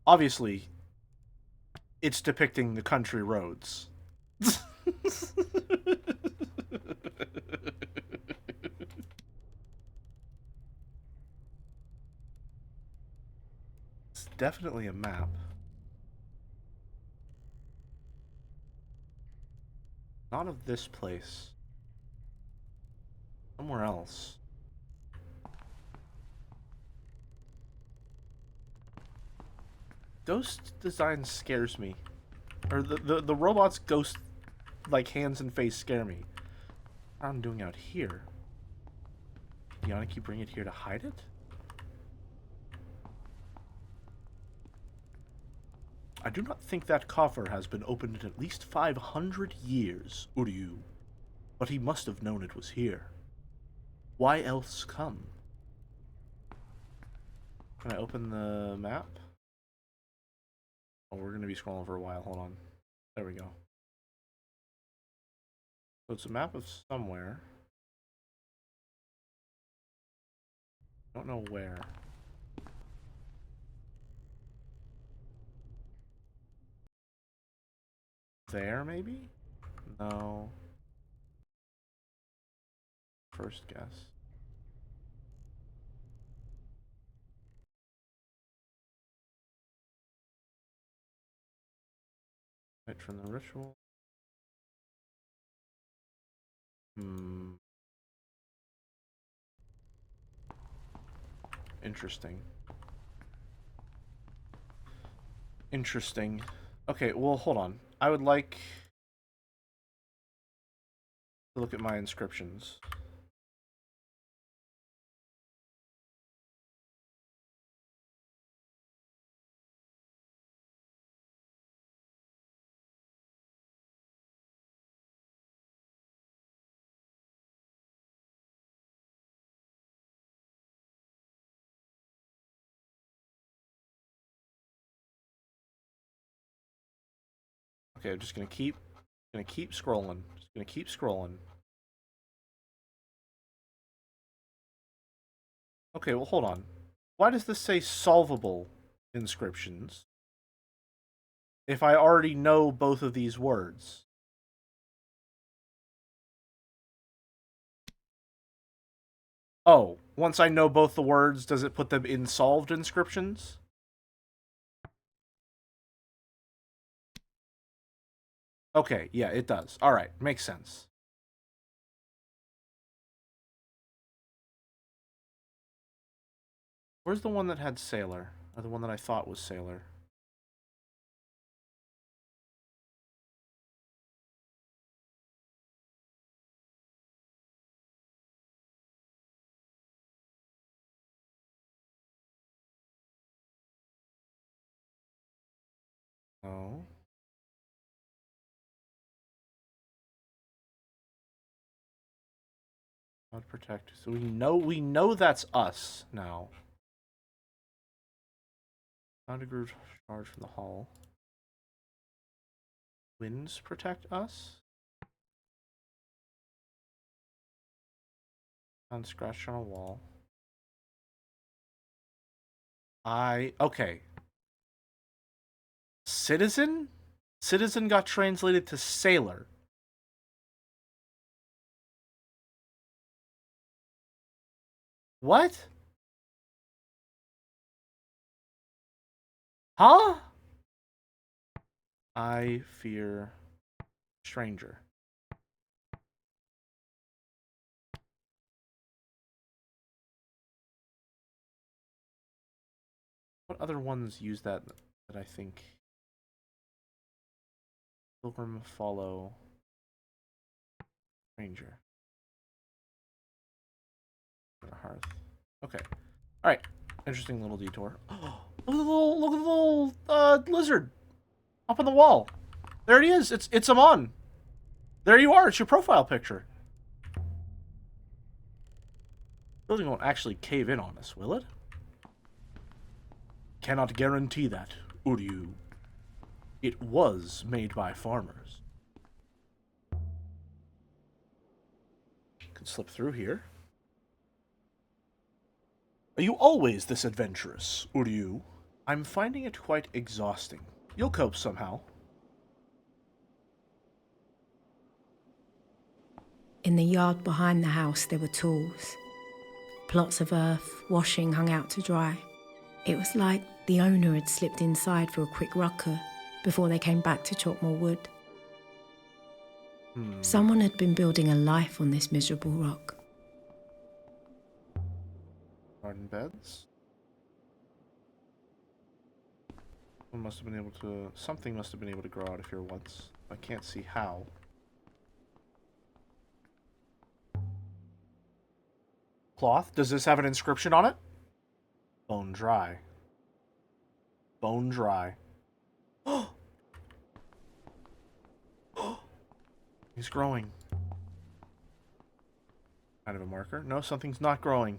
Obviously, it's depicting the country roads. It's definitely a map. Not of this place. Somewhere else. Ghost design scares me. Or the robot's ghost, like, hands and face scare me. What I'm doing out here. Yannick, you bring it here to hide it? I do not think that coffer has been opened in at least 500 years, Uryu. But he must have known it was here. Why else come? Can I open the map? Oh, we're going to be scrolling for a while. Hold on. There we go. So it's a map of somewhere. Don't know where. There, maybe? No. First guess. Right from the ritual. Interesting. Interesting. Okay, well, hold on. I would like to look at my inscriptions. Okay, I'm just gonna keep scrolling. Just gonna keep scrolling. Okay, well, hold on. Why does this say solvable inscriptions if I already know both of these words? Oh, once I know both the words, does it put them in solved inscriptions? Okay, yeah, it does. Alright, makes sense. Where's the one that had sailor? Or the one that I thought was sailor? No. God protect. So we know that's us now. Found a group charge from the hall. Winds protect us? Found scratched on a wall. Okay. Citizen? Citizen got translated to sailor. What? Huh? I fear stranger. What other ones use that I think? Pilgrim, follow, stranger. Hearth. Okay. All right. Interesting little detour. Look at the little lizard up on the wall. There he is. It's Amon. There you are. It's your profile picture. Building won't actually cave in on us, will it? Cannot guarantee that, Uryu. It was made by farmers. Could slip through here. Are you always this adventurous, Uryu? I'm finding it quite exhausting. You'll cope somehow. In the yard behind the house, there were tools. Plots of earth, washing hung out to dry. It was like the owner had slipped inside for a quick rucker before they came back to chop more wood. Someone had been building a life on this miserable rock. Garden beds. Something must have been able to grow out of here once. I can't see how. Cloth? Does this have an inscription on it? Bone dry. Bone dry. He's growing. Kind of a marker. No, something's not growing.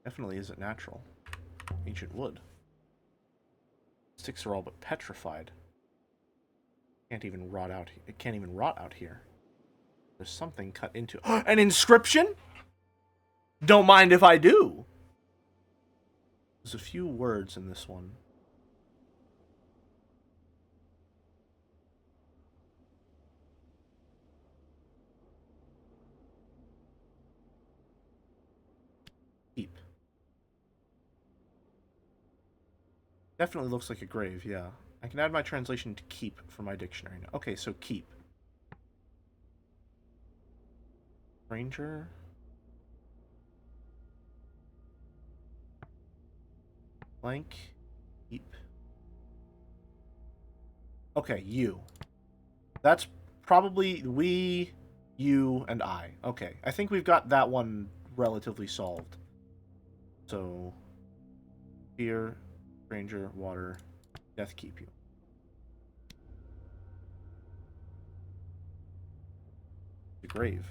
Definitely isn't natural. Ancient wood. Sticks are all but petrified. Can't even rot out. It can't even rot out here. There's something cut into. An inscription? Don't mind if I do. There's a few words in this one. Keep. Definitely looks like a grave, yeah. I can add my translation to keep for my dictionary now. Okay, so keep. Ranger. Blank. Keep. Okay, you. That's probably we, you, and I. Okay, I think we've got that one relatively solved. So, fear, stranger, water, death keep you. The grave.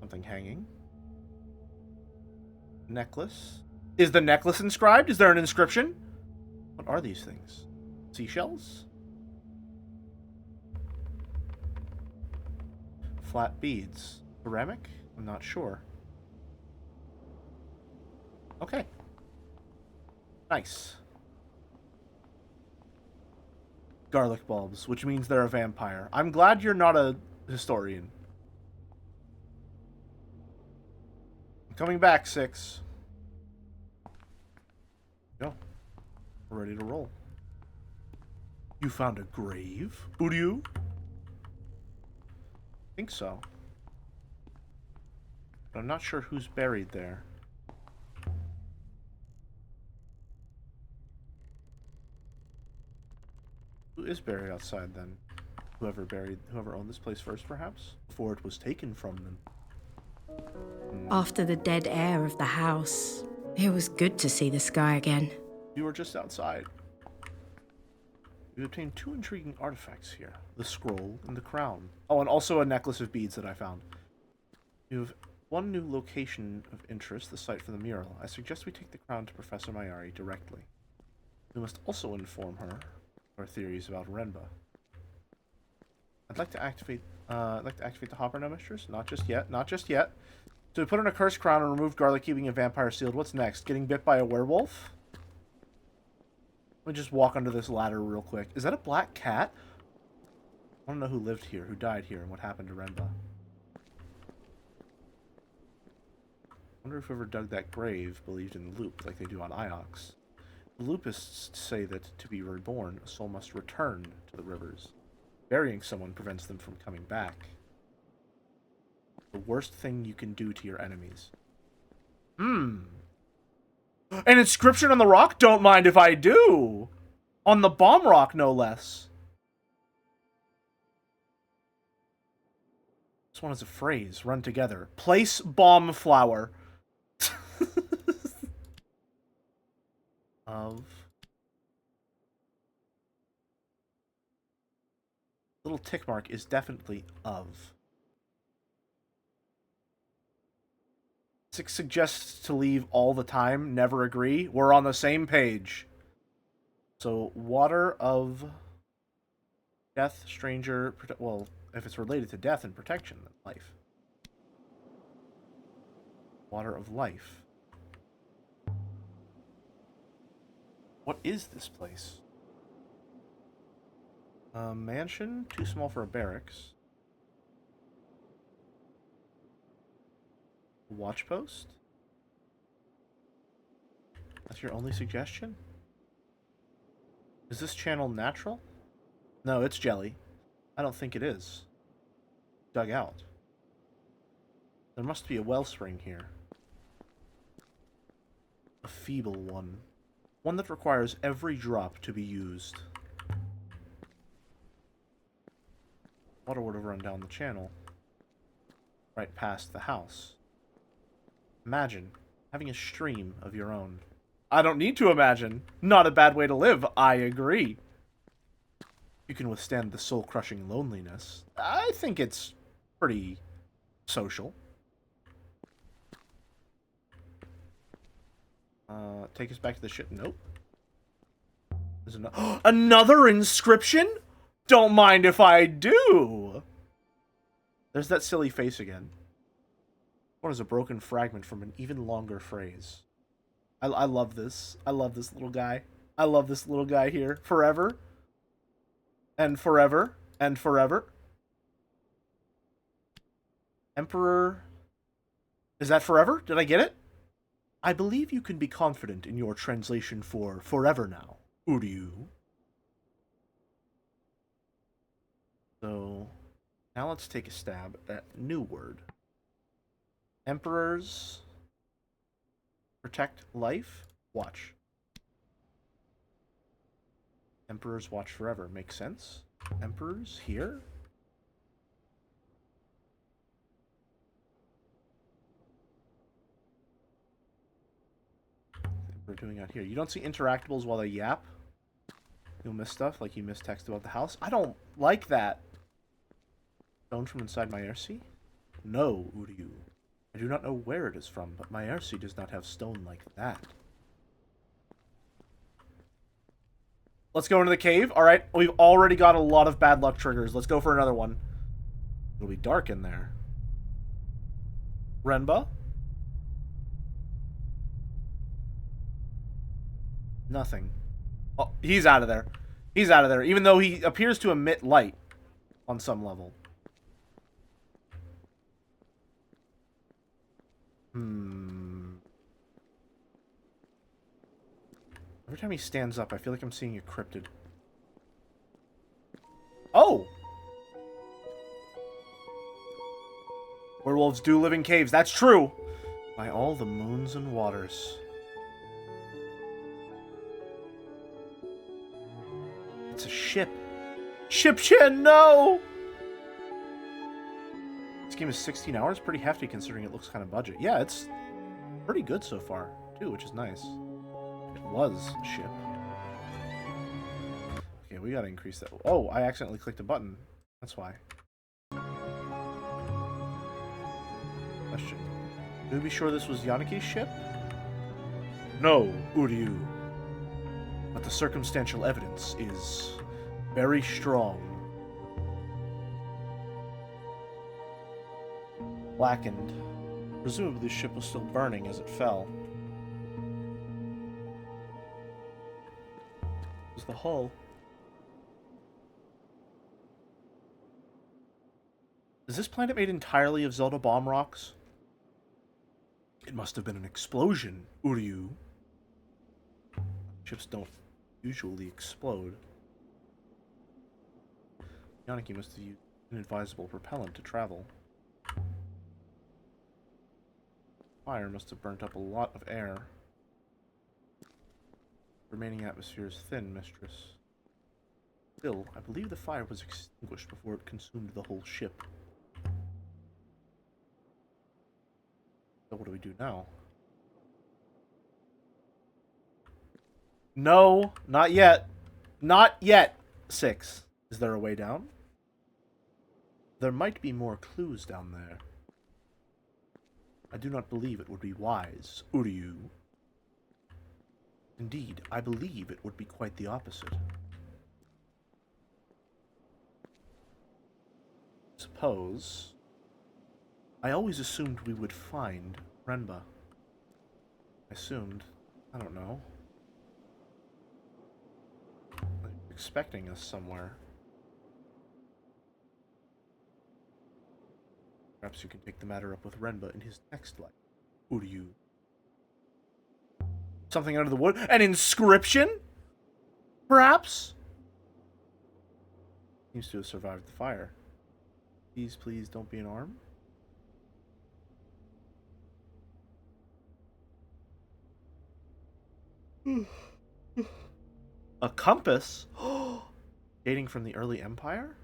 Something hanging. Necklace. Is the necklace inscribed? Is there an inscription? What are these things? Seashells? Flat beads. Ceramic? I'm not sure. Okay. Nice. Garlic bulbs, which means they're a vampire. I'm glad you're not a historian. I'm coming back, 6. Go. We're ready to roll. You found a grave, Uryu? I think so. But I'm not sure who's buried there. Who is buried outside then? Whoever owned this place first, perhaps? Before it was taken from them. After the dead air of the house, it was good to see the sky again. You were just outside. We obtained 2 intriguing artifacts here. The scroll and the crown. Oh, and also a necklace of beads that I found. You have one new location of interest, the site for the mural. I suggest we take the crown to Professor Mayari directly. We must also inform her our theories about Renba. I'd like to activate the Hopper now, mistress. Not just yet. Not just yet. So we put on a cursed crown and removed garlic, keeping a vampire sealed. What's next? Getting bit by a werewolf? Let me just walk under this ladder real quick. Is that a black cat? I want to know who lived here, who died here, and what happened to Renba. I wonder if whoever dug that grave believed in the loop, like they do on Iox. The loopists say that to be reborn, a soul must return to the rivers. Burying someone prevents them from coming back. The worst thing you can do to your enemies. An inscription on the rock? Don't mind if I do! On the bomb rock, no less. This one is a phrase. Run together. Place bomb flower. Of. Little tick mark is definitely of. Six suggests to leave all the time. Never agree. We're on the same page. So, water of death, stranger, well, if it's related to death and protection, then life. Water of life. What is this place? A mansion? Too small for a barracks. A watch post? That's your only suggestion? Is this channel natural? No, it's jelly. I don't think it is. Dug out. There must be a wellspring here. A feeble one. One that requires every drop to be used. Water would have run down the channel. Right past the house. Imagine having a stream of your own. I don't need to imagine. Not a bad way to live, I agree. You can withstand the soul-crushing loneliness. I think it's pretty social. Take us back to the ship. Nope. There's another inscription? Don't mind if I do. There's that silly face again. What is a broken fragment from an even longer phrase? I love this. I love this little guy. I love this little guy here. Forever. And forever. And forever. Emperor. Is that forever? Did I get it? I believe you can be confident in your translation for forever now, Uryu. So, now let's take a stab at new word. Emperors. Protect life. Watch. Emperors watch forever. Makes sense. Emperors here? We're doing out here. You don't see interactables while they yap. You'll miss stuff, like you miss text about the house. I don't like that. Stone from inside my Ersi? No, Uryu. I do not know where it is from, but my Ersi does not have stone like that. Let's go into the cave. Alright, we've already got a lot of bad luck triggers. Let's go for another one. It'll be dark in there. Renba? Nothing. Oh, he's out of there. He's out of there, even though he appears to emit light on some level. Every time he stands up, I feel like I'm seeing a cryptid. Oh! Werewolves do live in caves. That's true! By all the moons and waters. It's a ship. Ship-chin, no! This game is 16 hours. Pretty hefty considering it looks kind of budget. Yeah, it's pretty good so far, too, which is nice. It was a ship. Okay, we gotta increase that. Oh, I accidentally clicked a button. That's why. Question. Can we be sure this was Yanaki's ship? No, Uryu. But the circumstantial evidence is very strong. Blackened. Presumably the ship was still burning as it fell. It was the hull. Is this planet made entirely of Zelda bomb rocks? It must have been an explosion, Uryu. Ships don't usually explode. Yaniki must have used inadvisable propellant to travel. Fire must have burnt up a lot of air. Remaining atmosphere is thin, mistress. Still, I believe the fire was extinguished before it consumed the whole ship. So what do we do now? No, not yet. Not yet. 6. Is there a way down? There might be more clues down there. I do not believe it would be wise, Uryu. Indeed, I believe it would be quite the opposite. Suppose... I always assumed we would find Renba. I assumed... I don't know. Like, expecting us somewhere. Perhaps you can take the matter up with Renba in his next life. Uryu. Something under the wood? An inscription? Perhaps? Seems to have survived the fire. Please, please don't be an arm. A compass? Dating from the early Empire?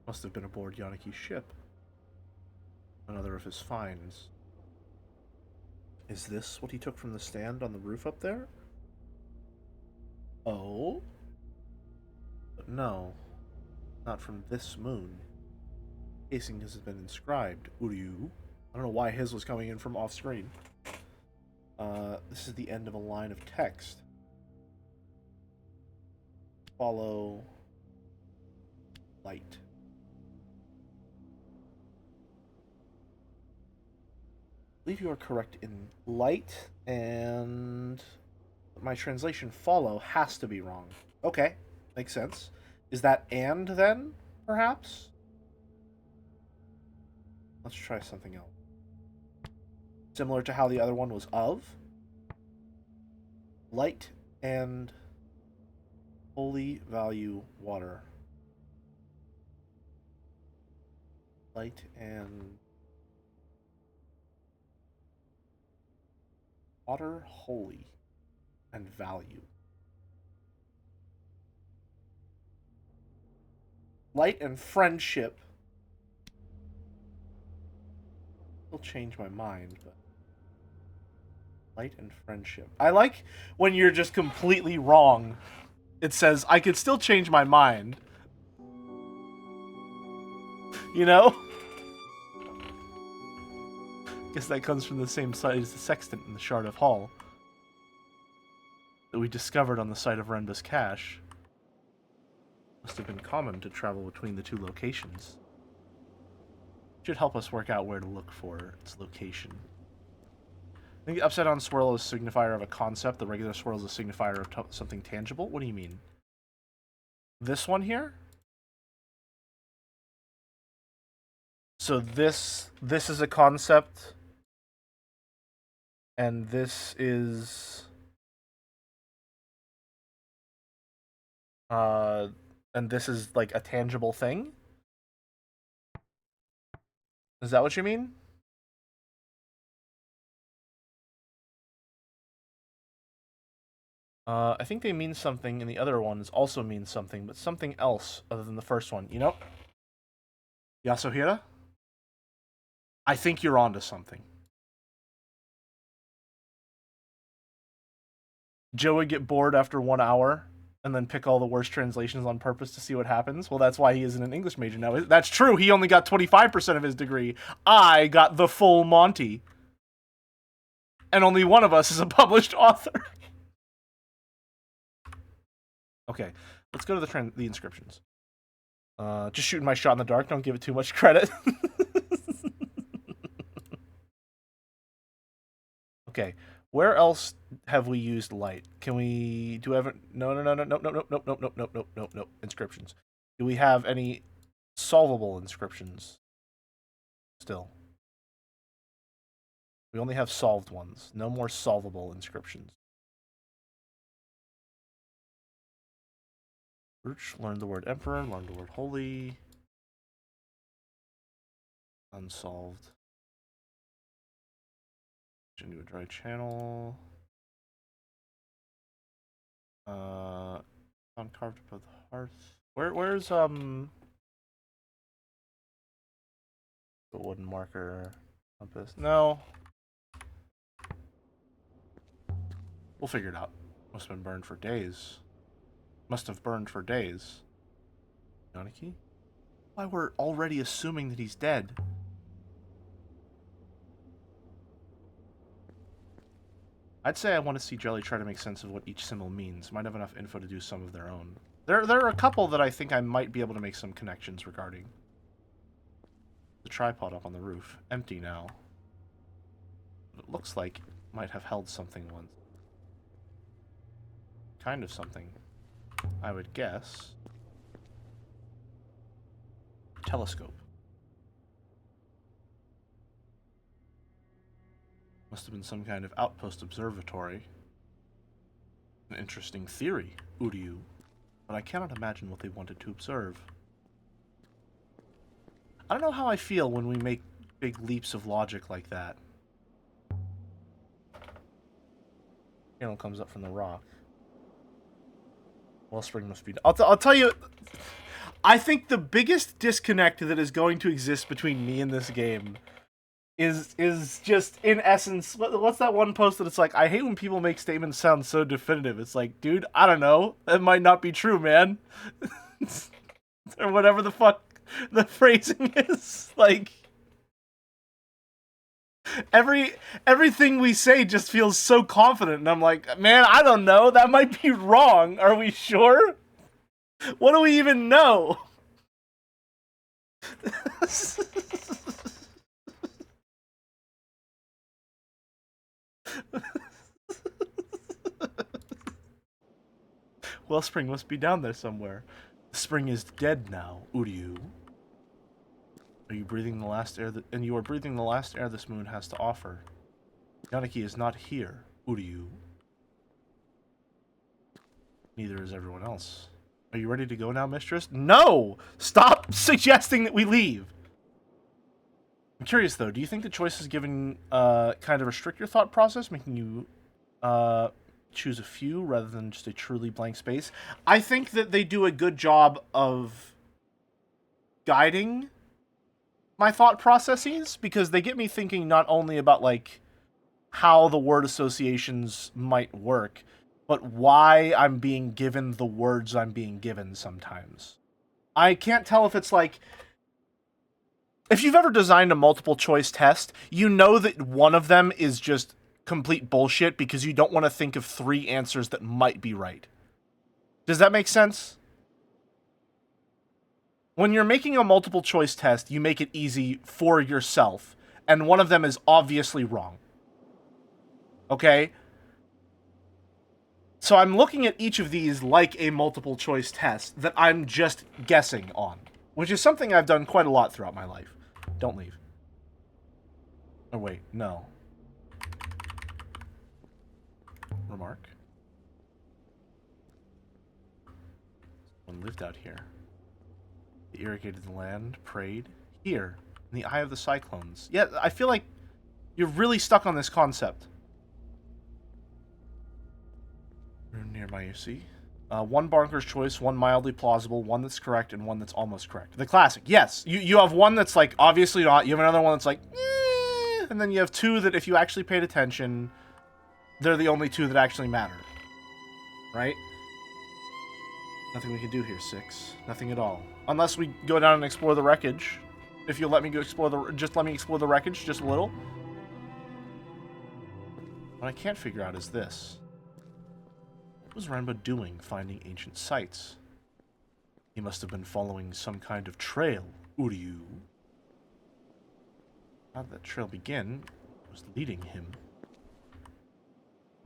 Must have been aboard Yaniki's ship. Another of his finds. Is this what he took from the stand on the roof up there? Oh? But no. Not from this moon. Casing has been inscribed. Uryu. I don't know why his was coming in from off screen. This is the end of a line of text. Follow light. I believe you are correct in light, and my translation follow has to be wrong. Okay, makes sense. Is that and then, perhaps? Let's try something else. Similar to how the other one was of. Light and holy value water. Light and water, holy and value. Light and friendship. Will change my mind, but light and friendship. I like when you're just completely wrong. It says, I could still change my mind. You know? Guess that comes from the same site as the sextant in the Shard of Hall that we discovered on the site of Renba's cache. Must have been common to travel between the two locations. Should help us work out where to look for its location. I think the upside-down swirl is a signifier of a concept. The regular swirl is a signifier of something tangible. What do you mean? This one here? So this is a concept, and this is like a tangible thing? Is that what you mean? I think they mean something, and the other ones also mean something, but something else other than the first one. You know? Yasuhira? I think you're onto something. Joe would get bored after 1 hour and then pick all the worst translations on purpose to see what happens. Well, that's why he isn't an English major now. That's true. He only got 25% of his degree. I got the full Monty. And only one of us is a published author. Okay, let's go to the inscriptions. Just shooting my shot in the dark. Don't give it too much credit. Okay. Where else have we used light? Can we do ever? No. Inscriptions. Do we have any solvable inscriptions? Still. We only have solved ones. No more solvable inscriptions. Learn the word emperor. Learn the word holy. Unsolved. Into a dry channel. Found carved above the hearth. Where's the wooden marker compass? No. We'll figure it out. Must have been burned for days. Must have burned for days. Yaniki? Why we're already assuming that he's dead? I'd say I want to see Jelly try to make sense of what each symbol means. Might have enough info to do some of their own. There are a couple that I think I might be able to make some connections regarding. The tripod up on the roof. Empty now. It looks like it might have held something once. Kind of something. I would guess. Telescope. Must have been some kind of outpost observatory. An interesting theory, Uryu. But I cannot imagine what they wanted to observe. I don't know how I feel when we make big leaps of logic like that. Channel comes up from the rock. Wellspring must be... I'll tell you... I think the biggest disconnect that is going to exist between me and this game is just, in essence, what's that one post that it's like, I hate when people make statements sound so definitive. It's like, dude, I don't know. That might not be true, man. Or whatever the fuck the phrasing is. Like, everything we say just feels so confident, and I'm like, man, I don't know. That might be wrong. Are we sure? What do we even know? Wellspring must be down there somewhere. The spring is dead now, Uryu. Are you breathing the last air and you are breathing the last air this moon has to offer. Yaniki is not here, Uryu. Neither is everyone else. Are you ready to go now, mistress? No! Stop suggesting that we leave! I'm curious, though. Do you think the choices given kind of restrict your thought process, making you choose a few rather than just a truly blank space? I think that they do a good job of guiding my thought processes, because they get me thinking not only about, like, how the word associations might work, but why I'm being given the words I'm being given sometimes. I can't tell if it's like... If you've ever designed a multiple choice test, you know that one of them is just complete bullshit because you don't want to think of 3 answers that might be right. Does that make sense? When you're making a multiple choice test, you make it easy for yourself, and one of them is obviously wrong. Okay? So I'm looking at each of these like a multiple choice test that I'm just guessing on, which is something I've done quite a lot throughout my life. Don't leave. Oh, wait, no. Remark. Someone lived out here. They irrigated the land, prayed. Here, in the eye of the cyclones. Yeah, I feel like you're really stuck on this concept. Room nearby, you see. One bonker's choice, one mildly plausible, one that's correct, and one that's almost correct. The classic, yes. You have one that's, like, obviously not. You have another one that's like, eh. And then you have 2 that, if you actually paid attention, they're the only 2 that actually matter. Right? Nothing we can do here, 6. Nothing at all. Unless we go down and explore the wreckage. If you'll let me go explore just let me explore the wreckage just a little. What I can't figure out is this. What was Ranba doing finding ancient sites? He must have been following some kind of trail, Uryu. How did that trail begin? It was leading him.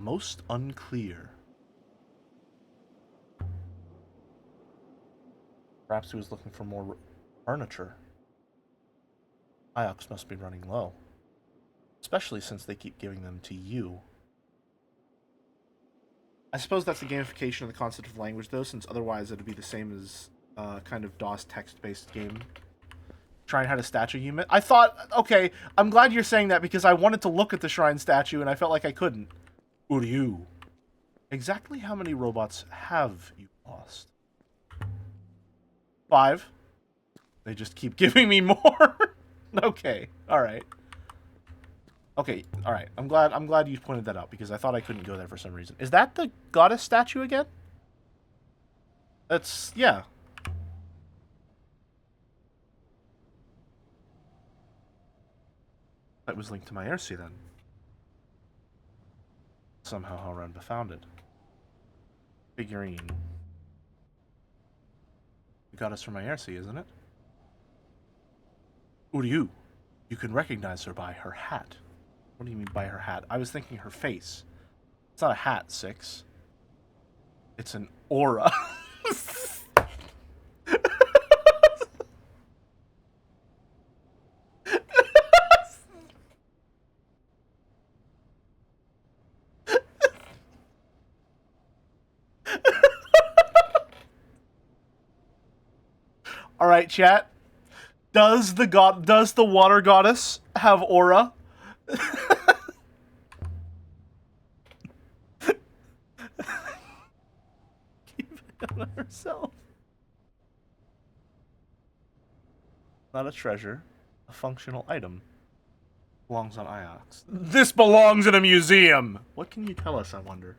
Most unclear. Perhaps he was looking for more furniture. IOX must be running low. Especially since they keep giving them to you. I suppose that's the gamification of the concept of language, though, since otherwise it'd be the same as kind of DOS text-based game. Shrine had a statue unit. I thought, okay, I'm glad you're saying that because I wanted to look at the shrine statue and I felt like I couldn't. Uryu. Exactly how many robots have you lost? 5. They just keep giving me more. Okay, alright. Okay, alright. I'm glad you pointed that out because I thought I couldn't go there for some reason. Is that the goddess statue again? That's, yeah. That was linked to my Aircy then. Somehow Harenba found it. Figurine. The goddess from my Aircy, isn't it? Uryu. You can recognize her by her hat. What do you mean by her hat? I was thinking her face. It's not a hat, 6. It's an aura. All right, chat. Does the water goddess have aura? Keep it on herself. Not a treasure, a functional item. Belongs on IOX. This belongs in a museum! What can you tell us, I wonder?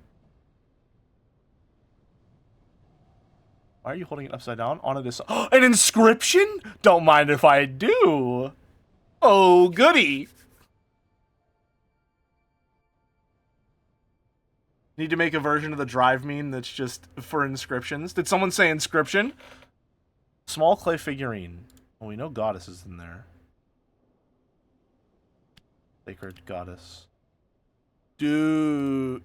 Why are you holding it upside down? On it is an inscription? Don't mind if I do. Oh, goody. Need to make a version of the Drive meme that's just for inscriptions. Did someone say inscription? Small clay figurine. Well, we know goddess is in there. Sacred goddess. Dude.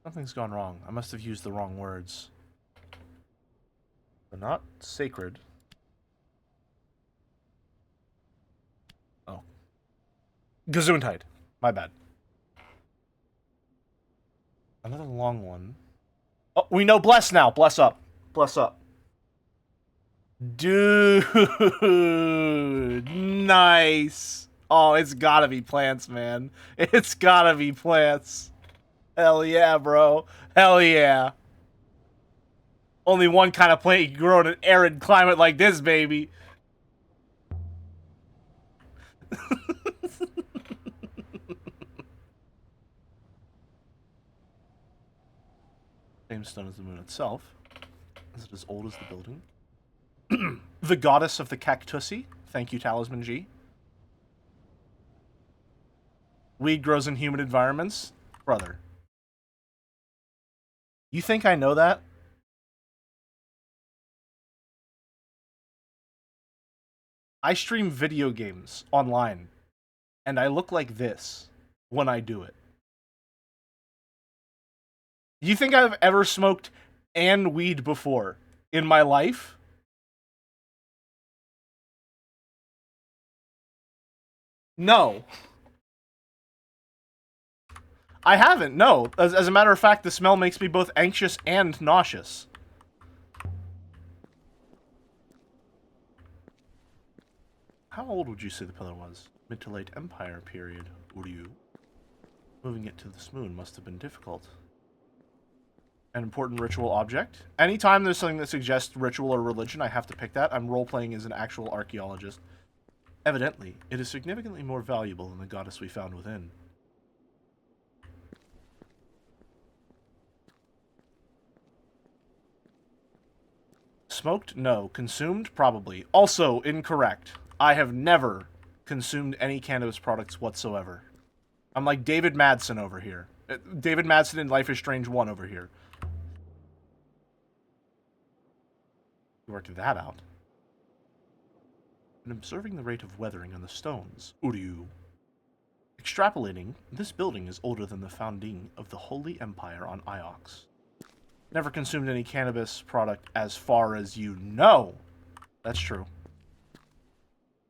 Something's gone wrong. I must have used the wrong words. They're not sacred. Oh. Gesundheit. My bad. Another long one. Oh, we know bless now. Bless up. Bless up. Dude. Nice. Oh, it's gotta be plants, man. It's gotta be plants. Hell yeah, bro. Hell yeah. Only one kind of plant you can grow in an arid climate like this, baby. Same stone as the moon itself. Is it as old as the building? The goddess of the cactusi. Thank you, Talisman G. Weed grows in humid environments. Brother. You think I know that? I stream video games online, and I look like this when I do it. You think I've ever smoked and weed before in my life? No. I haven't, no. As a matter of fact, the smell makes me both anxious and nauseous. How old would you say the pillar was? Mid to late Empire period, Uryu. Moving it to this moon must have been difficult. An important ritual object? Anytime there's something that suggests ritual or religion, I have to pick that. I'm role-playing as an actual archaeologist. Evidently, it is significantly more valuable than the goddess we found within. Smoked? No. Consumed? Probably. Also, incorrect. I have never consumed any cannabis products whatsoever. I'm like David Madsen over here. David Madsen in Life is Strange 1 over here. You worked that out. And observing the rate of weathering on the stones, Uryu. Extrapolating, this building is older than the founding of the Holy Empire on Iox. Never consumed any cannabis product as far as you know. That's true.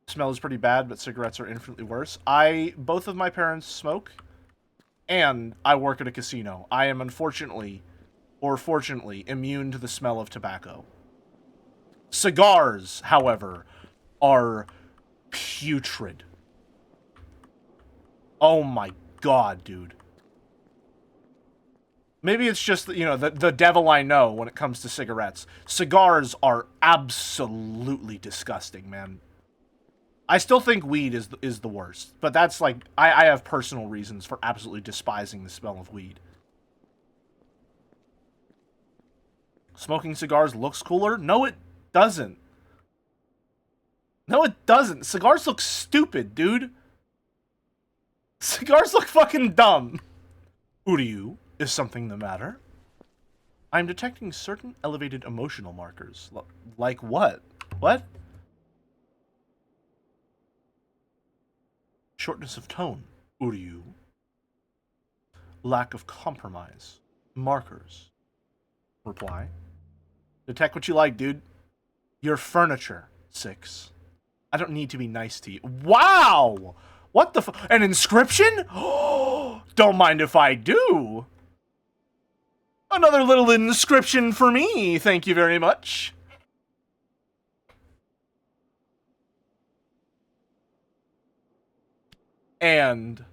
Smell is pretty bad, but cigarettes are infinitely worse. Both of my parents smoke, and I work at a casino. I am unfortunately, or fortunately, immune to the smell of tobacco. Cigars, however, are putrid. Oh my god, dude. Maybe it's just, you know, the devil I know when it comes to cigarettes. Cigars are absolutely disgusting, man. I still think weed is the worst, but that's like, I have personal reasons for absolutely despising the smell of weed. Smoking cigars looks cooler? No, it doesn't. No, it doesn't. Cigars look stupid, dude. Cigars look fucking dumb. Uryu, is something the matter? I'm detecting certain elevated emotional markers. Like what? What? Shortness of tone, Uryu. Lack of compromise. Markers. Reply. Detect what you like, dude. Your furniture. 6. I don't need to be nice to you. Wow! What the an inscription? Don't mind if I do. Another little inscription for me, thank you very much. And...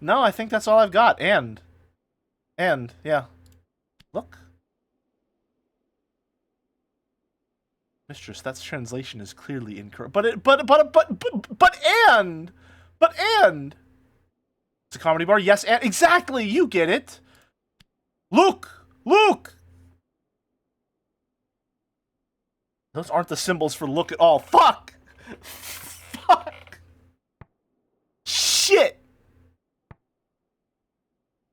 no, I think that's all I've got. And, yeah. Look. Mistress, that translation is clearly incorrect. But and! It's a comedy bar? Yes, and exactly, you get it. Look! Look! Those aren't the symbols for look at all. Fuck! Fuck! Shit!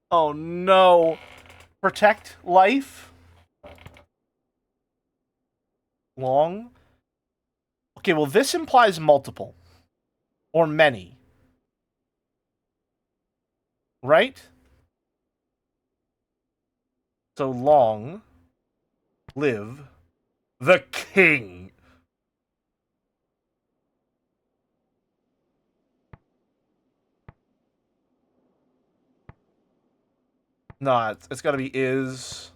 Oh no. Protect life? Long? Okay, well this implies multiple. Or many. Right? So long live the king. No, it's gotta be is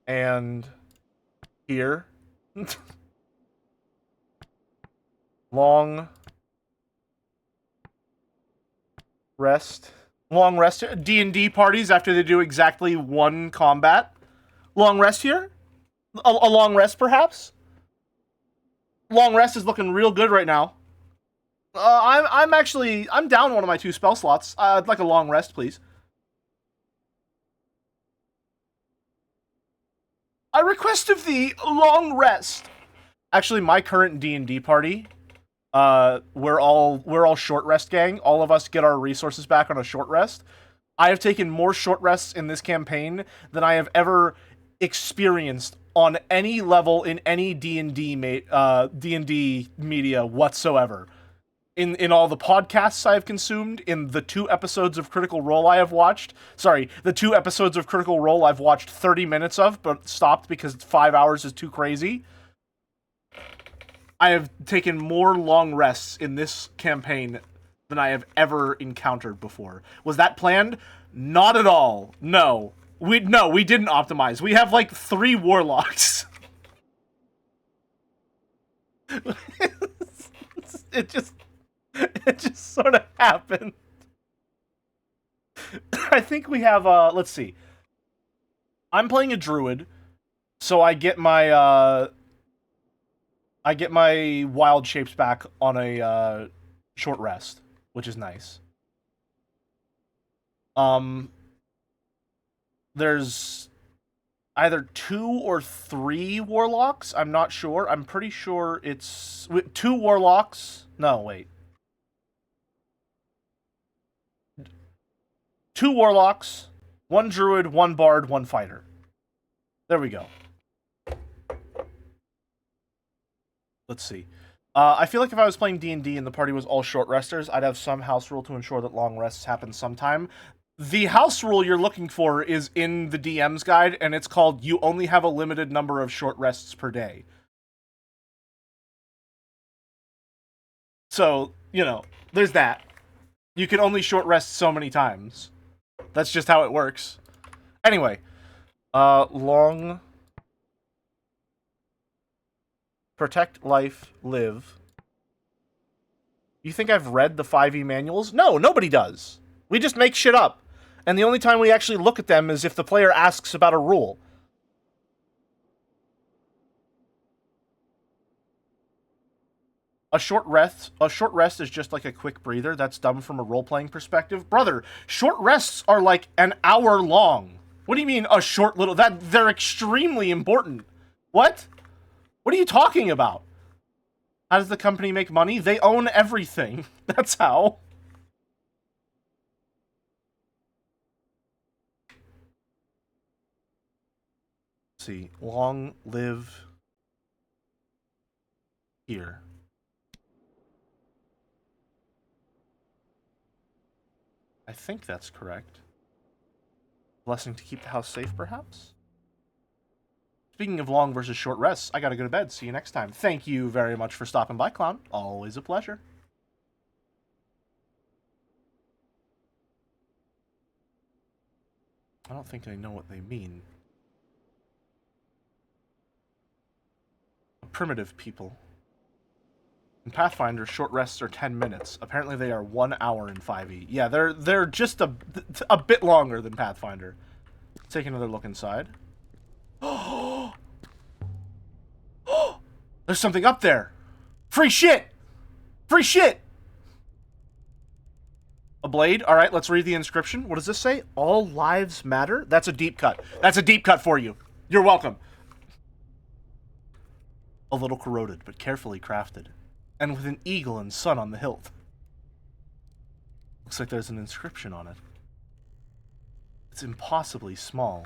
and here. Long rest. Long rest here. D&D parties after they do exactly one combat. Long rest here? A long rest, perhaps? Long rest is looking real good right now. I'm down one of my 2 spell slots. I'd like a long rest, please. I request of thee a long rest. Actually, my current D&D party, we're all short rest gang. All of us get our resources back on a short rest. I have taken more short rests in this campaign than I have ever experienced on any level in any D&D media whatsoever. In all the podcasts I have consumed, in the 2 episodes of Critical Role I have watched. Sorry, the 2 episodes of Critical Role I've watched 30 minutes of, but stopped because 5 hours is too crazy. I have taken more long rests in this campaign than I have ever encountered before. Was that planned? Not at all. No. We didn't optimize. We have like 3 warlocks. It just sort of happened. I think we have, let's see. I'm playing a druid, so I get my wild shapes back on a, short rest, which is nice. There's either 2 or 3 warlocks. I'm not sure. I'm pretty sure it's 2 warlocks. No, wait. 2 warlocks, 1 druid, 1 bard, 1 fighter. There we go. Let's see. I feel like if I was playing D&D and the party was all short resters, I'd have some house rule to ensure that long rests happen sometime. The house rule you're looking for is in the DM's guide, and it's called you only have a limited number of short rests per day. So, you know, there's that. You can only short rest so many times. That's just how it works. Anyway, long... Protect life, live. You think I've read the 5e manuals? No, nobody does. We just make shit up. And the only time we actually look at them is if the player asks about a rule. A short rest is just like a quick breather. That's dumb from a role-playing perspective. Brother, short rests are like an hour long. What do you mean a short little... They're extremely important. What? What are you talking about? How does the company make money? They own everything. That's how. Let's see. Long live here. I think that's correct. Blessing to keep the house safe, perhaps? Speaking of long versus short rests, I gotta go to bed. See you next time. Thank you very much for stopping by, Clown. Always a pleasure. I don't think I know what they mean. Primitive people. In Pathfinder, short rests are 10 minutes. Apparently they are 1 hour in 5e. Yeah, they're just a bit longer than Pathfinder. Let's take another look inside. Oh! There's something up there! Free shit! Free shit! A blade? Alright, let's read the inscription. What does this say? All lives matter? That's a deep cut. That's a deep cut for you. You're welcome. A little corroded, but carefully crafted. And with an eagle and sun on the hilt. Looks like there's an inscription on it. It's impossibly small.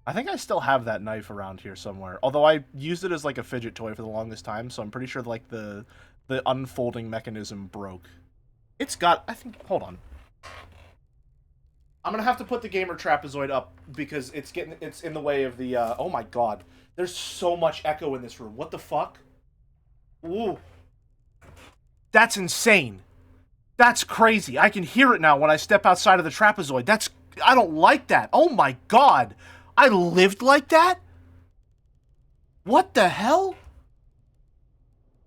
I think I still have that knife around here somewhere. Although I used it as like a fidget toy for the longest time, so I'm pretty sure like the unfolding mechanism broke. It's got, I think, hold on. I'm gonna have to put the gamer trapezoid up because it's in the way of the, oh my god. There's so much echo in this room. What the fuck? Ooh. That's insane. That's crazy. I can hear it now when I step outside of the trapezoid. I don't like that. Oh my god. I lived like that? What the hell?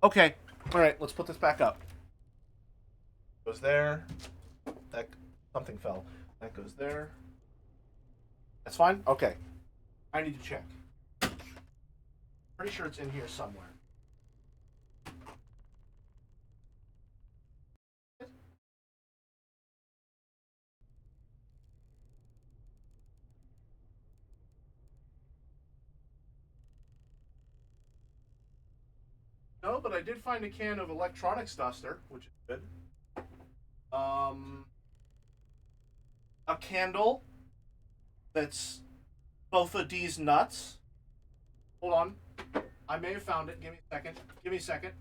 Okay. Alright, let's put this back up. Goes there. That, something fell. That goes there. That's fine? Okay. I need to check. Pretty sure it's in here somewhere. No, but I did find a can of electronics duster, which is good. A candle that's both of these nuts. Hold on. I may have found it. Give me a second. Give me a second.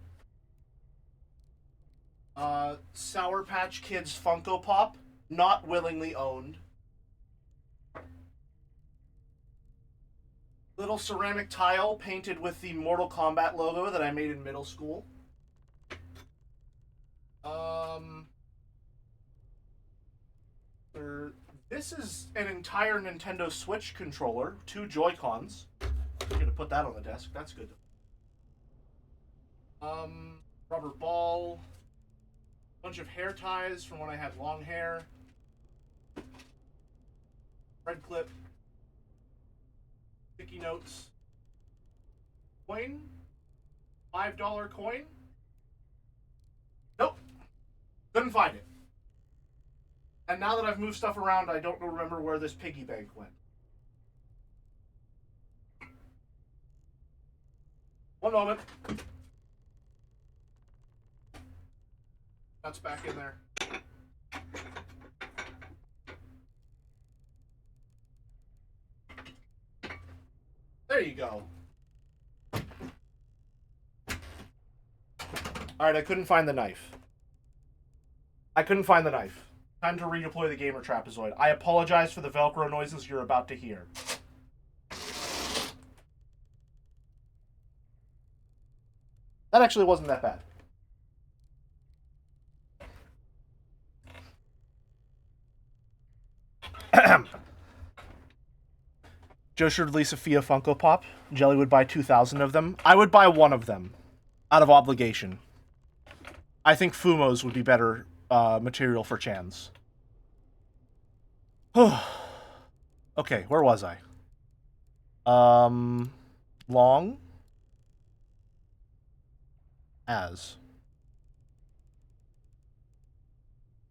Sour Patch Kids Funko Pop. Not willingly owned. Little ceramic tile painted with the Mortal Kombat logo that I made in middle school. This is an entire Nintendo Switch controller, 2 Joy-Cons. I'm gonna put that on the desk. That's good. Rubber ball. Bunch of hair ties from when I had long hair. Red clip. Sticky notes. Coin? $5 coin? Nope. Couldn't find it. And now that I've moved stuff around, I don't remember where this piggy bank went. One moment. That's back in there. There you go. Alright, I couldn't find the knife. Time to redeploy the gamer trapezoid. I apologize for the Velcro noises you're about to hear. That actually wasn't that bad. Joe should release a Fia Funko Pop. Jelly would buy 2,000 of them. I would buy one of them, out of obligation. I think Fumos would be better material for Chans. Okay, where was I? Long as.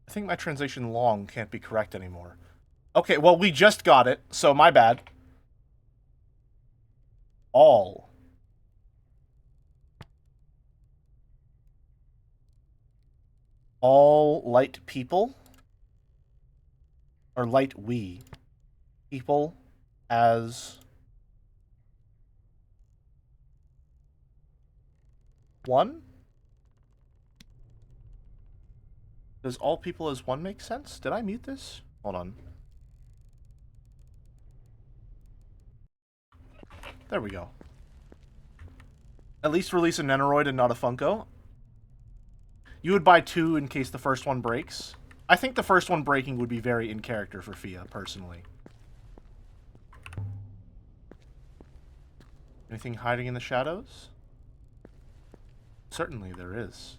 I think my translation long can't be correct anymore. Okay, well, we just got it, so my bad. All light people, or light we people as one? Does all people as one make sense? Did I mute this? Hold on. There we go. At least release a Nenoroid and not a Funko. You would buy 2 in case the first one breaks. I think the first one breaking would be very in character for Fia, personally. Anything hiding in the shadows? Certainly there is.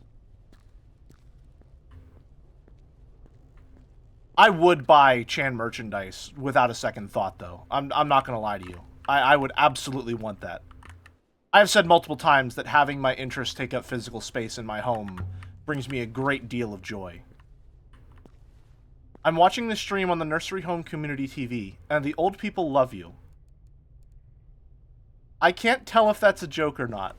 I would buy Chan merchandise without a second thought, though. I'm not going to lie to you. I would absolutely want that. I have said multiple times that having my interests take up physical space in my home brings me a great deal of joy. I'm watching this stream on the Nursery Home Community TV, and the old people love you. I can't tell if that's a joke or not.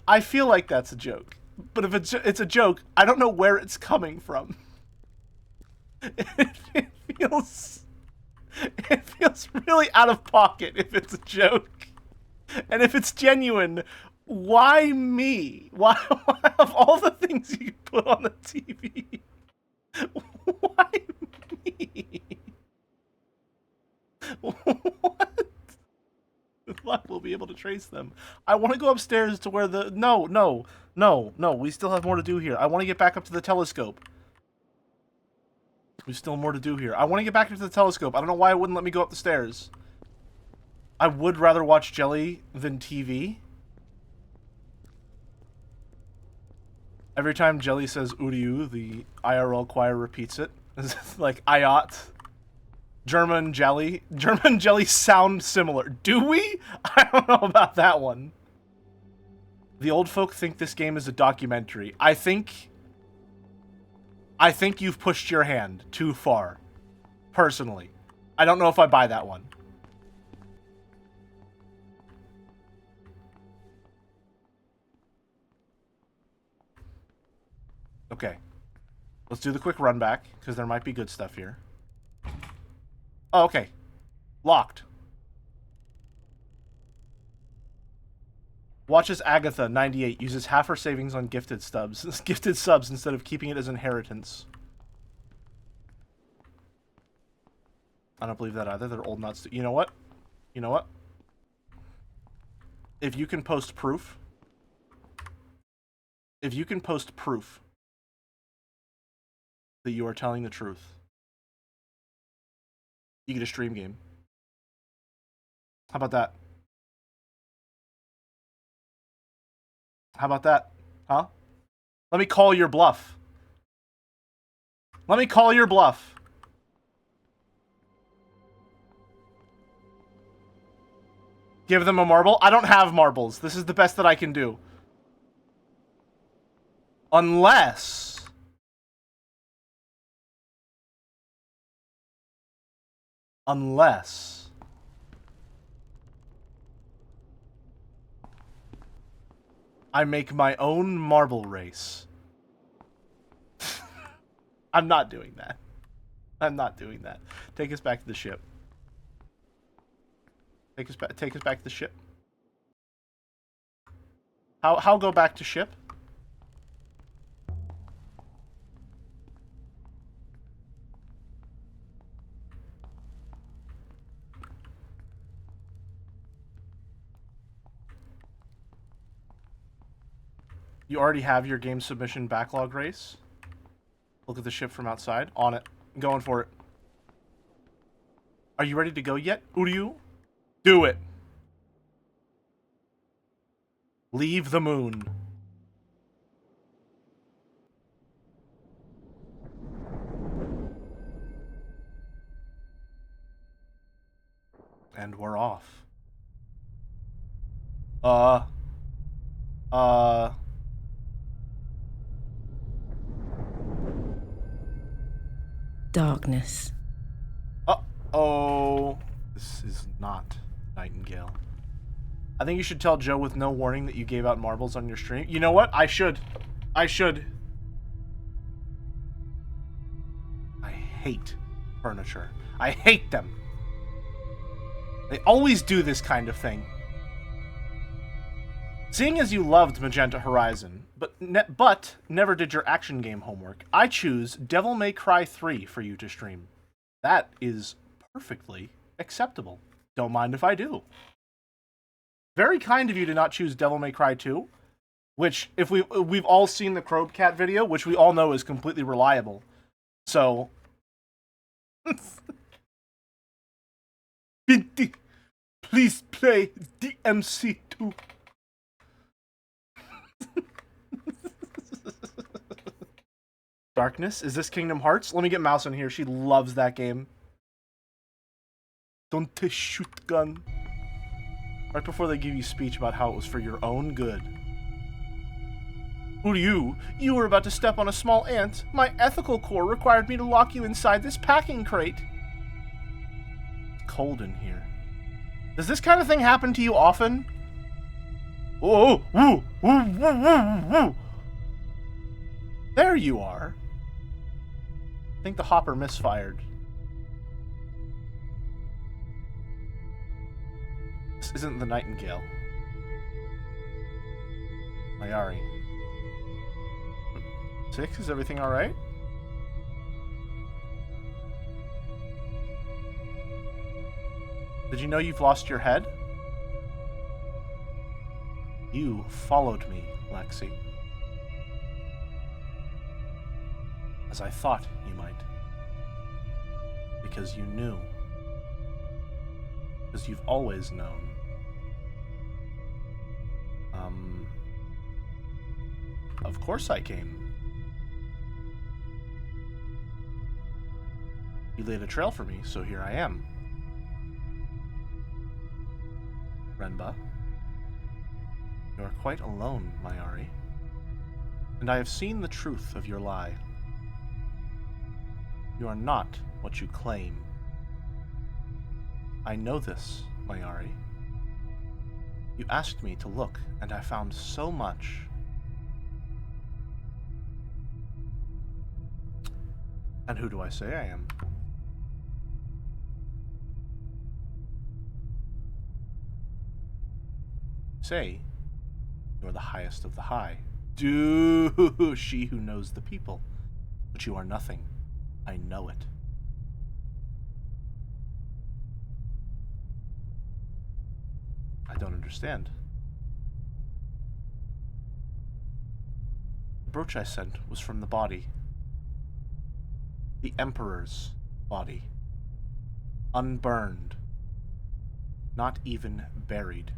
I feel like that's a joke. But if it's a joke, I don't know where it's coming from. It feels really out of pocket if it's a joke. And if it's genuine, why me? Why of all the things you put on the TV? Why me? What? Luck we'll be able to trace them. I want to go upstairs to where the... No. We still have more to do here. I want to get back up to the telescope. There's still more to do here. I want to get back up to the telescope. I don't know why it wouldn't let me go up the stairs. I would rather watch Jelly than TV. Every time Jelly says Uriu, the IRL choir repeats it. It's like, Ayat. German Jelly sound similar. Do we? I don't know about that one. The old folk think this game is a documentary. I think you've pushed your hand too far. Personally. I don't know if I buy that one. Okay. Let's do the quick run back, because there might be good stuff here. Oh, okay. Locked. Watches Agatha, 98, uses half her savings on gifted subs instead of keeping it as inheritance. I don't believe that either. They're old nuts. You know what? If you can post proof that you are telling the truth, you get a stream game. How about that? Huh? Let me call your bluff. Give them a marble? I don't have marbles. This is the best that I can do. Unless I make my own marble race. I'm not doing that. Take us back to the ship. Take us back to the ship. How go back to ship? You already have your game submission backlog race? Look at the ship from outside. On it. Going for it. Are you ready to go yet, Uryu? Do it. Leave the moon. And we're off. Darkness. Uh-oh. This is not Nightingale. I think you should tell Joe with no warning that you gave out marbles on your stream. You know what? I should. I hate furniture. I hate them. They always do this kind of thing. Seeing as you loved Magenta Horizon, but never did your action game homework, I choose Devil May Cry 3 for you to stream. That is perfectly acceptable. Don't mind if I do. Very kind of you to not choose Devil May Cry 2, which, if we've all seen the Crowcat video, which we all know is completely reliable. So... Please play DMC2. Darkness? Is this Kingdom Hearts? Let me get Mouse in here. She loves that game. Don't shoot gun. Right before they give you speech about how it was for your own good. Uryu, you were about to step on a small ant. My ethical core required me to lock you inside this packing crate. It's cold in here. Does this kind of thing happen to you often? Oh, woo, woo, woo, woo, woo. There you are. I think the hopper misfired. This isn't the Nightingale. Mayari. 6, is everything alright? Did you know you've lost your head? You followed me, Lexi. As I thought you might. Because you knew. Because you've always known. Of course I came. You laid a trail for me, so here I am. Renba. You are quite alone, Mayari. And I have seen the truth of your lie. You are not what you claim. I know this, Mayari. You asked me to look, and I found so much. And who do I say I am? Say, you're the highest of the high. Do she who knows the people. But you are nothing. I know it. I don't understand. The brooch I sent was from the body. The Emperor's body. Unburned. Not even buried.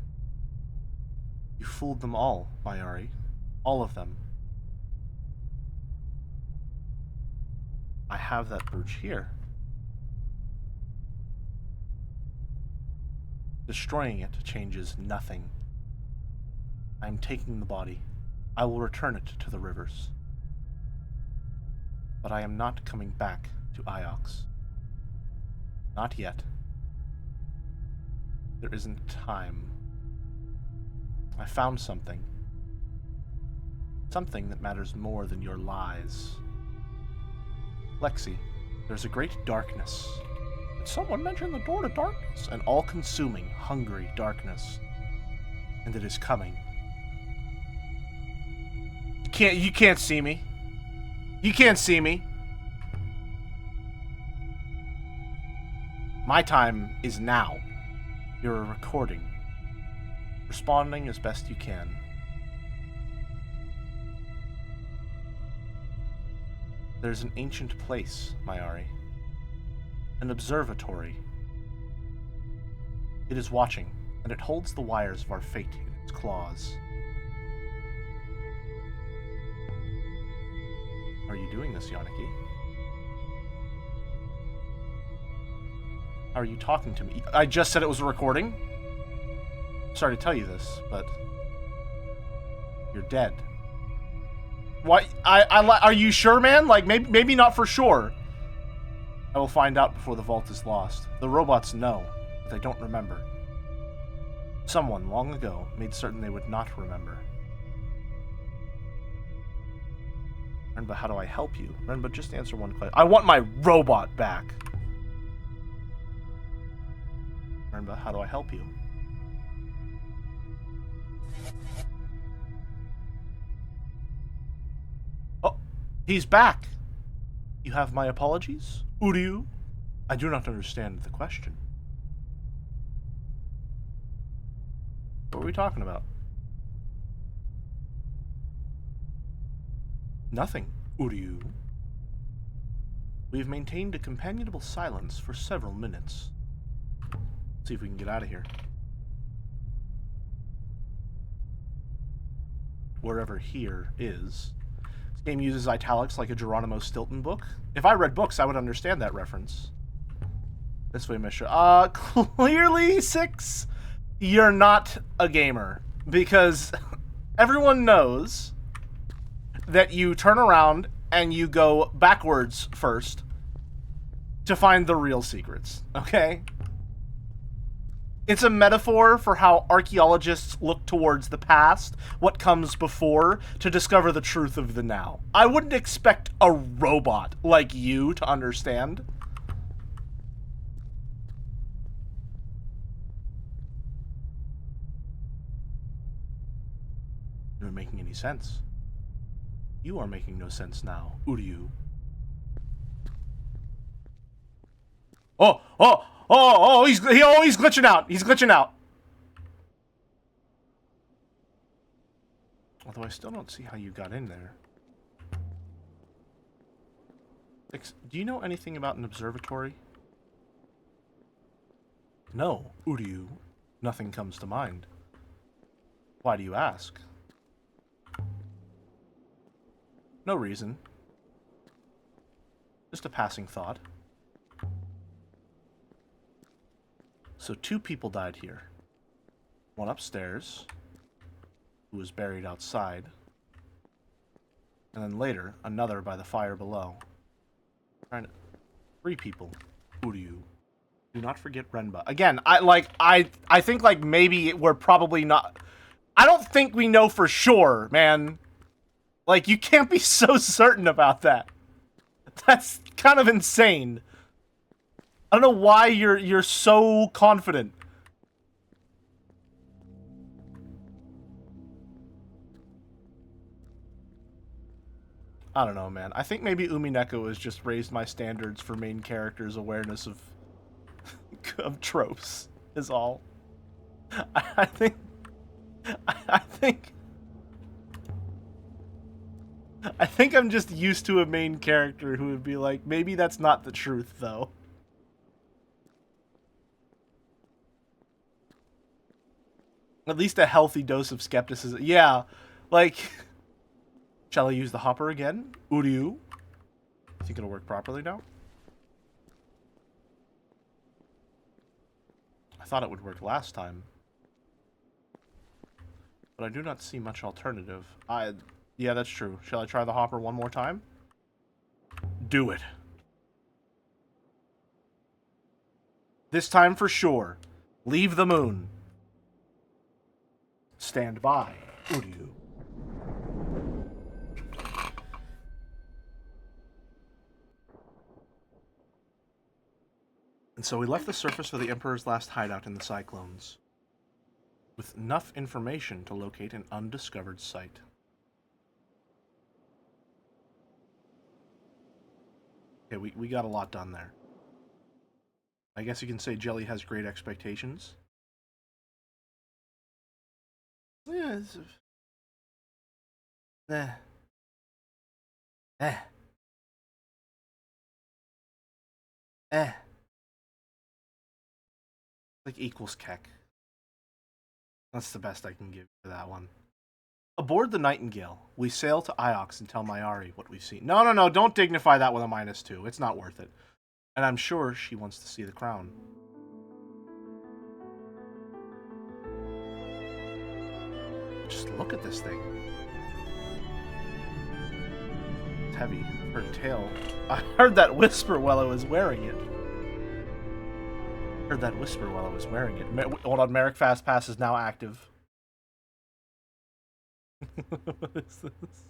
You fooled them all, Mayari. All of them. I have that brooch here. Destroying it changes nothing. I am taking the body. I will return it to the rivers. But I am not coming back to Iox. Not yet. There isn't time. I found something. Something that matters more than your lies. Lexi, there's a great darkness. Did someone mention the door to darkness? An all-consuming, hungry darkness. And it is coming. You can't see me. You can't see me. My time is now. You're recording. Responding as best you can. There's an ancient place, Mayari. An observatory. It is watching, and it holds the wires of our fate in its claws. Are you doing this, Yaniki? How are you talking to me? I just said it was a recording? Sorry to tell you this, but you're dead. Why? Are you sure, man? Like, maybe not for sure. I will find out before the vault is lost. The robots know, but they don't remember. Someone, long ago, made certain they would not remember. Renba, how do I help you? Renba, just answer one question. I want my robot back. Renba, how do I help you? Oh, he's back. You have my apologies, Uryu? I do not understand the question. What are we talking about? Nothing, Uryu. We have maintained a companionable silence for several minutes. Let's see if we can get out of here. Wherever here is. This game uses italics like a Geronimo Stilton book. If I read books, I would understand that reference. This way, Misha. Clearly, 6, you're not a gamer. Because everyone knows that you turn around and you go backwards first to find the real secrets, okay? It's a metaphor for how archaeologists look towards the past, what comes before, to discover the truth of the now. I wouldn't expect a robot like you to understand. You're not making any sense. You are making no sense now, Uryu. He's glitching out. He's glitching out. Although I still don't see how you got in there. Do you know anything about an observatory? No, Uryu. Nothing comes to mind. Why do you ask? No reason. Just a passing thought. So 2 people died here. One upstairs, who was buried outside. And then later, another by the fire below. 3 people. Uryu. Do not forget Renba. Again, I think like maybe we're probably not. I don't think we know for sure, man. Like, you can't be so certain about that. That's kind of insane. I don't know why you're so confident. I don't know, man. I think maybe Umineko has just raised my standards for main characters' awareness of tropes, is all. I think I'm just used to a main character who would be like, maybe that's not the truth, though. At least a healthy dose of skepticism. Yeah, like... Shall I use the hopper again? Uryu? You think it'll work properly now? I thought it would work last time. But I do not see much alternative. Yeah, that's true. Shall I try the hopper one more time? Do it. This time for sure. Leave the moon. Stand by, Uryu. And so we left the surface of the Emperor's last hideout in the Cyclones, with enough information to locate an undiscovered site. Okay, we got a lot done there. I guess you can say Jelly has great expectations. Yeah, it's... Eh. Eh. Eh. Like equals Keck. That's the best I can give for that one. Aboard the Nightingale, we sail to Iox and tell Mayari what we've seen. No, don't dignify that with a -2. It's not worth it. And I'm sure she wants to see the crown. Just look at this thing. It's heavy. Her tail. I heard that whisper while I was wearing it. Hold on, Merrick Fast Pass is now active. What is this?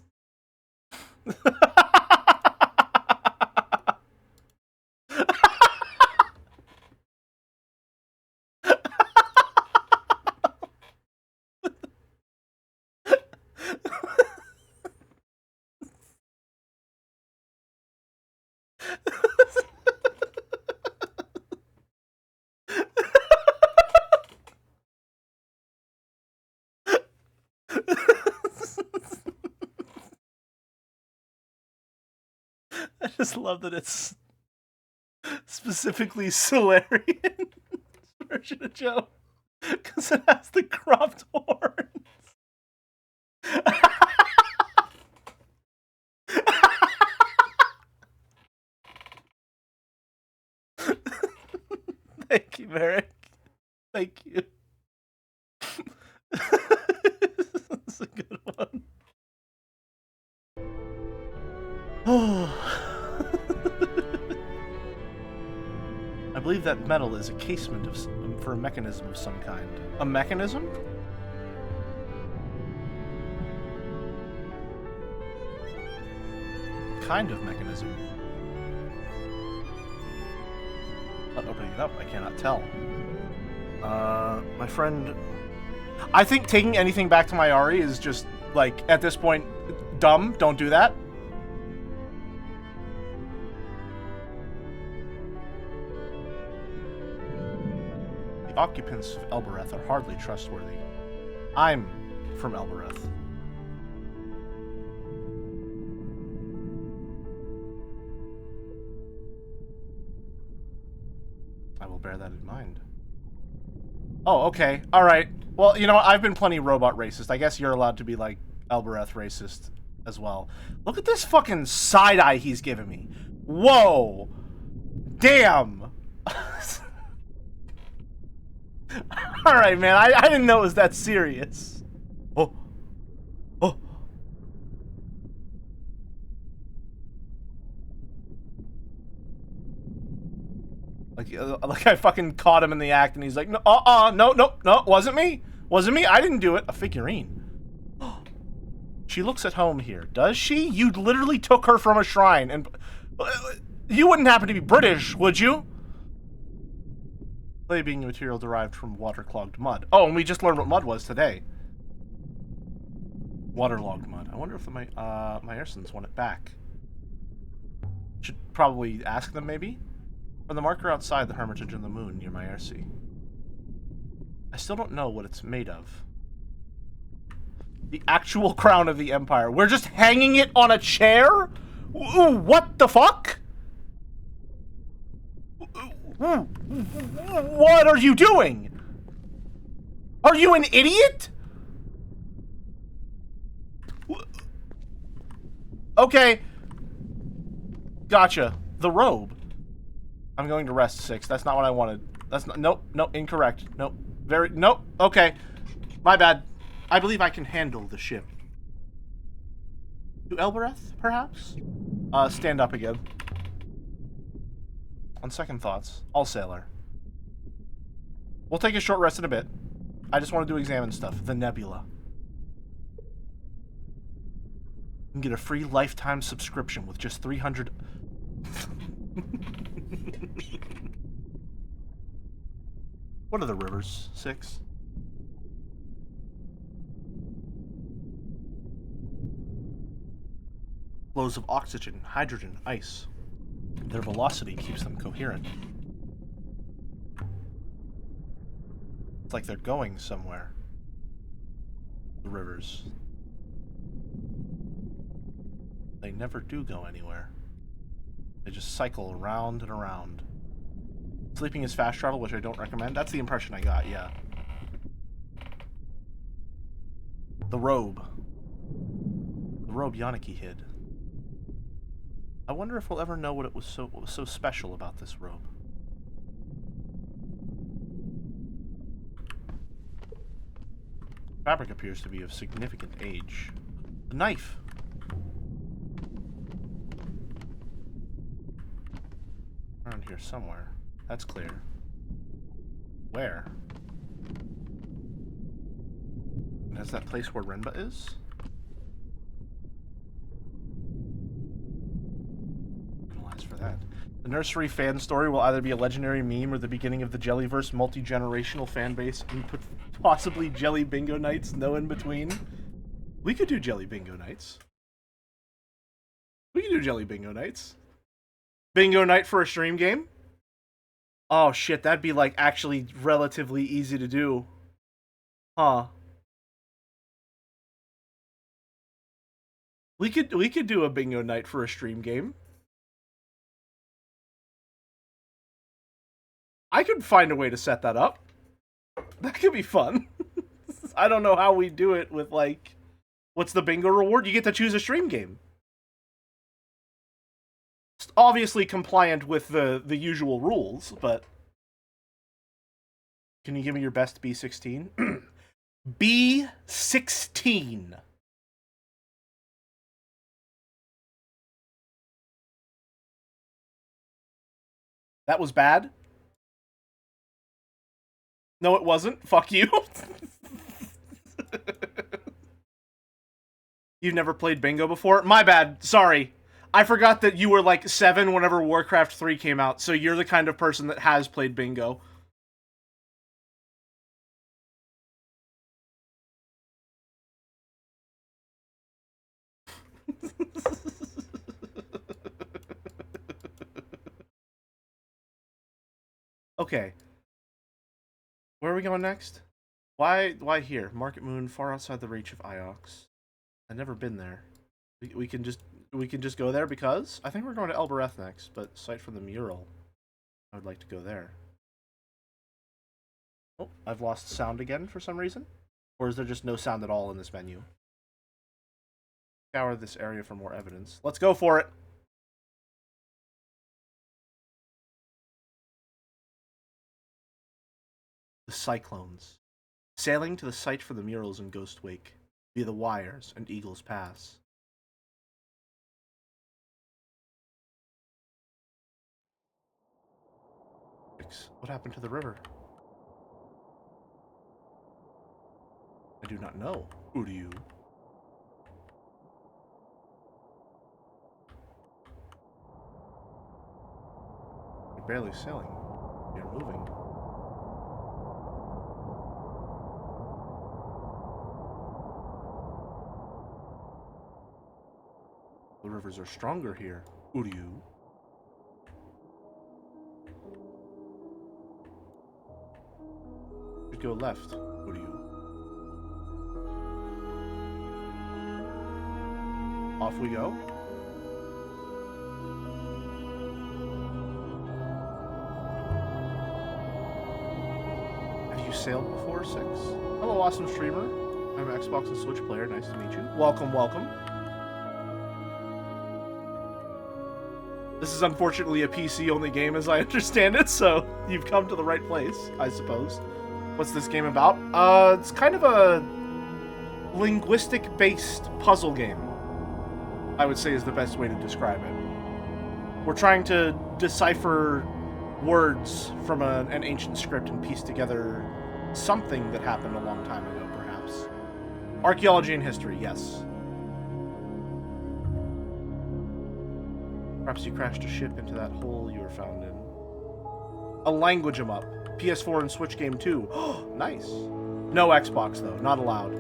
I just love that it's specifically Solarian version of Joe because it has the cropped horns. Thank you, Merrick. Thank you. That's a good one. I believe that metal is a casement for a mechanism of some kind. A mechanism? What kind of mechanism? Not opening it up, I cannot tell. My friend... I think taking anything back to Mayari is just, like, at this point, dumb. Don't do that. The occupants of Elbereth are hardly trustworthy. I'm from Elbereth. I will bear that in mind. Oh, okay. Alright. Well, you know what? I've been plenty robot racist. I guess you're allowed to be, like, Elbereth racist as well. Look at this fucking side-eye he's giving me. Whoa! Damn! Alright, man. I didn't know it was that serious. Oh. Oh. Like I fucking caught him in the act and he's like, no, wasn't me. Wasn't me. I didn't do it. A figurine. She looks at home here. Does she? You literally took her from a shrine and... You wouldn't happen to be British, would you? Clay being a material derived from waterlogged mud. Oh, and we just learned what mud was today. Waterlogged mud. I wonder if the Myersons want it back. Should probably ask them, maybe? From the marker outside the Hermitage on the Moon near Myersi. I still don't know what it's made of. The actual crown of the Empire. We're just hanging it on a chair? Ooh, what the fuck? What are you doing? Are you an idiot? Okay. Gotcha. The robe. I'm going to rest 6. That's not what I wanted. That's not... Nope. Nope. Incorrect. Nope. Nope. Okay. My bad. I believe I can handle the ship. To Elbereth, perhaps? Stand up again. On second thoughts, I'll sailor. We'll take a short rest in a bit. I just want to examine stuff. The nebula. You can get a free lifetime subscription with just 300... What are the rivers? 6? Flows of oxygen, hydrogen, ice. Their velocity keeps them coherent. It's like they're going somewhere. The rivers. They never do go anywhere. They just cycle around and around. Sleeping is fast travel, which I don't recommend. That's the impression I got, yeah. The robe. The robe Yannicki hid. I wonder if we'll ever know what was so special about this robe. Fabric appears to be of significant age. The knife. Around here somewhere. That's clear. Where? And is that place where Renba is? Analyze for that. The nursery fan story will either be a legendary meme or the beginning of the Jellyverse multi-generational fan base and possibly Jelly Bingo Nights, no in between. We could do Jelly Bingo Nights. We could do Jelly Bingo Nights. Bingo night for a stream game? Oh shit, that'd be like actually relatively easy to do. Huh. We could do a bingo night for a stream game. I could find a way to set that up. That could be fun. I don't know how we do it with like what's the bingo reward? You get to choose a stream game. Obviously compliant with the usual rules, but can you give me your best B16? B16. That was bad? No, it wasn't. Fuck you. You've never played bingo before? My bad. Sorry. I forgot that you were like 7 whenever Warcraft 3 came out, so you're the kind of person that has played bingo. Okay. Where are we going next? Why here? Market Moon, far outside the reach of Iox. I've never been there. We can just go there because I think we're going to Elbereth next, but sight from the mural. I would like to go there. Oh, I've lost sound again for some reason? Or is there just no sound at all in this menu? Scour this area for more evidence. Let's go for it! The Cyclones. Sailing to the site for the murals in Ghost Wake, via the Wires and Eagle's Pass. What happened to the river? I do not know. Who do you? You're barely sailing. You're moving. The rivers are stronger here. Who do you? Go left. Who do you? Off we go. Have you sailed before, 6? Hello, awesome streamer. I'm an Xbox and Switch player. Nice to meet you. Welcome, welcome. This is unfortunately a PC-only game as I understand it, so you've come to the right place, I suppose. What's this game about? It's kind of a linguistic-based puzzle game, I would say is the best way to describe it. We're trying to decipher words from an ancient script and piece together something that happened a long time ago, perhaps. Archaeology and history, yes. Perhaps you crashed a ship into that hole you were found in. A language 'em up. PS4 and Switch game too. Nice. No Xbox though, not allowed.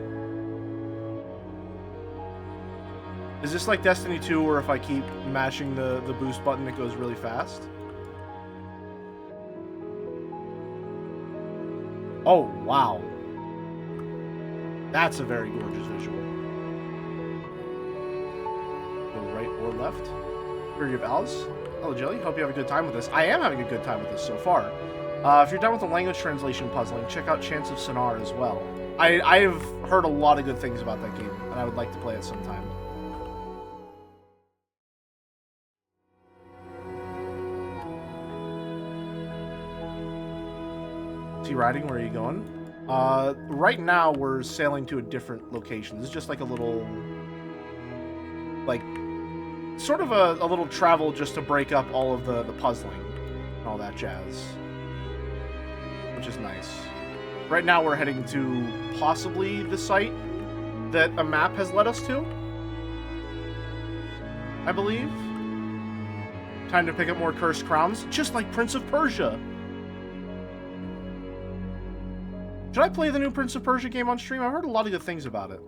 Is this like Destiny 2 where if I keep mashing the boost button, it goes really fast? Oh, wow. That's a very gorgeous visual. Go right or left. Here you have Alice. Hello, Jelly. Hope you have a good time with this. I am having a good time with this so far. If you're done with the language translation puzzling, check out Chance of Sonar as well. I've heard a lot of good things about that game, and I would like to play it sometime. Is he riding? Where are you going? Right now we're sailing to a different location. This is just like a little, like, sort of a little travel just to break up all of the puzzling and all that jazz, which is nice. Right now we're heading to possibly the site that a map has led us to, I believe. Time to pick up more cursed crowns, just like Prince of Persia. Should I play the new Prince of Persia game on stream? I've heard a lot of good things about it.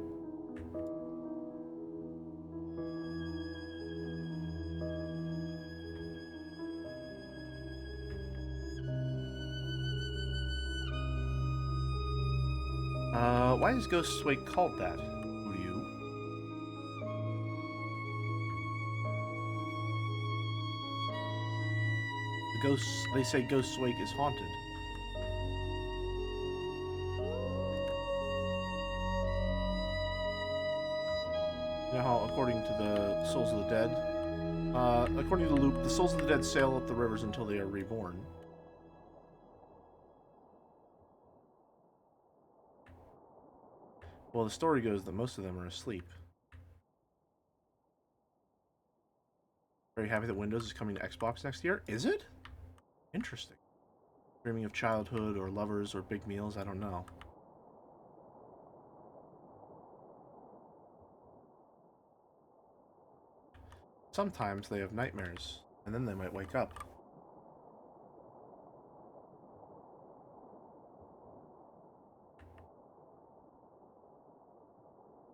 Why is Ghost Wake called that? Who you? The ghosts, they say Ghost Wake is haunted. You know how, according to the Souls of the Dead, according to the loop, the souls of the dead sail up the rivers until they are reborn. Well, the story goes that most of them are asleep. Very happy that Windows is coming to Xbox next year. Is it? Interesting. Dreaming of childhood or lovers or big meals, I don't know. Sometimes they have nightmares, and then they might wake up.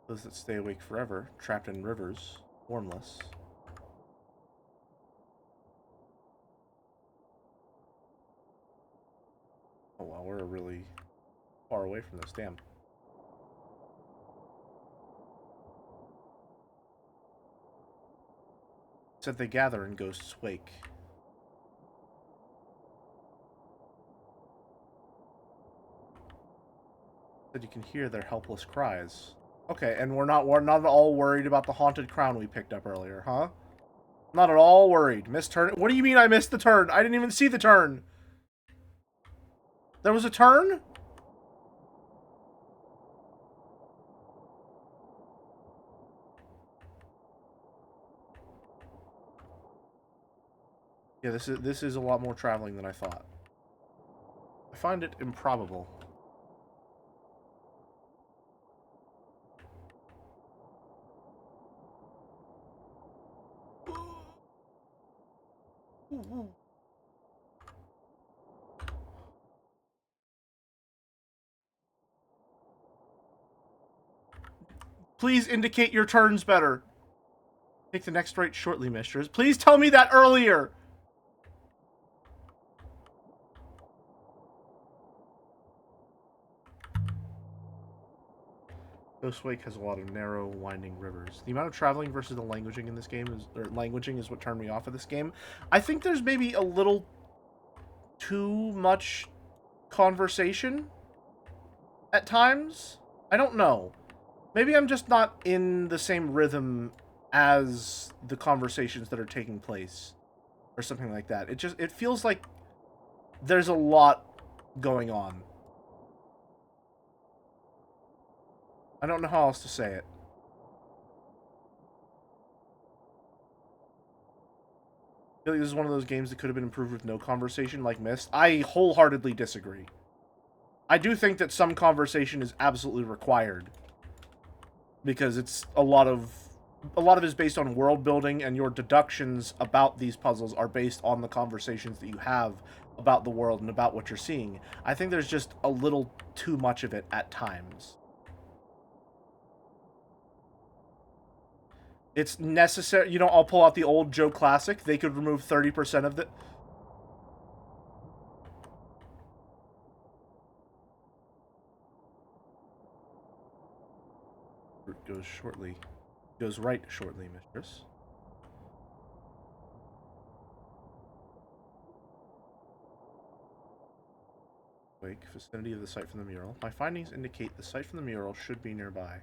Those that stay awake forever, trapped in rivers, formless. Oh wow, we're really far away from this, damn. Said they gather in Ghost's wake. Said you can hear their helpless cries. Okay, and we're not at all worried about the haunted crown we picked up earlier, huh? Not at all worried. Missed turn? What do you mean I missed the turn? I didn't even see the turn. There was a turn? Yeah, this is a lot more traveling than I thought. I find it improbable. Please indicate your turns better. Take the next right shortly, mistress. Please tell me that earlier. Ghost Wake has a lot of narrow, winding rivers. The amount of traveling versus the languaging in this game is what turned me off of this game. I think there's maybe a little too much conversation at times. I don't know. Maybe I'm just not in the same rhythm as the conversations that are taking place or something like that. It feels like there's a lot going on. I don't know how else to say it. I feel like this is one of those games that could have been improved with no conversation, like Myst. I wholeheartedly disagree. I do think that some conversation is absolutely required, because it's a lot of it is based on world building, and your deductions about these puzzles are based on the conversations that you have about the world and about what you're seeing. I think there's just a little too much of it at times. It's necessary. You know, I'll pull out the old Joe Classic. They could remove 30% of the... Goes shortly. Goes right shortly, mistress. Wake, vicinity of the site from the mural. My findings indicate the site from the mural should be nearby.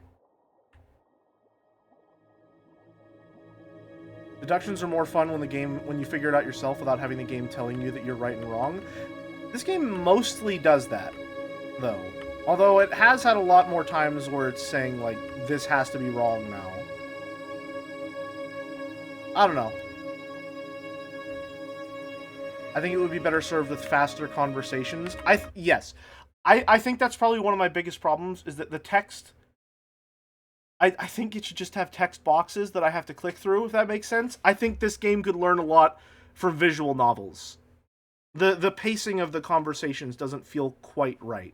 Deductions are more fun when you figure it out yourself without having the game telling you that you're right and wrong. This game mostly does that, though. Although it has had a lot more times where it's saying, like, this has to be wrong now. I don't know. I think it would be better served with faster conversations. Yes. I think that's probably one of my biggest problems, is that the text... I think it should just have text boxes that I have to click through, if that makes sense. I think this game could learn a lot from visual novels. The pacing of the conversations doesn't feel quite right.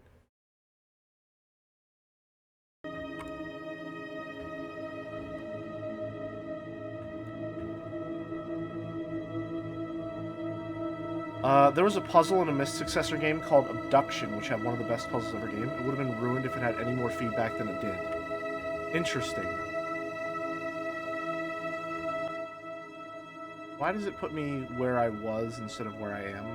There was a puzzle in a Myst successor game called Abduction, which had one of the best puzzles ever game. It would have been ruined if it had any more feedback than it did. Interesting. Why does it put me where I was instead of where I am?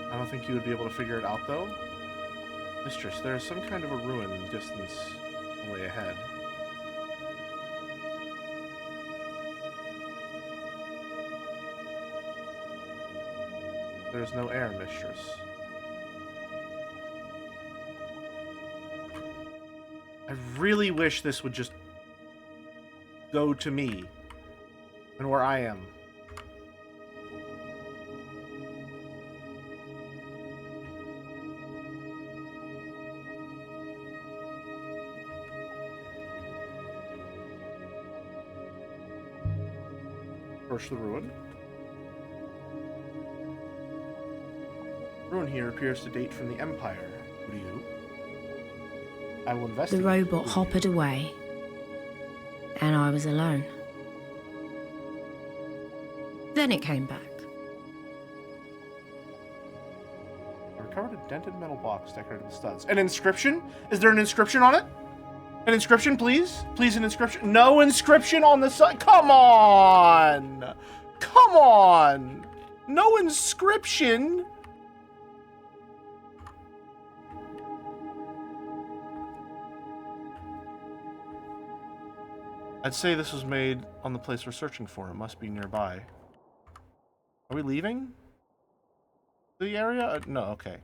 I don't think you would be able to figure it out, though. Mistress, there is some kind of a ruin in the distance way ahead. There's no air, mistress. I really wish this would just go to me and where I am. Approach the ruin. The ruin here appears to date from the Empire. Who do you? I will investigate. The robot hoppered away, and I was alone. Then it came back. I recovered a dented metal box decorated with studs. An inscription? Is there an inscription on it? An inscription, please? Please, an inscription? No inscription on the side? Come on! Come on! No inscription? I'd say this was made on the place we're searching for. It must be nearby. Are we leaving the area? No, okay.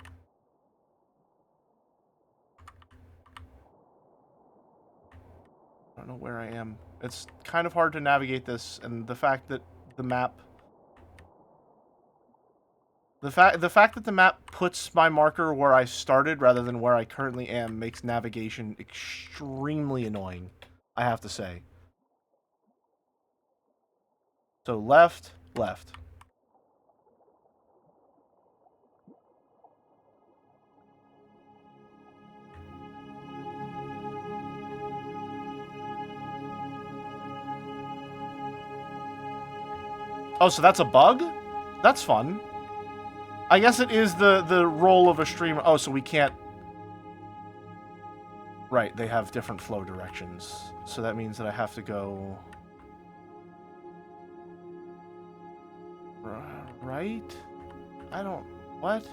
I don't know where I am. It's kind of hard to navigate this, and the fact that the map... The fact that the map puts my marker where I started rather than where I currently am makes navigation extremely annoying, I have to say. So left, left. Oh, so that's a bug? That's fun. I guess it is the role of a streamer. Oh, so we can't... Right, they have different flow directions. So that means that I have to go... Right? I don't... What?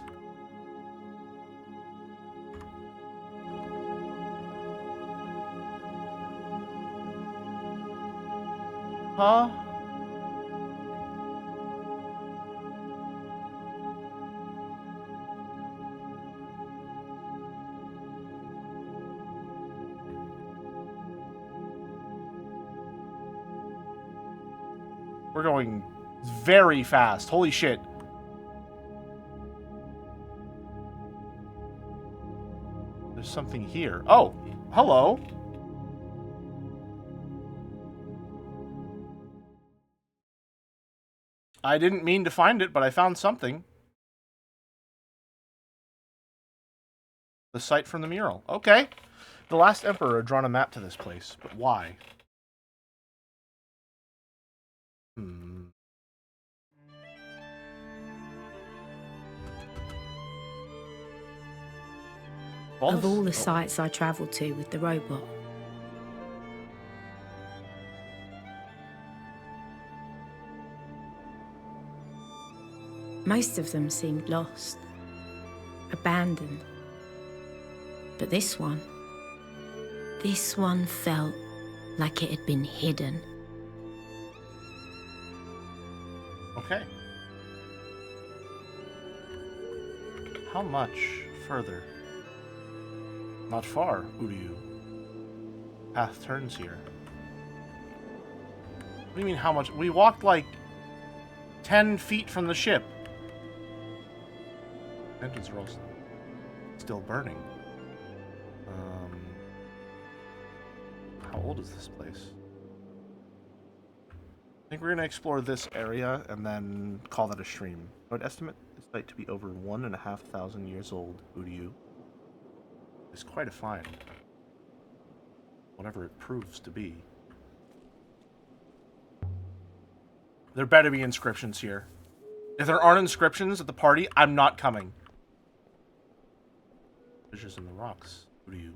Huh? We're going very fast. Holy shit. There's something here. Oh, hello. I didn't mean to find it, but I found something. The site from the mural. Okay. The last emperor had drawn a map to this place, but why? Of all the sites I travelled to with the robot, most of them seemed lost, abandoned. But this one felt like it had been hidden. Okay. How much further? Not far, Uryu. Path turns here. What do you mean how much? We walked like 10 feet from the ship. Engines are all still burning. How old is this place? I think we're going to explore this area and then call that a stream. I would estimate this site to be over 1,500 years old, Uryu. It's quite a find. Whatever it proves to be. There better be inscriptions here. If there aren't inscriptions at the party, I'm not coming. Fissures in the rocks. Uryu.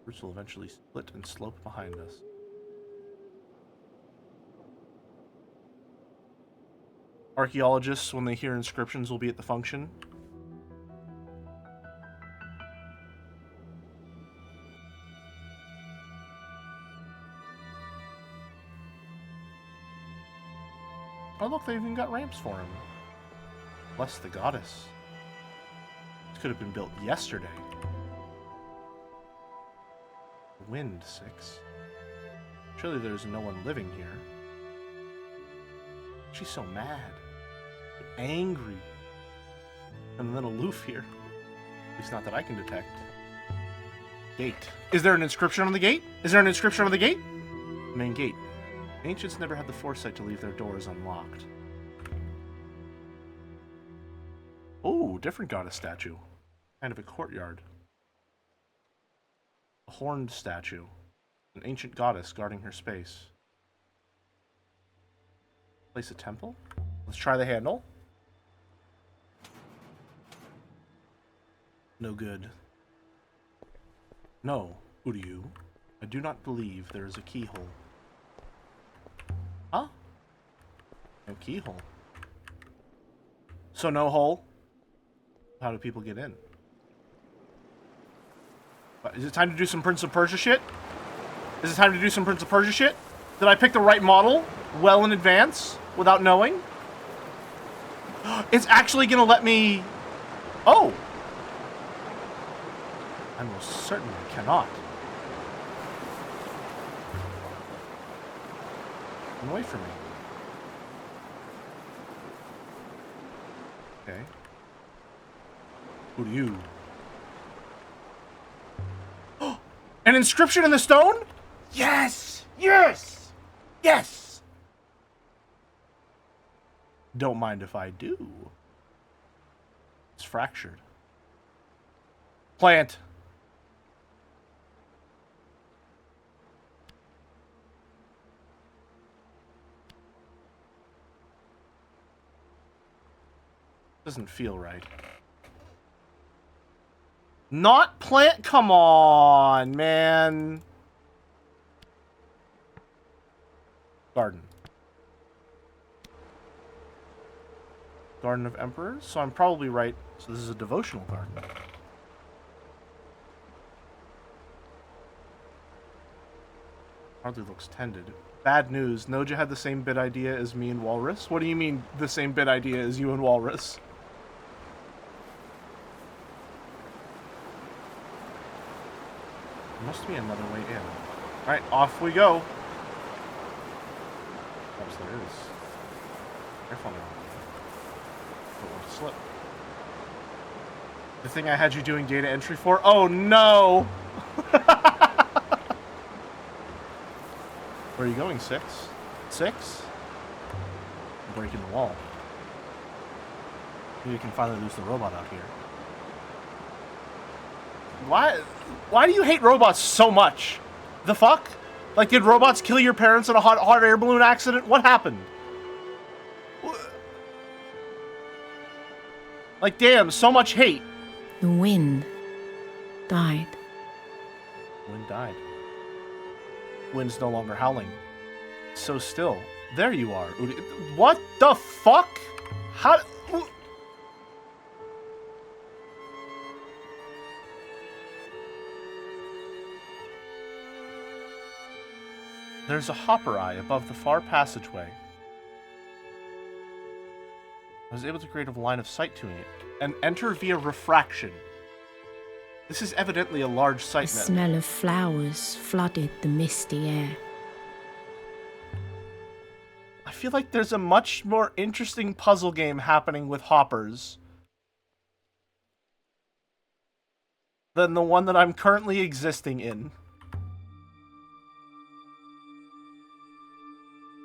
Roots will eventually split and slope behind us. Archaeologists, when they hear inscriptions, will be at the function. Oh look, they even got ramps for him. Bless the goddess. This could have been built yesterday. Wind 6. Surely there's no one living here. She's so mad. Angry. And then aloof here. At least not that I can detect. Gate. Is there an inscription on the gate? Is there an inscription on the gate? Main gate. Ancients never had the foresight to leave their doors unlocked. Oh, different goddess statue. Kind of a courtyard. A horned statue. An ancient goddess guarding her space. Place a temple? Let's try the handle. No good. No, Uryu. I do not believe there is a keyhole. Huh? No keyhole. So no hole? How do people get in? Is it time to do some Prince of Persia shit? Is it time to do some Prince of Persia shit? Did I pick the right model well in advance without knowing? It's actually gonna let me... Oh! I most certainly cannot. Come away from me. Okay. Who do you? An inscription in the stone? Yes! Yes! Yes! Don't mind if I do. It's fractured. Plant. Doesn't feel right. Not plant? Come on, man. Garden. Garden of Emperors? So I'm probably right. So this is a devotional garden. Hardly looks tended. Bad news. Noja had the same bid idea as me and Walrus. What do you mean the same bid idea as you and Walrus? There must be another way in. Alright, off we go. Perhaps there is. Careful now. Don't want to slip. The thing I had you doing data entry for? Oh no! Where are you going, 6? 6? breaking the wall. Maybe we can finally lose the robot out here. Why do you hate robots so much? The fuck? Like, did robots kill your parents in a hot air balloon accident? What happened? Like, damn, so much hate. The wind died. Wind died. Wind's no longer howling. So still. There you are, Udi. What the fuck? How... There's a hopper eye above the far passageway. I was able to create a line of sight to it and enter via refraction. This is evidently a large sight The net. smell of flowers flooded the misty air. I feel like there's a much more interesting puzzle game happening with hoppers than the one that I'm currently existing in.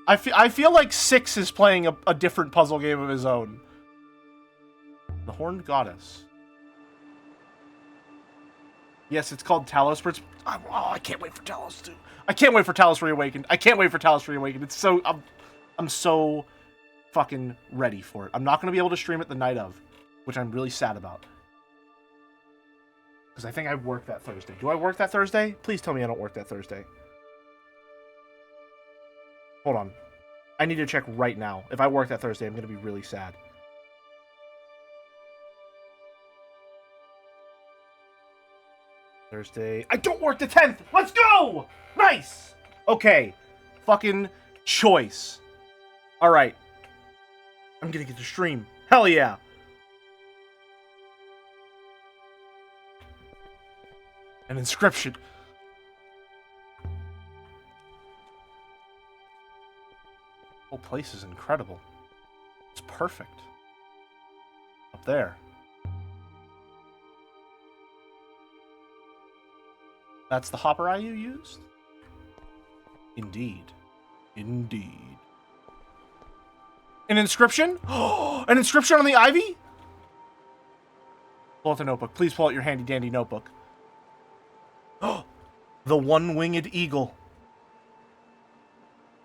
I feel like 6 is playing a different puzzle game of his own. The Horned Goddess. Yes, it's called Talos Prince. Oh, I can't wait for Talos 2. I can't wait for Talos Reawakened. I can't wait for Talos Reawakened. It's so... I'm so fucking ready for it. I'm not going to be able to stream it the night of, which I'm really sad about. Because I think I work that Thursday. Do I work that Thursday? Please tell me I don't work that Thursday. Hold on. I need to check right now. If I work that Thursday, I'm going to be really sad. Thursday. I don't work the 10th! Let's go! Nice! Okay. Fucking choice. Alright. I'm going to get to stream. Hell yeah. An inscription. The whole place is incredible. It's perfect. Up there. That's the hopper eye you used? Indeed. Indeed. An inscription? An inscription on the ivy? Pull out the notebook. Please pull out your handy-dandy notebook. The one-winged eagle.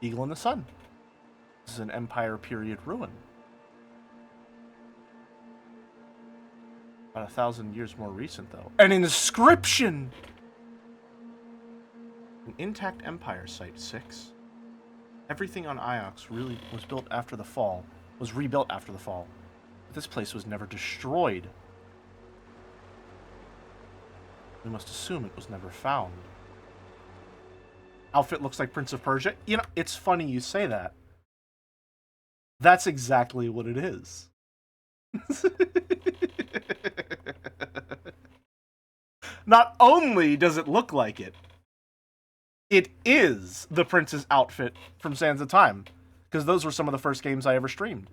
Eagle in the sun. This is an Empire period ruin. About 1,000 years more recent, though. An inscription! An intact Empire site, 6. Everything on Iox really was built after the fall. Was rebuilt after the fall. But this place was never destroyed. We must assume it was never found. Outfit looks like Prince of Persia. You know, it's funny you say that. That's exactly what it is. Not only does it look like it, it is the prince's outfit from Sands of Time. Because those were some of the first games I ever streamed.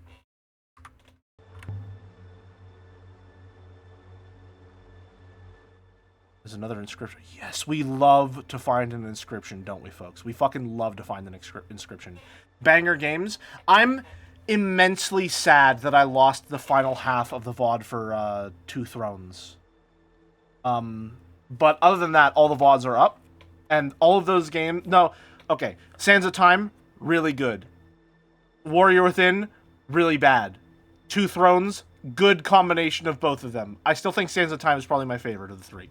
There's another inscription. Yes, we love to find an inscription, don't we, folks? We fucking love to find an inscription. Banger games. I'm immensely sad that I lost the final half of the VOD for Two Thrones. But other than that, all the VODs are up. And all of those games... No, okay. Sands of Time, really good. Warrior Within, really bad. Two Thrones, good combination of both of them. I still think Sands of Time is probably my favorite of the three.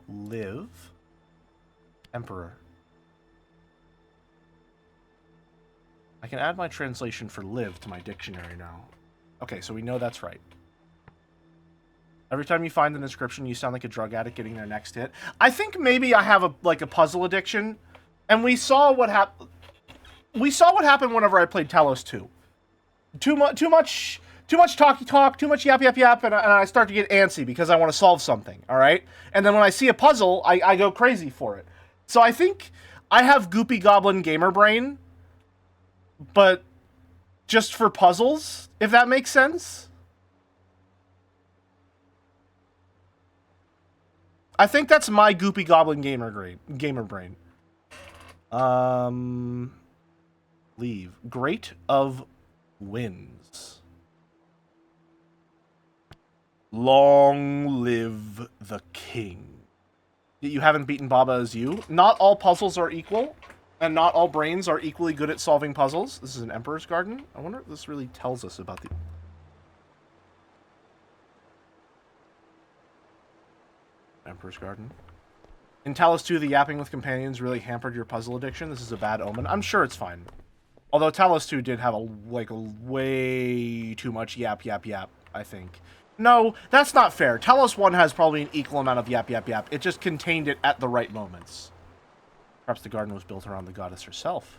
Live. Emperor. I can add my translation for live to my dictionary now. Okay, so we know that's right. Every time you find an inscription, you sound like a drug addict getting their next hit. I think maybe I have a puzzle addiction, and we saw what happened. We saw what happened whenever I played Talos 2. Too much talky talk, too much yap, and I start to get antsy because I want to solve something, all right? And then when I see a puzzle, I go crazy for it. So I think I have Goopy Goblin gamer brain, but just for puzzles, if that makes sense. I think that's my Goopy Goblin gamer brain. Leave. Great of Winds. Long live the king. You haven't beaten Baba as you. Not all puzzles are equal, and not all brains are equally good at solving puzzles. This is an Emperor's Garden. I wonder if this really tells us about the... Emperor's Garden. In Talos 2, the yapping with companions really hampered your puzzle addiction. This is a bad omen. I'm sure it's fine. Although Talos 2 did have a way too much yap, I think. No, that's not fair. Talos 1 has probably an equal amount of yap. It just contained it at the right moments. Perhaps the garden was built around the goddess herself.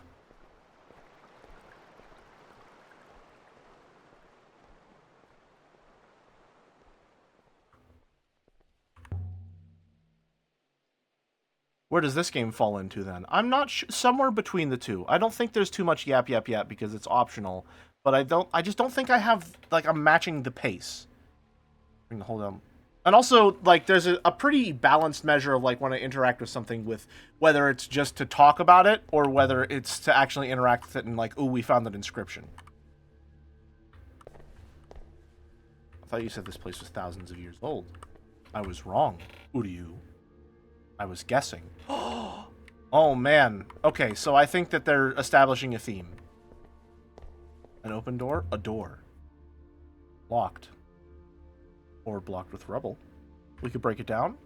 Where does this game fall into, then? I'm not somewhere between the two. I don't think there's too much yap because it's optional. But I just don't think I have, like, I'm matching the pace. Bring the whole down. And also, like, there's a pretty balanced measure of, like, when I interact with something with whether it's just to talk about it or whether it's to actually interact with it and, like, ooh, we found that inscription. I thought you said this place was thousands of years old. I was wrong, Uryu. I was guessing. Oh, man. Okay, so I think that they're establishing a theme. An open door? A door. Locked. Or blocked with rubble. We could break it down.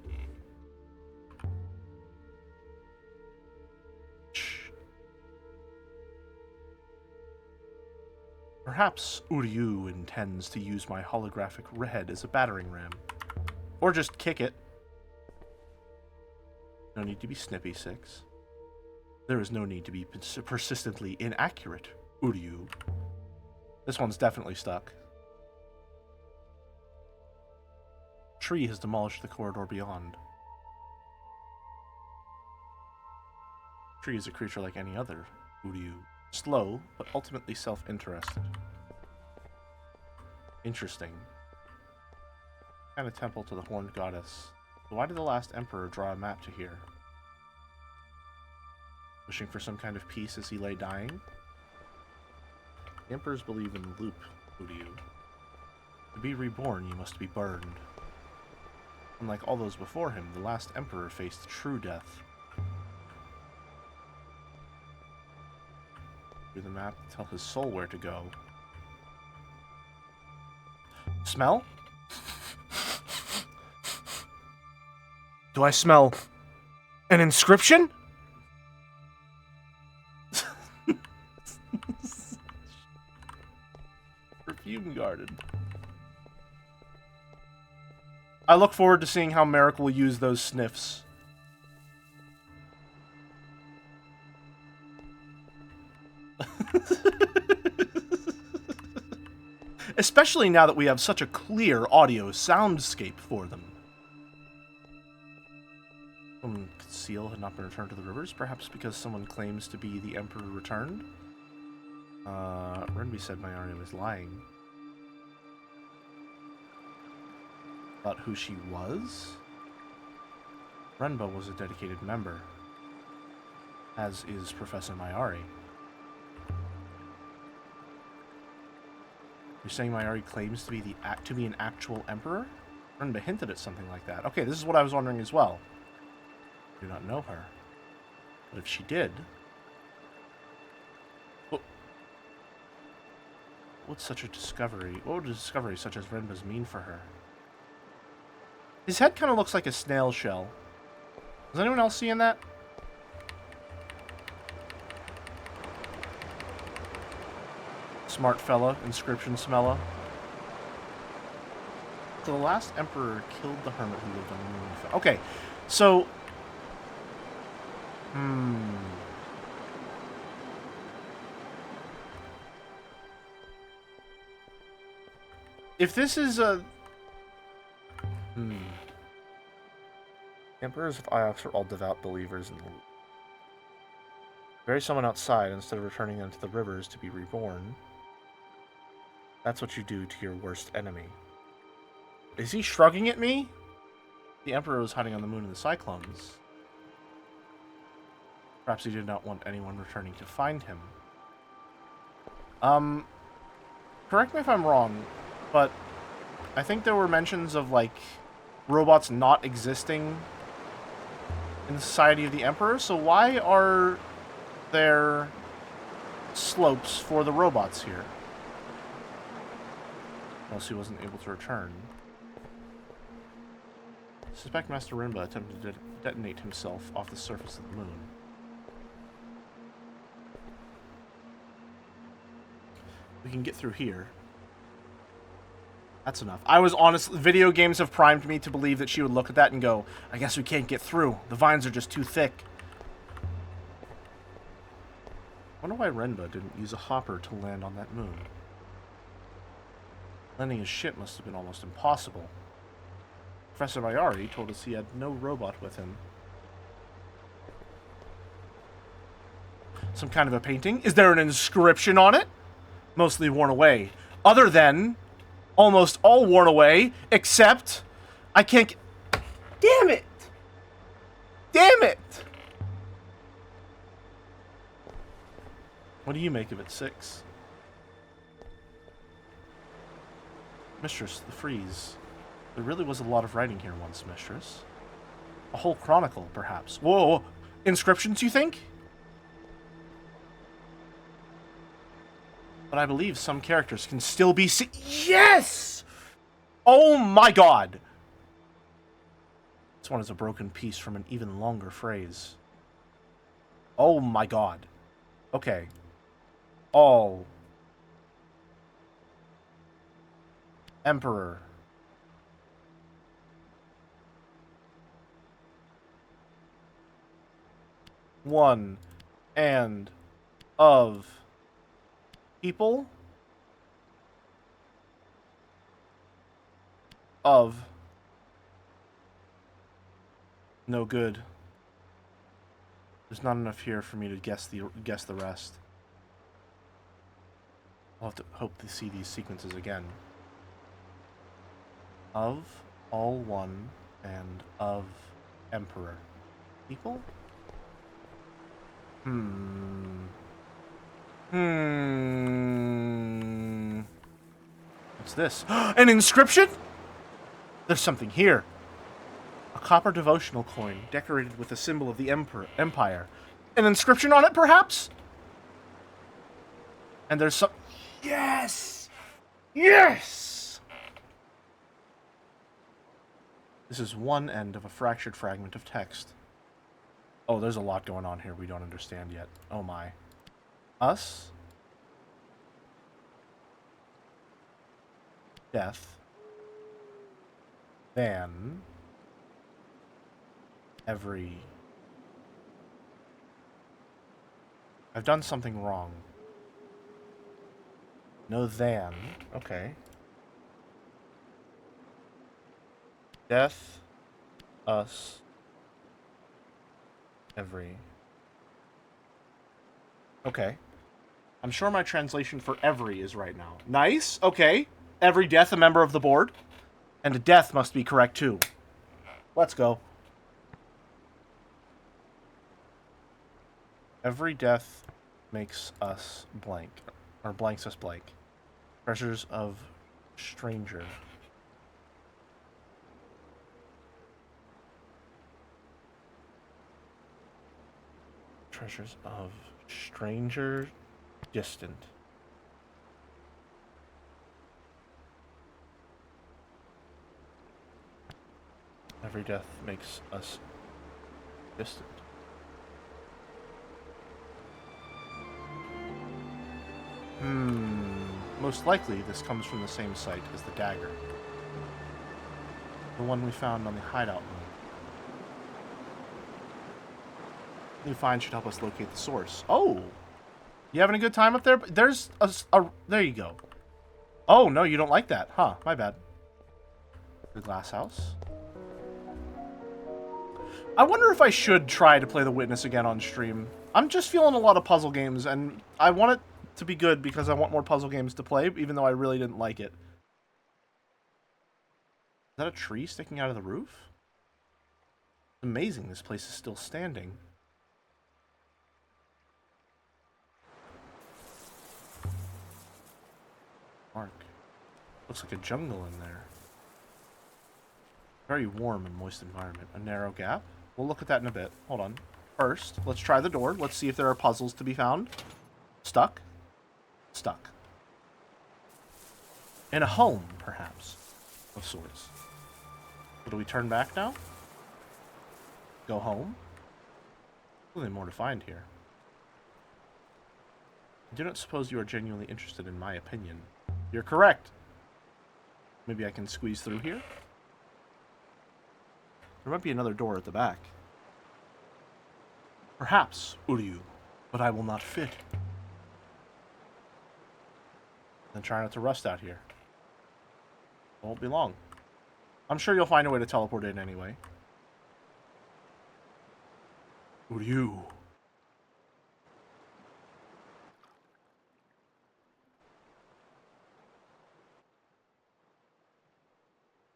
Shh. Perhaps Uryu intends to use my holographic red as a battering ram. Or just kick it. No need to be snippy, 6. There is no need to be persistently inaccurate, Uryu. This one's definitely stuck. Tree has demolished the corridor beyond. Tree is a creature like any other, Uryu. Slow, but ultimately self-interested. Interesting. And a temple to the horned goddess. Why did the last emperor draw a map to here? Wishing for some kind of peace as he lay dying? The emperors believe in the loop, Uryu. To be reborn, you must be burned. Unlike all those before him, the last emperor faced true death. Through the map to tell his soul where to go. Smell? Do I smell an inscription? Perfume garden. I look forward to seeing how Merrick will use those sniffs. Especially now that we have such a clear audio soundscape for them. Seal had not been returned to the rivers, perhaps because someone claims to be the Emperor returned? Renby said Mayari was lying. About who she was? Renba was a dedicated member, as is Professor Mayari. You're saying Mayari claims to be an actual emperor? Renba hinted at something like that. Okay, this is what I was wondering as well. I do not know her. But if she did... What's such a discovery? What would a discovery such as Renba's mean for her? His head kind of looks like a snail shell. Is anyone else seeing that? Smart fella, inscription smella. So the last emperor killed the hermit who lived on the moon. Okay, so... If this is a... Emperors of Iox are all devout believers in the... Bury someone outside instead of returning them to the rivers to be reborn. That's what you do to your worst enemy. Is he shrugging at me? The Emperor was hiding on the moon in the Cyclones. Perhaps he did not want anyone returning to find him. Correct me if I'm wrong, but I think there were mentions of, like, robots not existing in the Society of the Emperor, so why are there slopes for the robots here? Unless he wasn't able to return. Suspect Master Rimba attempted to detonate himself off the surface of the moon. We can get through here. That's enough. I was honest. Video games have primed me to believe that she would look at that and go, I guess we can't get through. The vines are just too thick. I wonder why Renba didn't use a hopper to land on that moon. Landing his ship must have been almost impossible. Professor Bayari told us he had no robot with him. Some kind of a painting? Is there an inscription on it? Mostly worn away. Other than... almost all worn away, except... I can't get... Damn it! Damn it! What do you make of it, 6? Mistress, the frieze. There really was a lot of writing here once, Mistress. A whole chronicle, perhaps. Whoa! Inscriptions, you think? But I believe some characters can still be seen. Yes! Oh my god! This one is a broken piece from an even longer phrase. Oh my god. Okay. All. Emperor. One. And. Of. People. Of. No good. There's not enough here for me to guess the rest. I'll have to hope to see these sequences again. Of, all one, and of Emperor. People? What's this? An inscription? There's something here. A copper devotional coin decorated with a symbol of the Empire. An inscription on it, perhaps? And there's some... Yes! Yes! This is one end of a fractured fragment of text. Oh, there's a lot going on here we don't understand yet. Oh my. Us. Death. Then. Every. I've done something wrong. No than. Okay. Death. Us. Every. Okay. I'm sure my translation for every is right now. Nice. Okay. Every death a member of the board. And a death must be correct too. Let's go. Every death makes us blank. Or blanks us blank. Treasures of stranger. Treasures of stranger distant. Every death makes us distant. Most likely this comes from the same site as the dagger. The one we found on the hideout moon. New find should help us locate the source. Oh! You having a good time up there? There's a there you go. Oh, no, you don't like that. Huh, my bad. The glass house. I wonder if I should try to play The Witness again on stream. I'm just feeling a lot of puzzle games, and I want it to be good because I want more puzzle games to play, even though I really didn't like it. Is that a tree sticking out of the roof? It's amazing this place is still standing. Mark. Looks like a jungle in there. Very warm and moist environment. A narrow gap. We'll look at that in a bit. Hold on. First, let's try the door. Let's see if there are puzzles to be found. Stuck. Stuck. In a home, perhaps, of sorts. So do we turn back now? Go home? There's more to find here. I do not suppose you are genuinely interested in my opinion. You're correct. Maybe I can squeeze through here? There might be another door at the back. Perhaps, Uryu, but I will not fit. Then try not to rust out here. Won't be long. I'm sure you'll find a way to teleport in anyway. Uryu.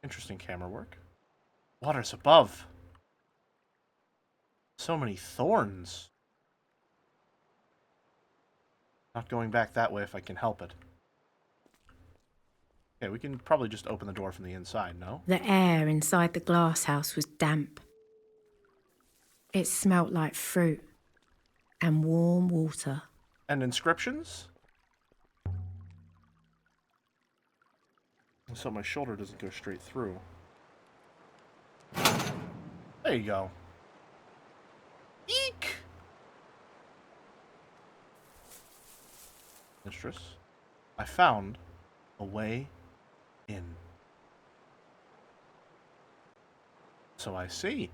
Interesting camera work. Waters above. So many thorns. Not going back that way if I can help it. Okay, we can probably just open the door from the inside, no? The air inside the glass house was damp. It smelt like fruit and warm water. And inscriptions? So my shoulder doesn't go straight through. There you go. Eek! Mistress, I found a way in. So I see.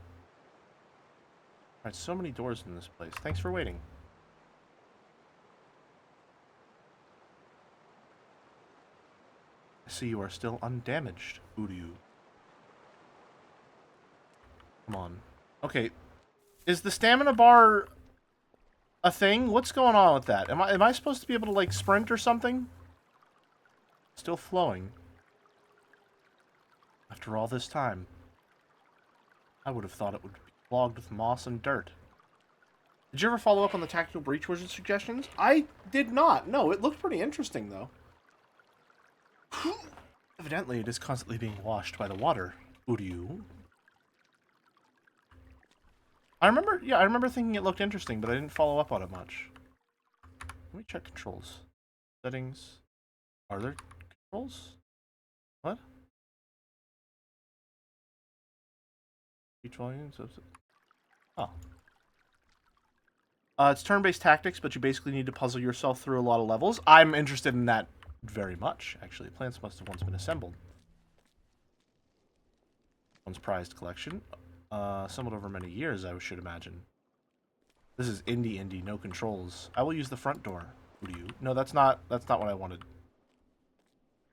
Alright, so many doors in this place. Thanks for waiting. I see you are still undamaged, Uryu. Come on. Okay. Is the stamina bar a thing? What's going on with that? Am I supposed to be able to, like, sprint or something? Still flowing. After all this time, I would have thought it would be clogged with moss and dirt. Did you ever follow up on the Tactical Breach Wizard suggestions? I did not. No, it looked pretty interesting, though. Evidently, it is constantly being washed by the water. Uryu. I remember thinking it looked interesting, but I didn't follow up on it much. Let me check controls. Settings. Are there controls? What? Each volume. Oh. It's turn-based tactics, but you basically need to puzzle yourself through a lot of levels. I'm interested in that very much, actually. Plants must have once been assembled. One's prized collection. Assembled over many years, I should imagine. This is indie, no controls. I will use the front door. Uryu. No, that's not what I wanted.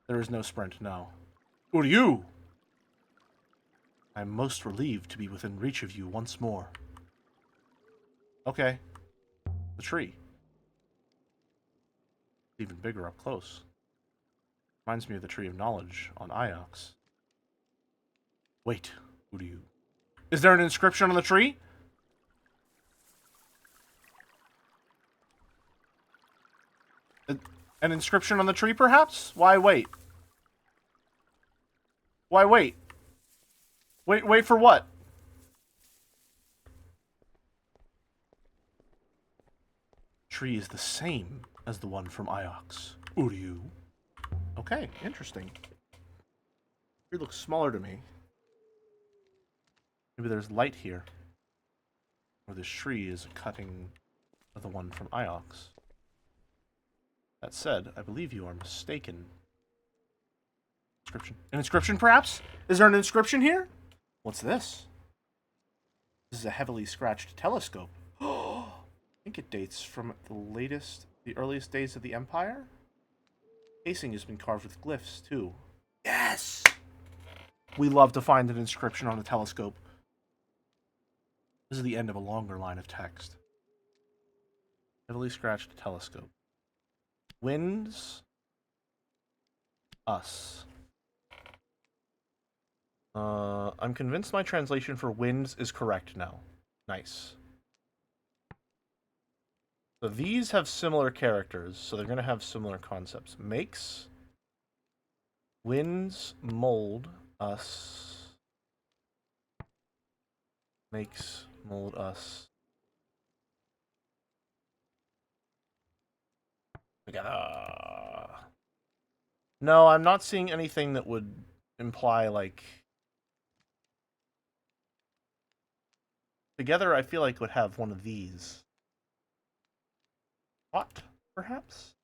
There is no sprint, no. Uryu! I am most relieved to be within reach of you once more. Okay. The tree. Even bigger up close. Reminds me of the Tree of Knowledge on Iox. Wait, Uryu. Is there an inscription on the tree? An inscription on the tree, perhaps? Why wait? Why wait? Wait for what? Tree is the same as the one from Iox. Uryu. Okay, interesting. Tree looks smaller to me. Maybe there's light here. Or this tree is a cutting of the one from Iox. That said, I believe you are mistaken. Inscription. An inscription, perhaps? Is there an inscription here? What's this? This is a heavily scratched telescope. I think it dates from the earliest days of the Empire? Casing has been carved with glyphs, too. Yes! We love to find an inscription on a telescope. This is the end of a longer line of text. Heavily scratched telescope. Winds us. I'm convinced my translation for winds is correct now. Nice. So these have similar characters, so they're going to have similar concepts. Makes Winds mold us. Makes mold us. No, I'm not seeing anything that would imply, like... Together, I feel like would have one of these. Taut, perhaps?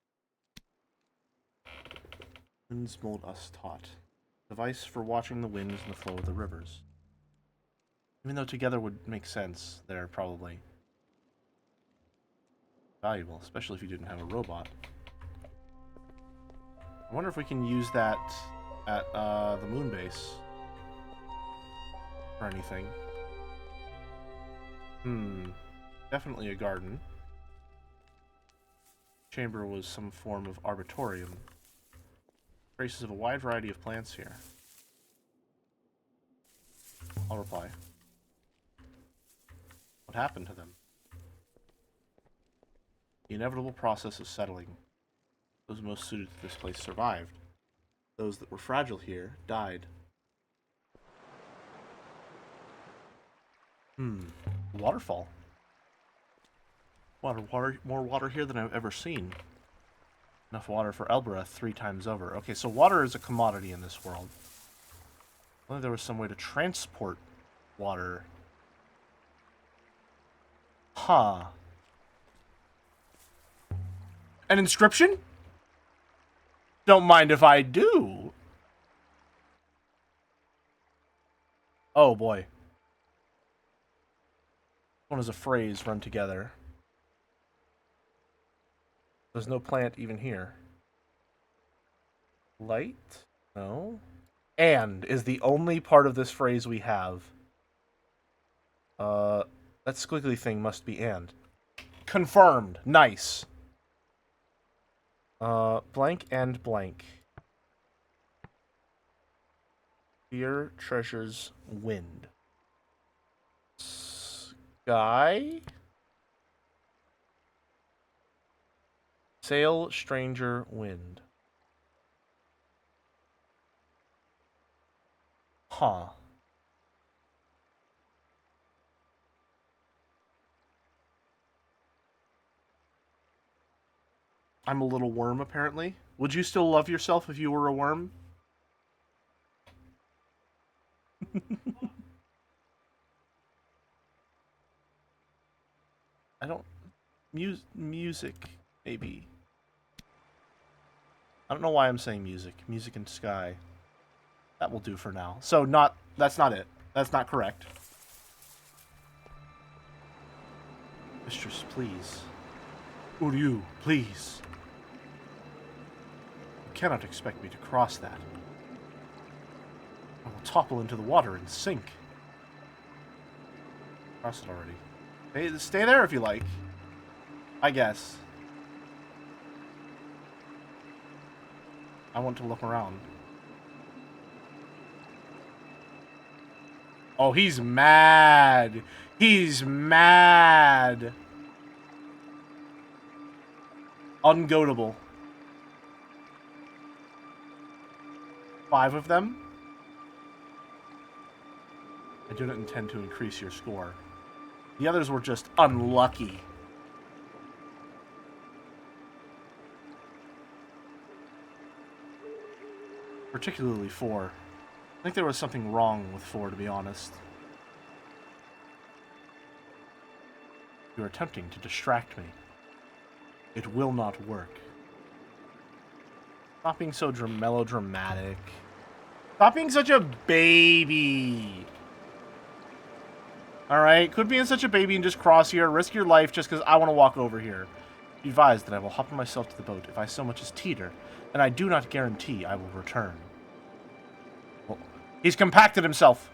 Winds mold us taut. Device for watching the winds and the flow of the rivers. Even though together would make sense, they're probably valuable, especially if you didn't have a robot. I wonder if we can use that at the moon base for anything. Definitely a garden. Chamber was some form of arboretum. Traces of a wide variety of plants here. I'll reply. What happened to them? The inevitable process of settling. Those most suited to this place survived. Those that were fragile here died. Waterfall. More water here than I've ever seen. Enough water for Elbera 3 times over. Okay, so water is a commodity in this world. If only there was some way to transport water. Huh. An inscription? Don't mind if I do. Oh boy. One is a phrase run together. There's no plant even here. Light? No. And is the only part of this phrase we have. That squiggly thing must be and. Confirmed. Nice. Blank and blank. Fear treasures wind. Sky? Sail, stranger, wind. Huh. I'm a little worm, apparently. Would you still love yourself if you were a worm? I don't... Music, maybe. I don't know why I'm saying music. Music and sky. That will do for now. So that's not it. That's not correct. Mistress, please. Uryu, please. You cannot expect me to cross that. I will topple into the water and sink. Cross it already. Hey, stay there if you like. I guess. I want to look around. Oh, he's mad. He's mad. Ungoatable. 5 of them? I do not intend to increase your score. The others were just unlucky. Particularly 4. I think there was something wrong with 4, to be honest. You are attempting to distract me. It will not work. Stop being so melodramatic. Stop being such a baby. Alright, quit being such a baby and just cross here. Risk your life just because I want to walk over here. Be advised that I will hop myself to the boat if I so much as teeter, and I do not guarantee I will return. Well, he's compacted himself.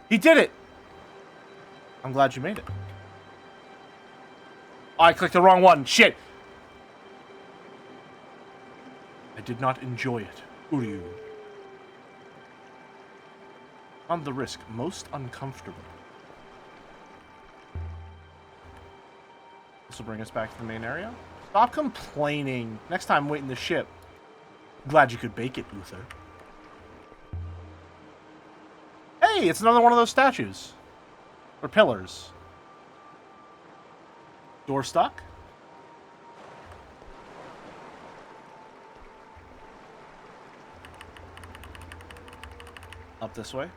He did it! I'm glad you made it. Oh, I clicked the wrong one. Shit! I did not enjoy it. Uryu. On the risk, most uncomfortable. This will bring us back to the main area. Stop complaining. Next time, wait in the ship. Glad you could bake it, Uther. Hey, it's another one of those statues. Or pillars. Door stuck? Up this way.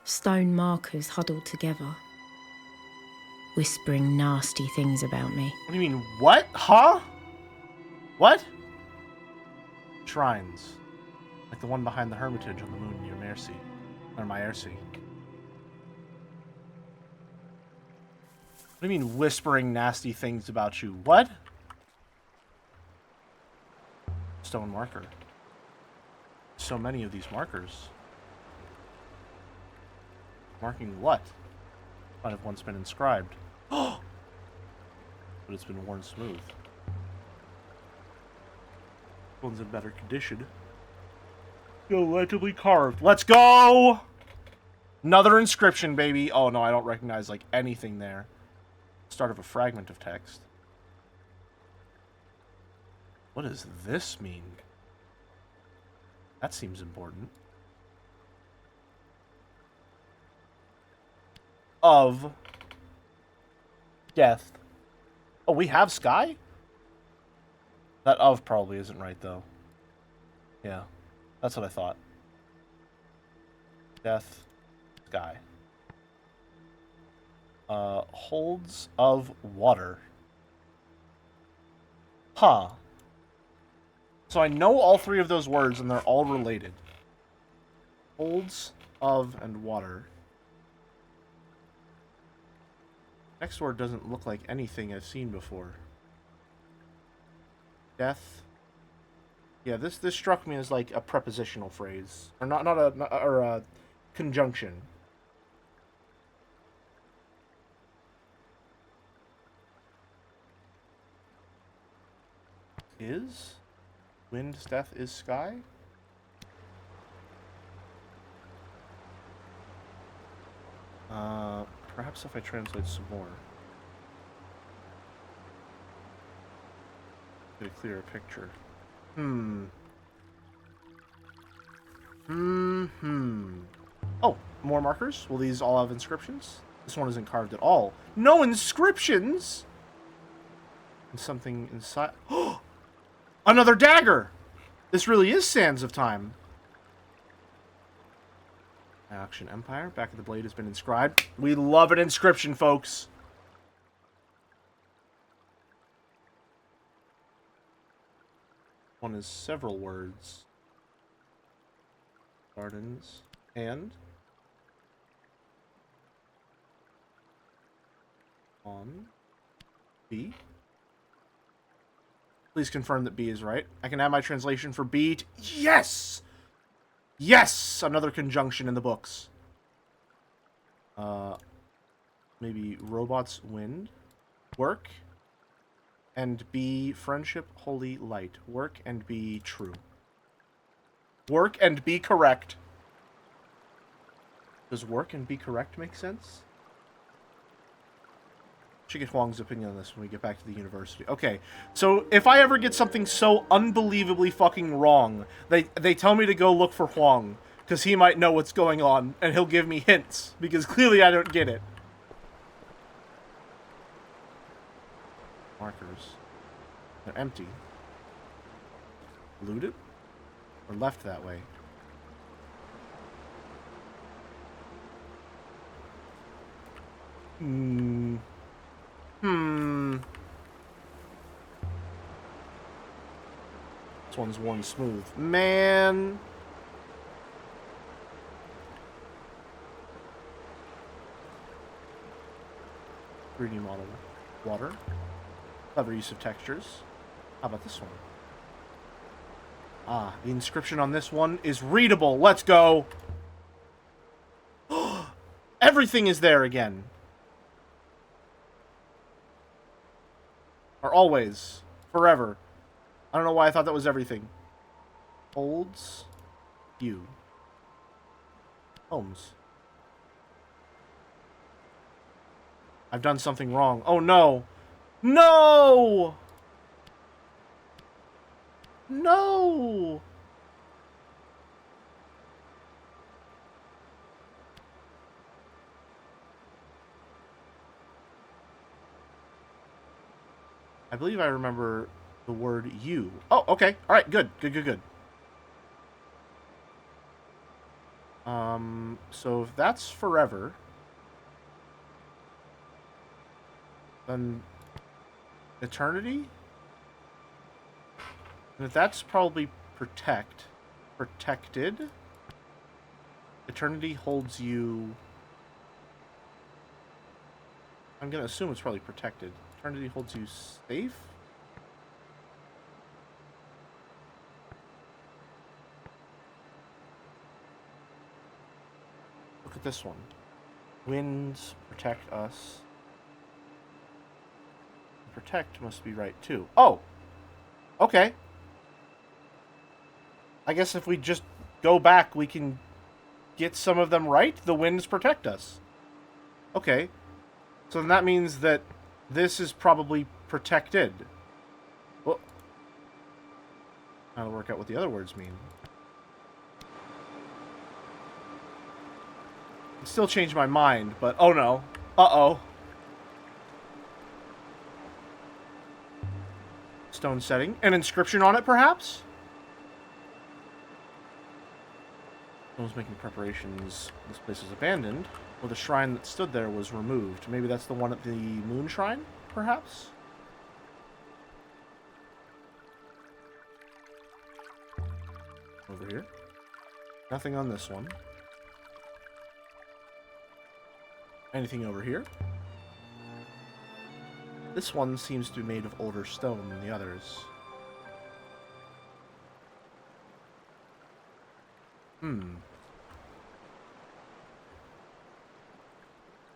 Stone markers huddled together, whispering nasty things about me. What do you mean, what? Huh? What? Shrines. Like the one behind the hermitage on the moon near Mercy. Or Miercy. What do you mean, whispering nasty things about you? What? Stone marker. So many of these markers. Marking what? Might have once been inscribed. But it's been worn smooth. One's in better condition. Legibly carved. Let's go! Another inscription, baby. Oh no, I don't recognize like anything there. Start of a fragment of text. What does this mean? That seems important. Of death. Oh, we have sky? That of probably isn't right, though. Yeah, that's what I thought. Death, sky. Holds of water. Huh. So I know all three of those words, and they're all related. Holds of and water. Next word doesn't look like anything I've seen before. Death. Yeah, this struck me as like a prepositional phrase, or not a conjunction. Is wind, death is sky. Perhaps if I translate some more, get a clearer picture. Oh, more markers? Will these all have inscriptions? This one isn't carved at all. No inscriptions! And something inside. Oh! Another dagger! This really is Sands of Time. Action Empire. Back of the blade has been inscribed. We love an inscription, folks. One is several words. Gardens. And. On. B. Please confirm that B is right. I can add my translation for B. Yes! Yes! Another conjunction in the books. Maybe robots wind. Work. And be friendship, holy light. Work and be true. Work and be correct. Does work and be correct make sense? Should get Huang's opinion on this when we get back to the university. Okay, so if I ever get something so unbelievably fucking wrong, they tell me to go look for Huang, because he might know what's going on, and he'll give me hints, because clearly I don't get it. Markers. They're empty. Looted? Or left that way? This one's worn smooth. Man! 3D model. Water. Clever use of textures. How about this one? Ah, the inscription on this one is readable. Let's go! Everything is there again. Or always. Forever. I don't know why I thought that was everything. Holds. You. Homes. I've done something wrong. Oh no! No! No! I believe I remember the word you. Oh, okay. All right, good. Good. So if that's forever, then eternity? And if that's probably protected, eternity holds you... I'm going to assume it's probably protected. Eternity holds you safe? Look at this one. Winds protect us. Protect must be right too. Oh! Okay. I guess if we just go back, we can get some of them right. The winds protect us. Okay. So then that means that this is probably protected. Well, I'll work out what the other words mean. It still changed my mind, but oh no. Uh-oh. Stone setting. An inscription on it, perhaps? Someone's making preparations. This place is abandoned. Well, the shrine that stood there was removed. Maybe that's the one at the moon shrine, perhaps? Over here. Nothing on this one. Anything over here? This one seems to be made of older stone than the others.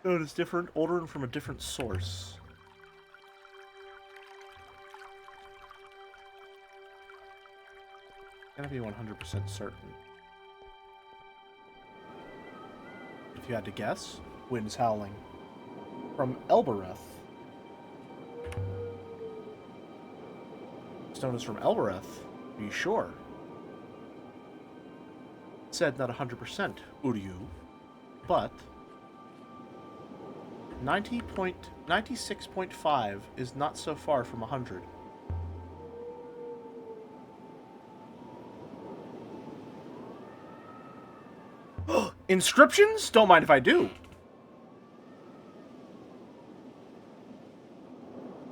No, it is different, older, and from a different source. Can't be 100% certain. If you had to guess, winds howling. From Elbereth. Stone is from Elbereth. Are you sure? Said not 100%, Uryu, but 96.5 is not so far from 100. Inscriptions? Don't mind if I do.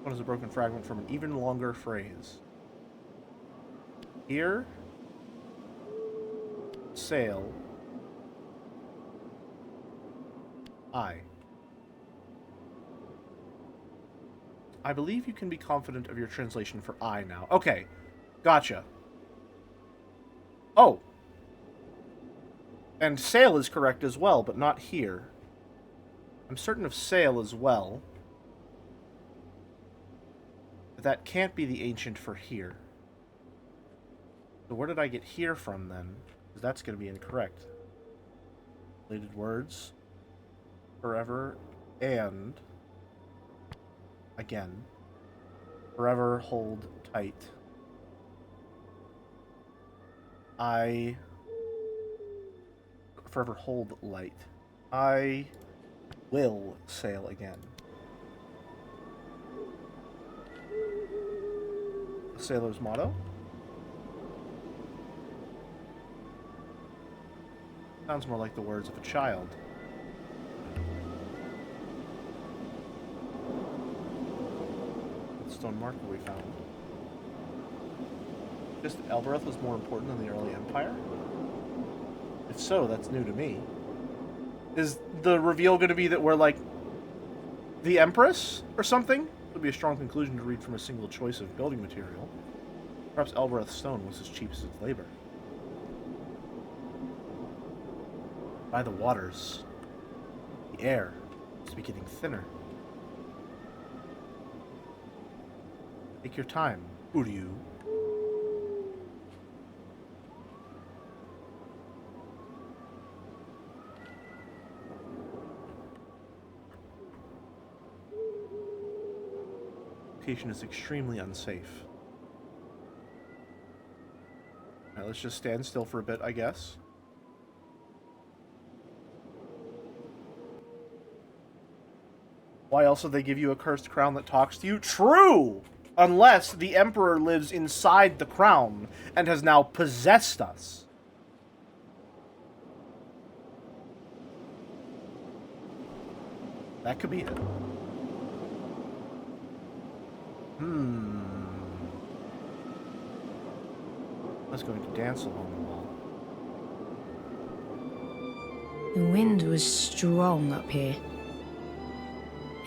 One is a broken fragment from an even longer phrase. Here, sail, I believe you can be confident of your translation for I now. Okay, gotcha. Oh. And sail is correct as well, but not here. I'm certain of sail as well. But that can't be the ancient for here. So where did I get here from, then? Because that's going to be incorrect. Related words. Forever and... Again. Forever hold tight. I... Forever hold light. I will sail again. A sailor's motto? Sounds more like the words of a child. The stone marker we found. Just Elbereth was more important than the early empire? If so, that's new to me. Is the reveal going to be that we're like the Empress or something? It would be a strong conclusion to read from a single choice of building material. Perhaps Elbereth stone was as cheap as its labor. By the waters, the air must be getting thinner. Take your time, Uryu. Location is extremely unsafe. let's just stand still for a bit, I guess. Why else would they give you a cursed crown that talks to you? True! Unless the Emperor lives inside the crown and has now possessed us. That could be it. I was going to dance along the wall. The wind was strong up here.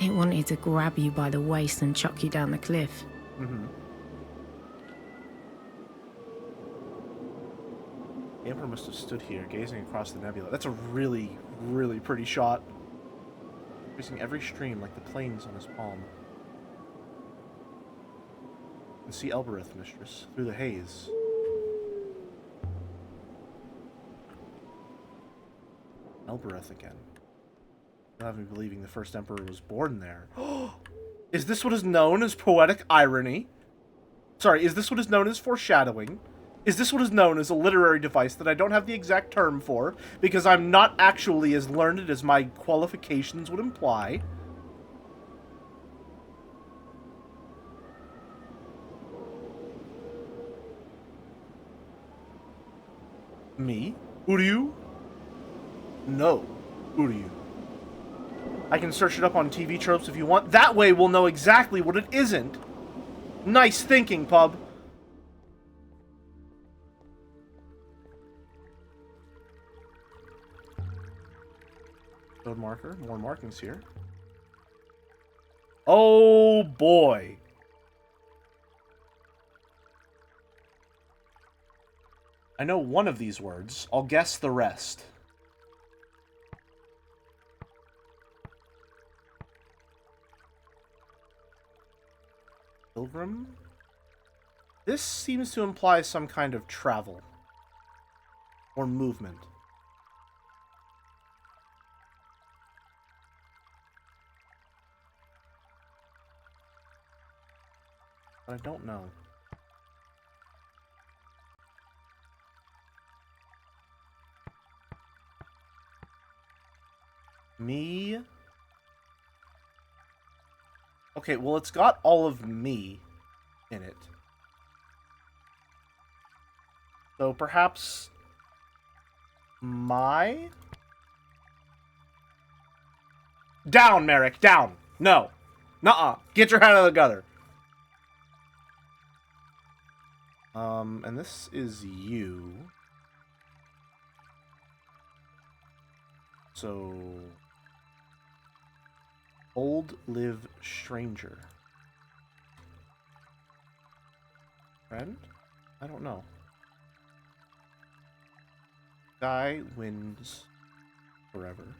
It wanted to grab you by the waist and chuck you down the cliff. The Emperor must have stood here, gazing across the nebula. That's a really, really pretty shot. Tracing every stream like the plains on his palm. And see Elbereth, mistress, through the haze. Elbereth again. You'll have me believing the first emperor was born there. Is this what is known as poetic irony? Sorry, is this what is known as foreshadowing? Is this what is known as a literary device that I don't have the exact term for, because I'm not actually as learned as my qualifications would imply? Me? Uryu? No. Uryu. I can search it up on TV tropes if you want. That way we'll know exactly what it isn't. Nice thinking, pub. Code marker. More markings here. Oh, boy. I know one of these words. I'll guess the rest. Pilgrim? This seems to imply some kind of travel. Or movement. But I don't know. Me? Okay, well, it's got all of me in it. So perhaps my? Down, Merrick, down. No. Nuh-uh. Get your head out of the gutter. And this is you. So... Old live stranger. Friend? I don't know. Sky wins forever.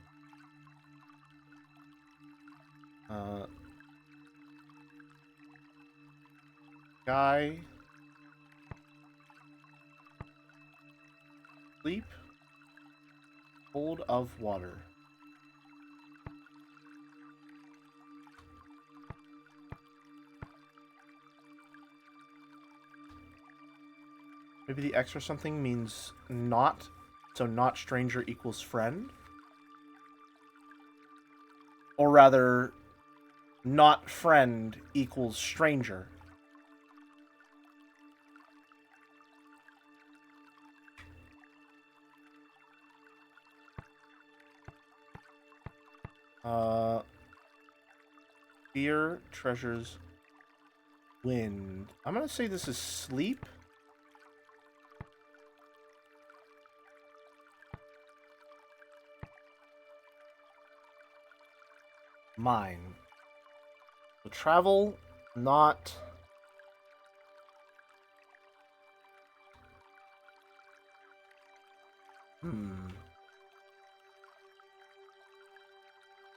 Sky. Sleep. Hold of water. Maybe the X or something means not, so not stranger equals friend? Or rather, not friend equals stranger. Fear, treasures, wind. I'm gonna say this is sleep. Mine. So travel, not...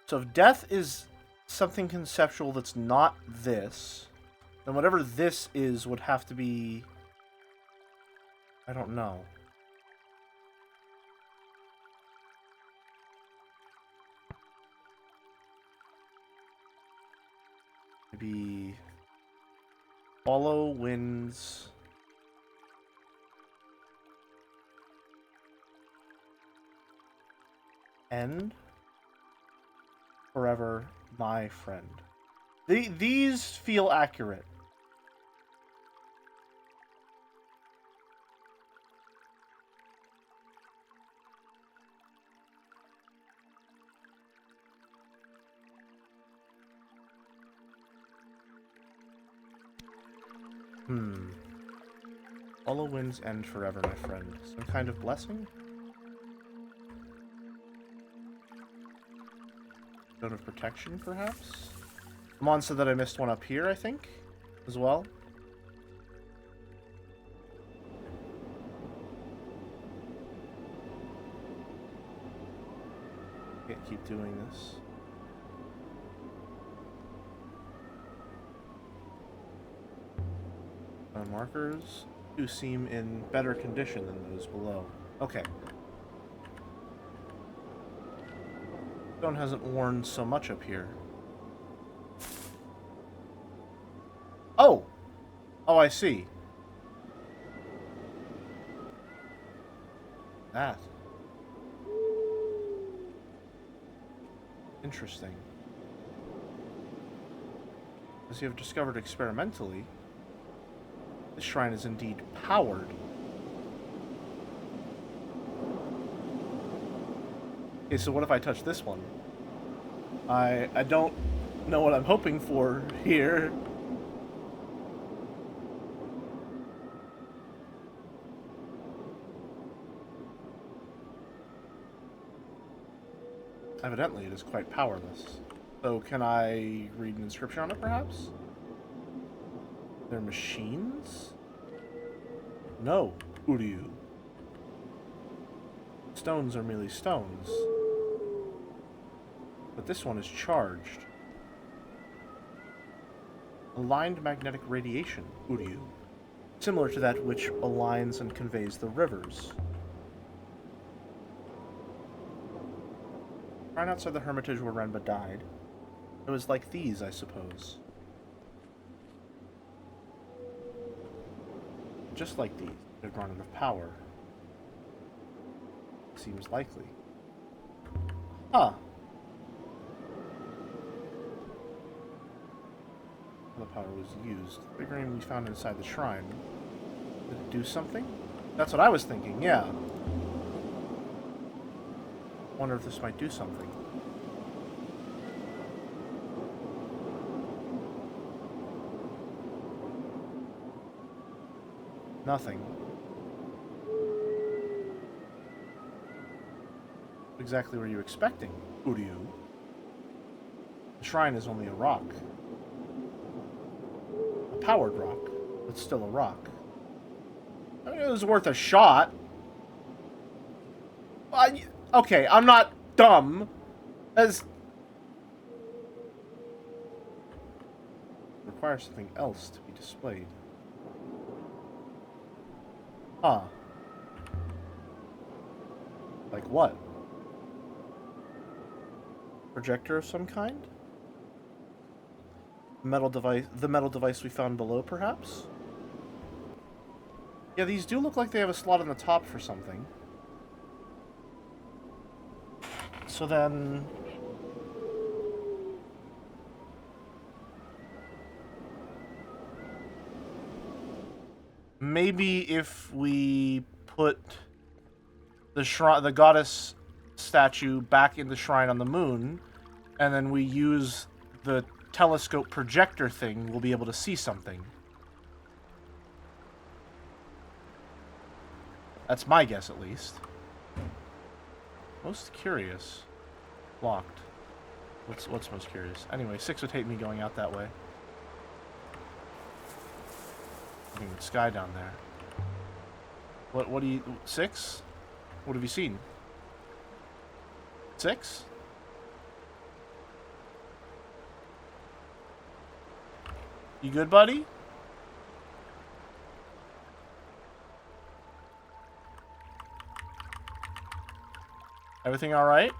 So if death is something conceptual that's not this, then whatever this is would have to be... I don't know. Maybe... Follow winds... End forever, my friend. These feel accurate. All winds end forever, my friend. Some kind of blessing? Stone of protection, perhaps? Amon said that I missed one up here, I think, as well. Can't keep doing this. Markers do seem in better condition than those below. Okay. Stone hasn't worn so much up here. Oh! Oh, I see. That. Interesting. As you have discovered experimentally, this shrine is indeed powered. Okay, so what if I touch this one? I don't know what I'm hoping for here. Evidently, it is quite powerless. So can I read an inscription on it, perhaps? They're machines? No, Uryu. Stones are merely stones. But this one is charged. Aligned magnetic radiation, Uryu. Similar to that which aligns and conveys the rivers. Right outside the hermitage where Renba died. It was like these, I suppose. Just like these, they're drawn out of power. Seems likely. Huh. The power was used. The figurine we found inside the shrine. Did it do something? That's what I was thinking, yeah. Wonder if this might do something. Nothing. Exactly what are you expecting, Uryu? The shrine is only a rock. A powered rock, but still a rock. I mean, it was worth a shot. Okay, I'm not dumb. As requires something else to be displayed. Huh. Like what? Projector of some kind? Metal device, the metal device we found below, perhaps? Yeah, these do look like they have a slot on the top for something. So then... maybe if we put the goddess statue back in the shrine on the moon, and then we use the telescope projector thing, we'll be able to see something. That's my guess, at least. Most curious. Locked. What's most curious? Anyway, 6 would hate me going out that way. Looking at the sky down there. What do you... 6? What have you seen? 6? You good, buddy? Everything alright?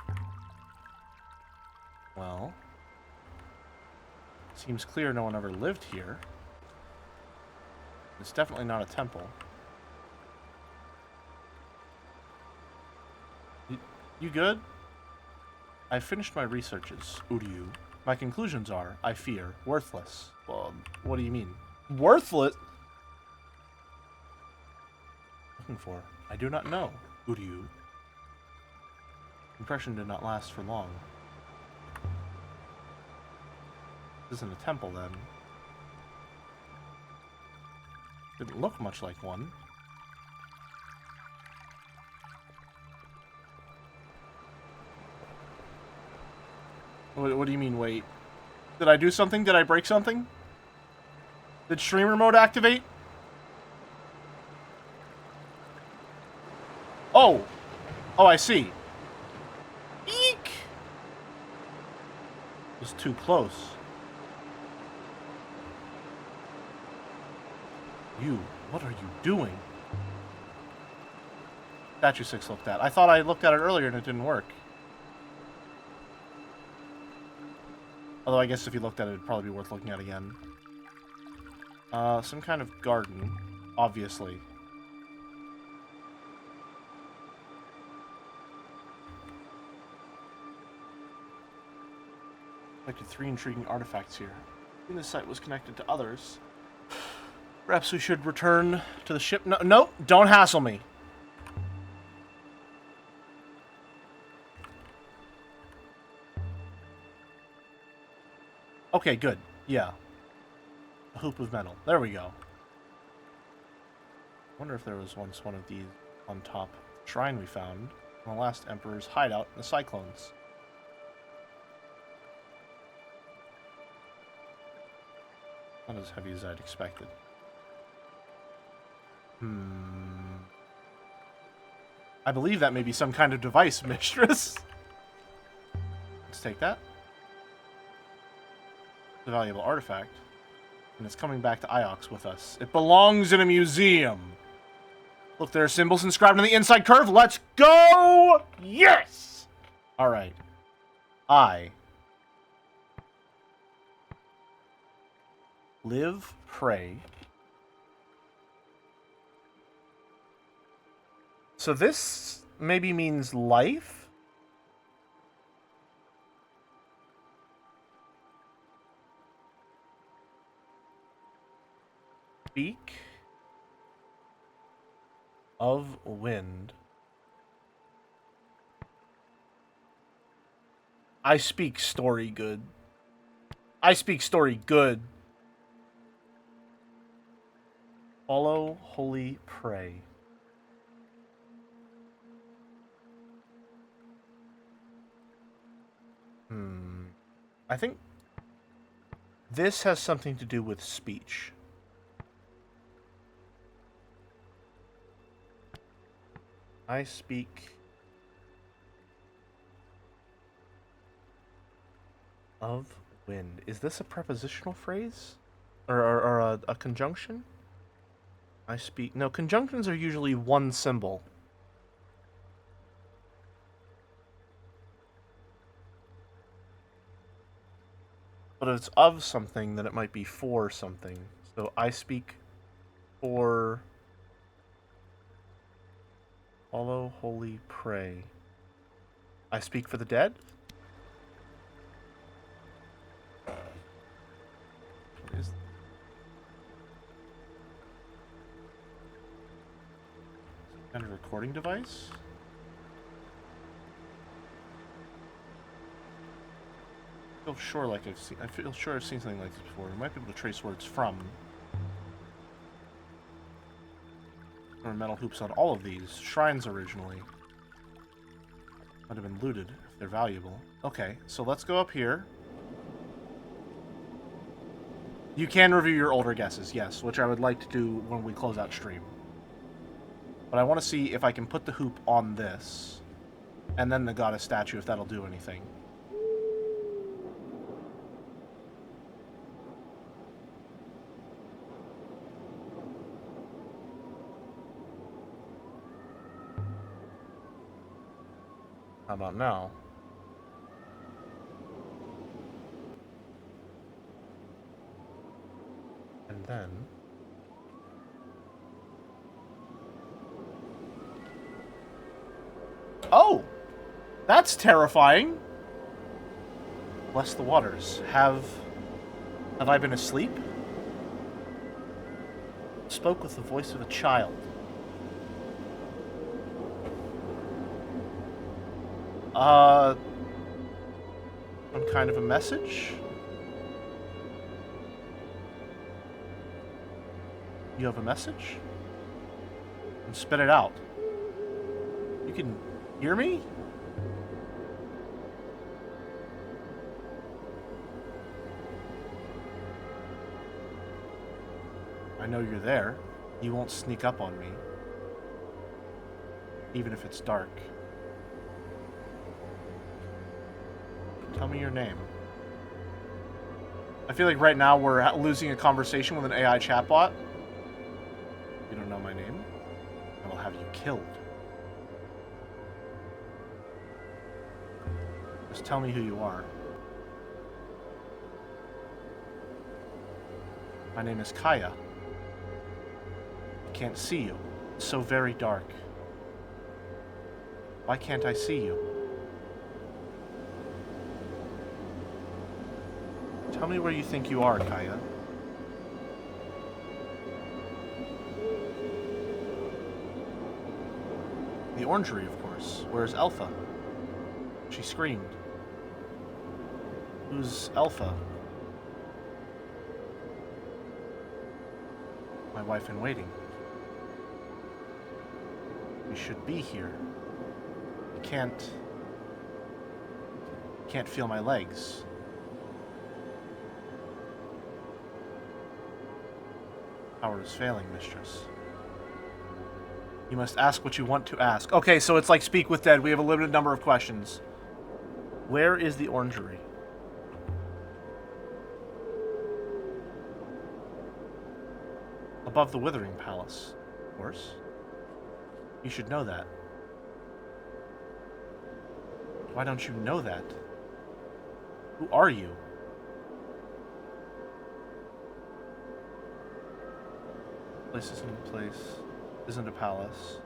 Well... seems clear no one ever lived here. It's definitely not a temple. You good? I've finished my researches, Uryu. My conclusions are, I fear, worthless. Well, what do you mean? Worthless? Looking for? I do not know, Uryu. Impression did not last for long. This isn't a temple, then. Didn't look much like one. What do you mean, wait? Did I do something? Did I break something? Did streamer mode activate? Oh! Oh, I see. Eek! It was too close. You, what are you doing? Statue 6 looked at. I thought I looked at it earlier and it didn't work. Although I guess if you looked at it, it'd probably be worth looking at again. Some kind of garden, obviously. Collected 3 intriguing artifacts here. And this site was connected to others. Perhaps we should return to the ship. No, no, don't hassle me. Okay, good. Yeah. A hoop of metal. There we go. I wonder if there was once one of these on top of the shrine we found in the last Emperor's hideout in the Cyclones. Not as heavy as I'd expected. I believe that may be some kind of device, mistress. Let's take that. It's a valuable artifact. And it's coming back to Iox with us. It belongs in a museum. Look, there are symbols inscribed on the inside curve. Let's go! Yes! Alright. I live, pray. So this maybe means life? Speak of wind. I speak story good. I speak story good. Follow, holy, pray. I think this has something to do with speech. I speak of wind. Is this a prepositional phrase? Or a conjunction? I speak... No, conjunctions are usually one symbol. But if it's of something, then it might be for something. So I speak for... Follow, holy, pray. I speak for the dead? What is that? Some kind of recording device? I feel sure I've seen something like this before. We might be able to trace where it's from. There are metal hoops on all of these shrines originally. Might have been looted if they're valuable. Okay, so let's go up here. You can review your older guesses, yes, which I would like to do when we close out stream. But I want to see if I can put the hoop on this, and then the goddess statue, if that'll do anything. How about now? And then... Oh! That's terrifying! Bless the waters. Have I been asleep? Spoke with the voice of a child. Some kind of a message? You have a message? And spit it out. You can hear me? I know you're there. You won't sneak up on me. Even if it's dark. Tell me your name. I feel like right now we're losing a conversation with an AI chatbot. You don't know my name? I will have you killed. Just tell me who you are. My name is Kaya. I can't see you. It's so very dark. Why can't I see you? Tell me where you think you are, Kaya. The orangery, of course. Where's Alpha? She screamed. Who's Alpha? My wife in waiting. We should be here. I can't feel my legs. Power is failing, mistress. You must ask what you want to ask. Okay, so it's like Speak with Dead. We have a limited number of questions. Where is the orangery? Above the Withering Palace, of course. You should know that. Why don't you know that? Who are you? Place isn't a place. Isn't a palace.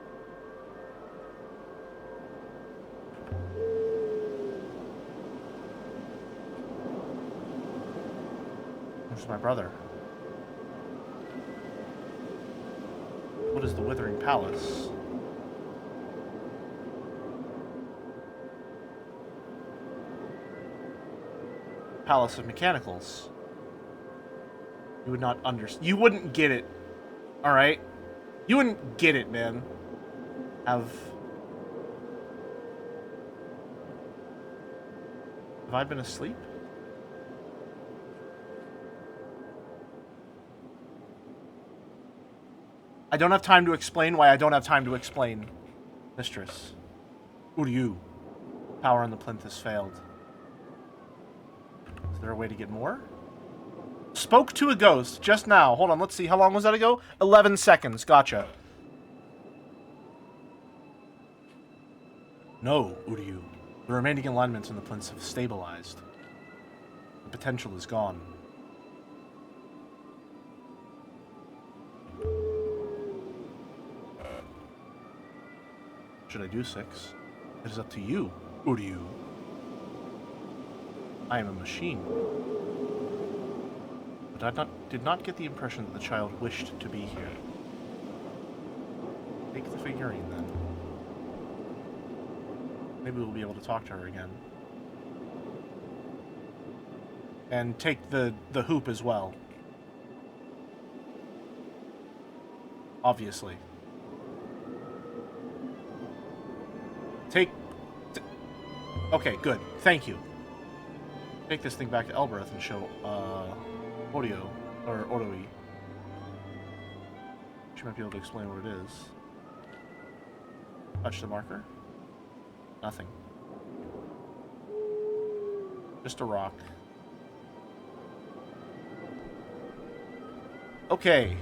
Where's my brother? What is the Withering Palace? Palace of Mechanicals. You would not understand. You wouldn't get it. Alright? You wouldn't get it, man. Have I been asleep? I don't have time to explain why I don't have time to explain, mistress. Who are you? Power on the plinth has failed. Is there a way to get more? Spoke to a ghost just now. Hold on, let's see. How long was that ago? 11 seconds. Gotcha. No, Uryu. The remaining alignments in the plinths have stabilized. The potential is gone. Should I do 6? It is up to you, Uryu. I am a machine. But I did not get the impression that the child wished to be here. Take the figurine, then. Maybe we'll be able to talk to her again. And take the hoop as well. Obviously. Okay, good. Thank you. Take this thing back to Elbereth and show, Audio, or Oroi. She might be able to explain what it is. Touch the marker. Nothing. Just a rock. Okay.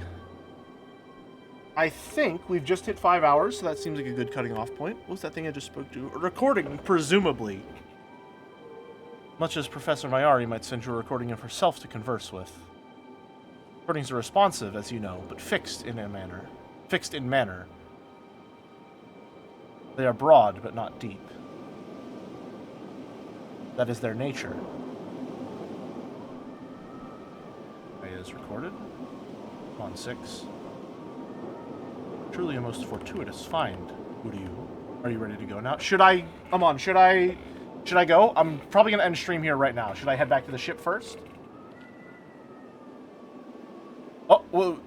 I think we've just hit 5 hours, so that seems like a good cutting off point. What was that thing I just spoke to? A recording, presumably. Much as Professor Mayari might send you a recording of herself to converse with. Recordings are responsive, as you know, but fixed in manner. They are broad, but not deep. That is their nature. is recorded. Come on, 6. Truly a most fortuitous find, Uryu. Are you ready to go now? Should I go? I'm probably gonna end stream here right now. Should I head back to the ship first? Oh, well,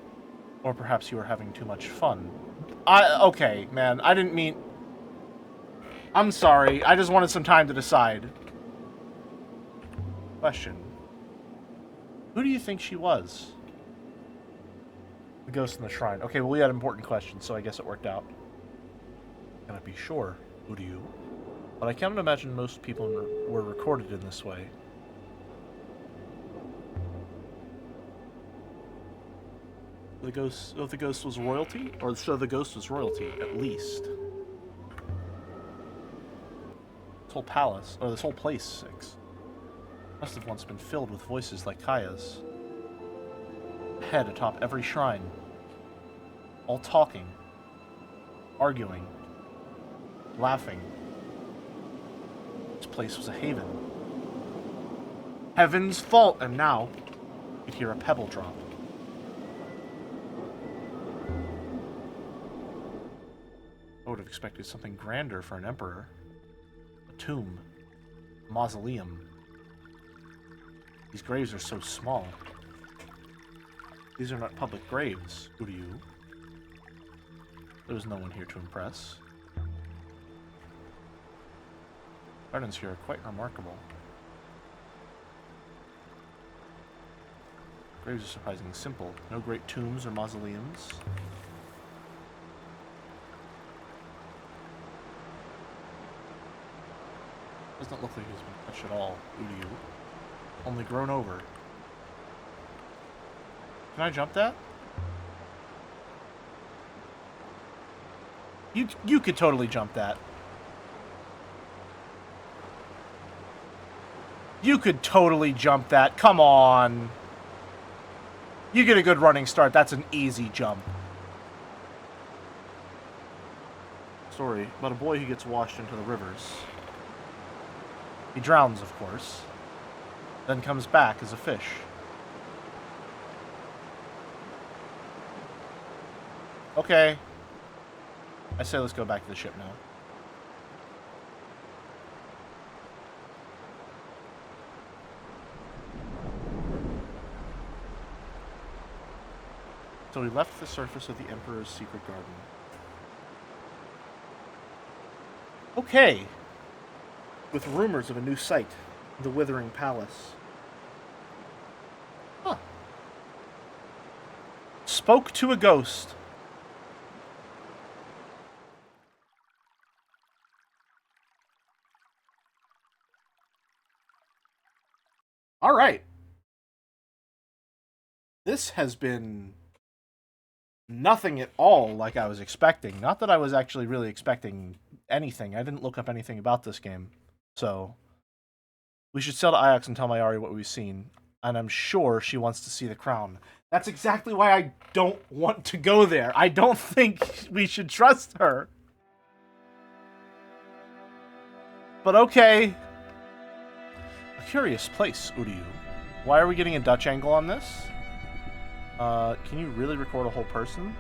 or perhaps you are having too much fun. Okay, man, I didn't mean... I'm sorry, I just wanted some time to decide. Question. Who do you think she was? The ghost in the shrine. Okay, well, we had important questions, so I guess it worked out. Can I be sure, Uryu? But I can't imagine most people were recorded in this way. The ghost was royalty? Or so the ghost was royalty, at least. This whole palace, or this whole place, 6, must have once been filled with voices like Kaya's. Head atop every shrine. All talking. Arguing. Laughing. This place was a haven. Heaven's fault, and now you could hear a pebble drop. I would have expected something grander for an emperor. A tomb. A mausoleum. These graves are so small. These are not public graves, Uryu. There was no one here to impress. Gardens here are quite remarkable. Graves are surprisingly simple. No great tombs or mausoleums. Does not look like he's been touched at all, Uryu. Only grown over. Can I jump that? You could totally jump that. You could totally jump that. Come on. You get a good running start. That's an easy jump. Story about a boy who gets washed into the rivers. He drowns, of course. Then comes back as a fish. Okay. I say let's go back to the ship now. So we left the surface of the Emperor's secret garden. Okay. With rumors of a new site, the Withering Palace. Huh. Spoke to a ghost. All right. This has been nothing at all like I was expecting. Not that I was actually really expecting anything. I didn't look up anything about this game. So, we should sail to Ajax and tell Mayari what we've seen. And I'm sure she wants to see the crown. That's exactly why I don't want to go there. I don't think we should trust her. But okay. A curious place, Uryu. Why are we getting a Dutch angle on this? Can you really record a whole person?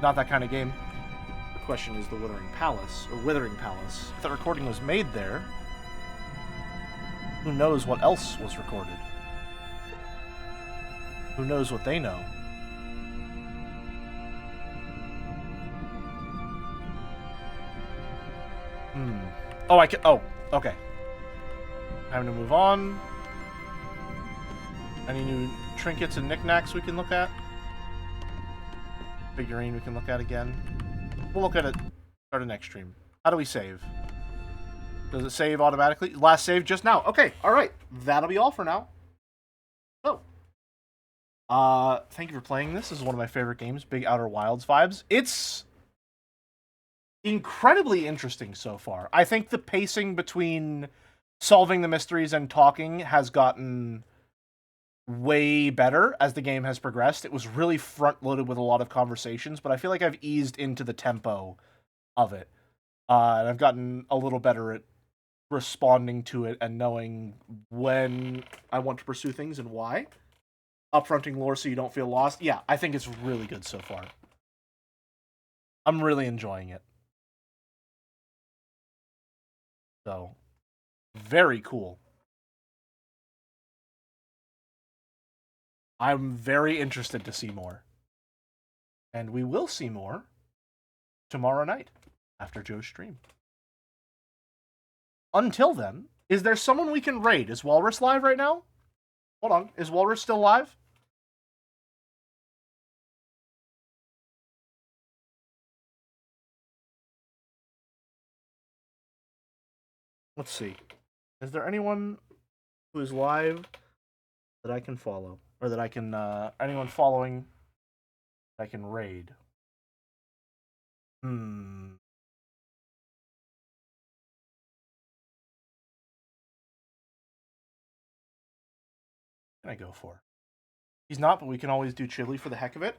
Not that kind of game. The question is the Withering Palace. If the recording was made there, who knows what else was recorded? Who knows what they know? Oh, oh, okay. Time to move on. Any new trinkets and knickknacks we can look at? Figurine we can look at again. We'll look at it start of next stream. How do we save? Does it save automatically? Last save just now. Okay, alright. That'll be all for now. So. Thank you for playing this. This is one of my favorite games. Big Outer Wilds vibes. It's incredibly interesting so far. I think the pacing between solving the mysteries and talking has gotten way better as the game has progressed. It was really front-loaded with a lot of conversations, but I feel like I've eased into the tempo of it. And I've gotten a little better at responding to it and knowing when I want to pursue things and why. Upfronting lore so you don't feel lost. Yeah, I think it's really good so far. I'm really enjoying it. So, very cool. I'm very interested to see more. And we will see more tomorrow night after Joe's stream. Until then, is there someone we can raid? Is Walrus live right now? Hold on. Is Walrus still live? Let's see. Is there anyone who is live that I can follow? Or that I can, anyone following that I can raid? Can I go for? He's not, but we can always do Chibli for the heck of it.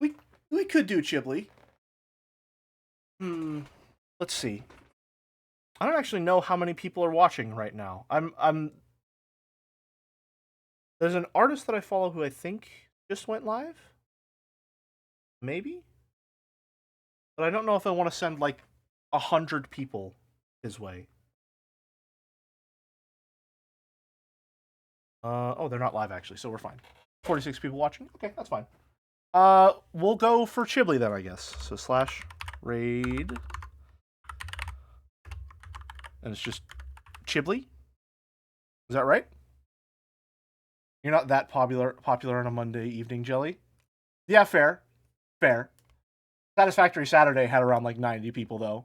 We could do Chibli. Let's see. I don't actually know how many people are watching right now. There's an artist that I follow who I think just went live. Maybe? But I don't know if I want to send like 100 people his way. Oh, they're not live actually, so we're fine. 46 people watching? Okay, that's fine. We'll go for Chibli then, I guess. So /raid. And it's just Chibli? Is that right? You're not that popular on a Monday evening, Jelly? Yeah, fair. Fair. Satisfactory Saturday had around like 90 people though.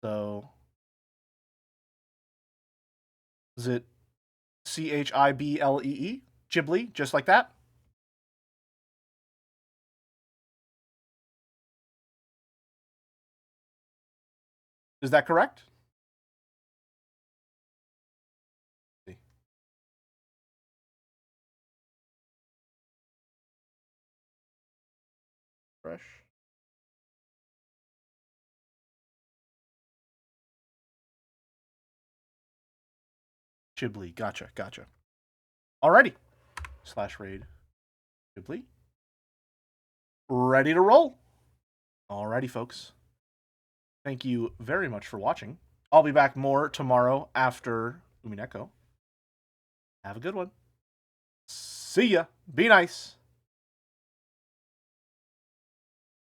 So is it Chiblee? Chibli, just like that? Is that correct? Fresh. Chibli, gotcha. Alrighty. /raid. Chibli. Ready to roll. Alrighty, folks. Thank you very much for watching. I'll be back more tomorrow after Umineko. Have a good one. See ya. Be nice.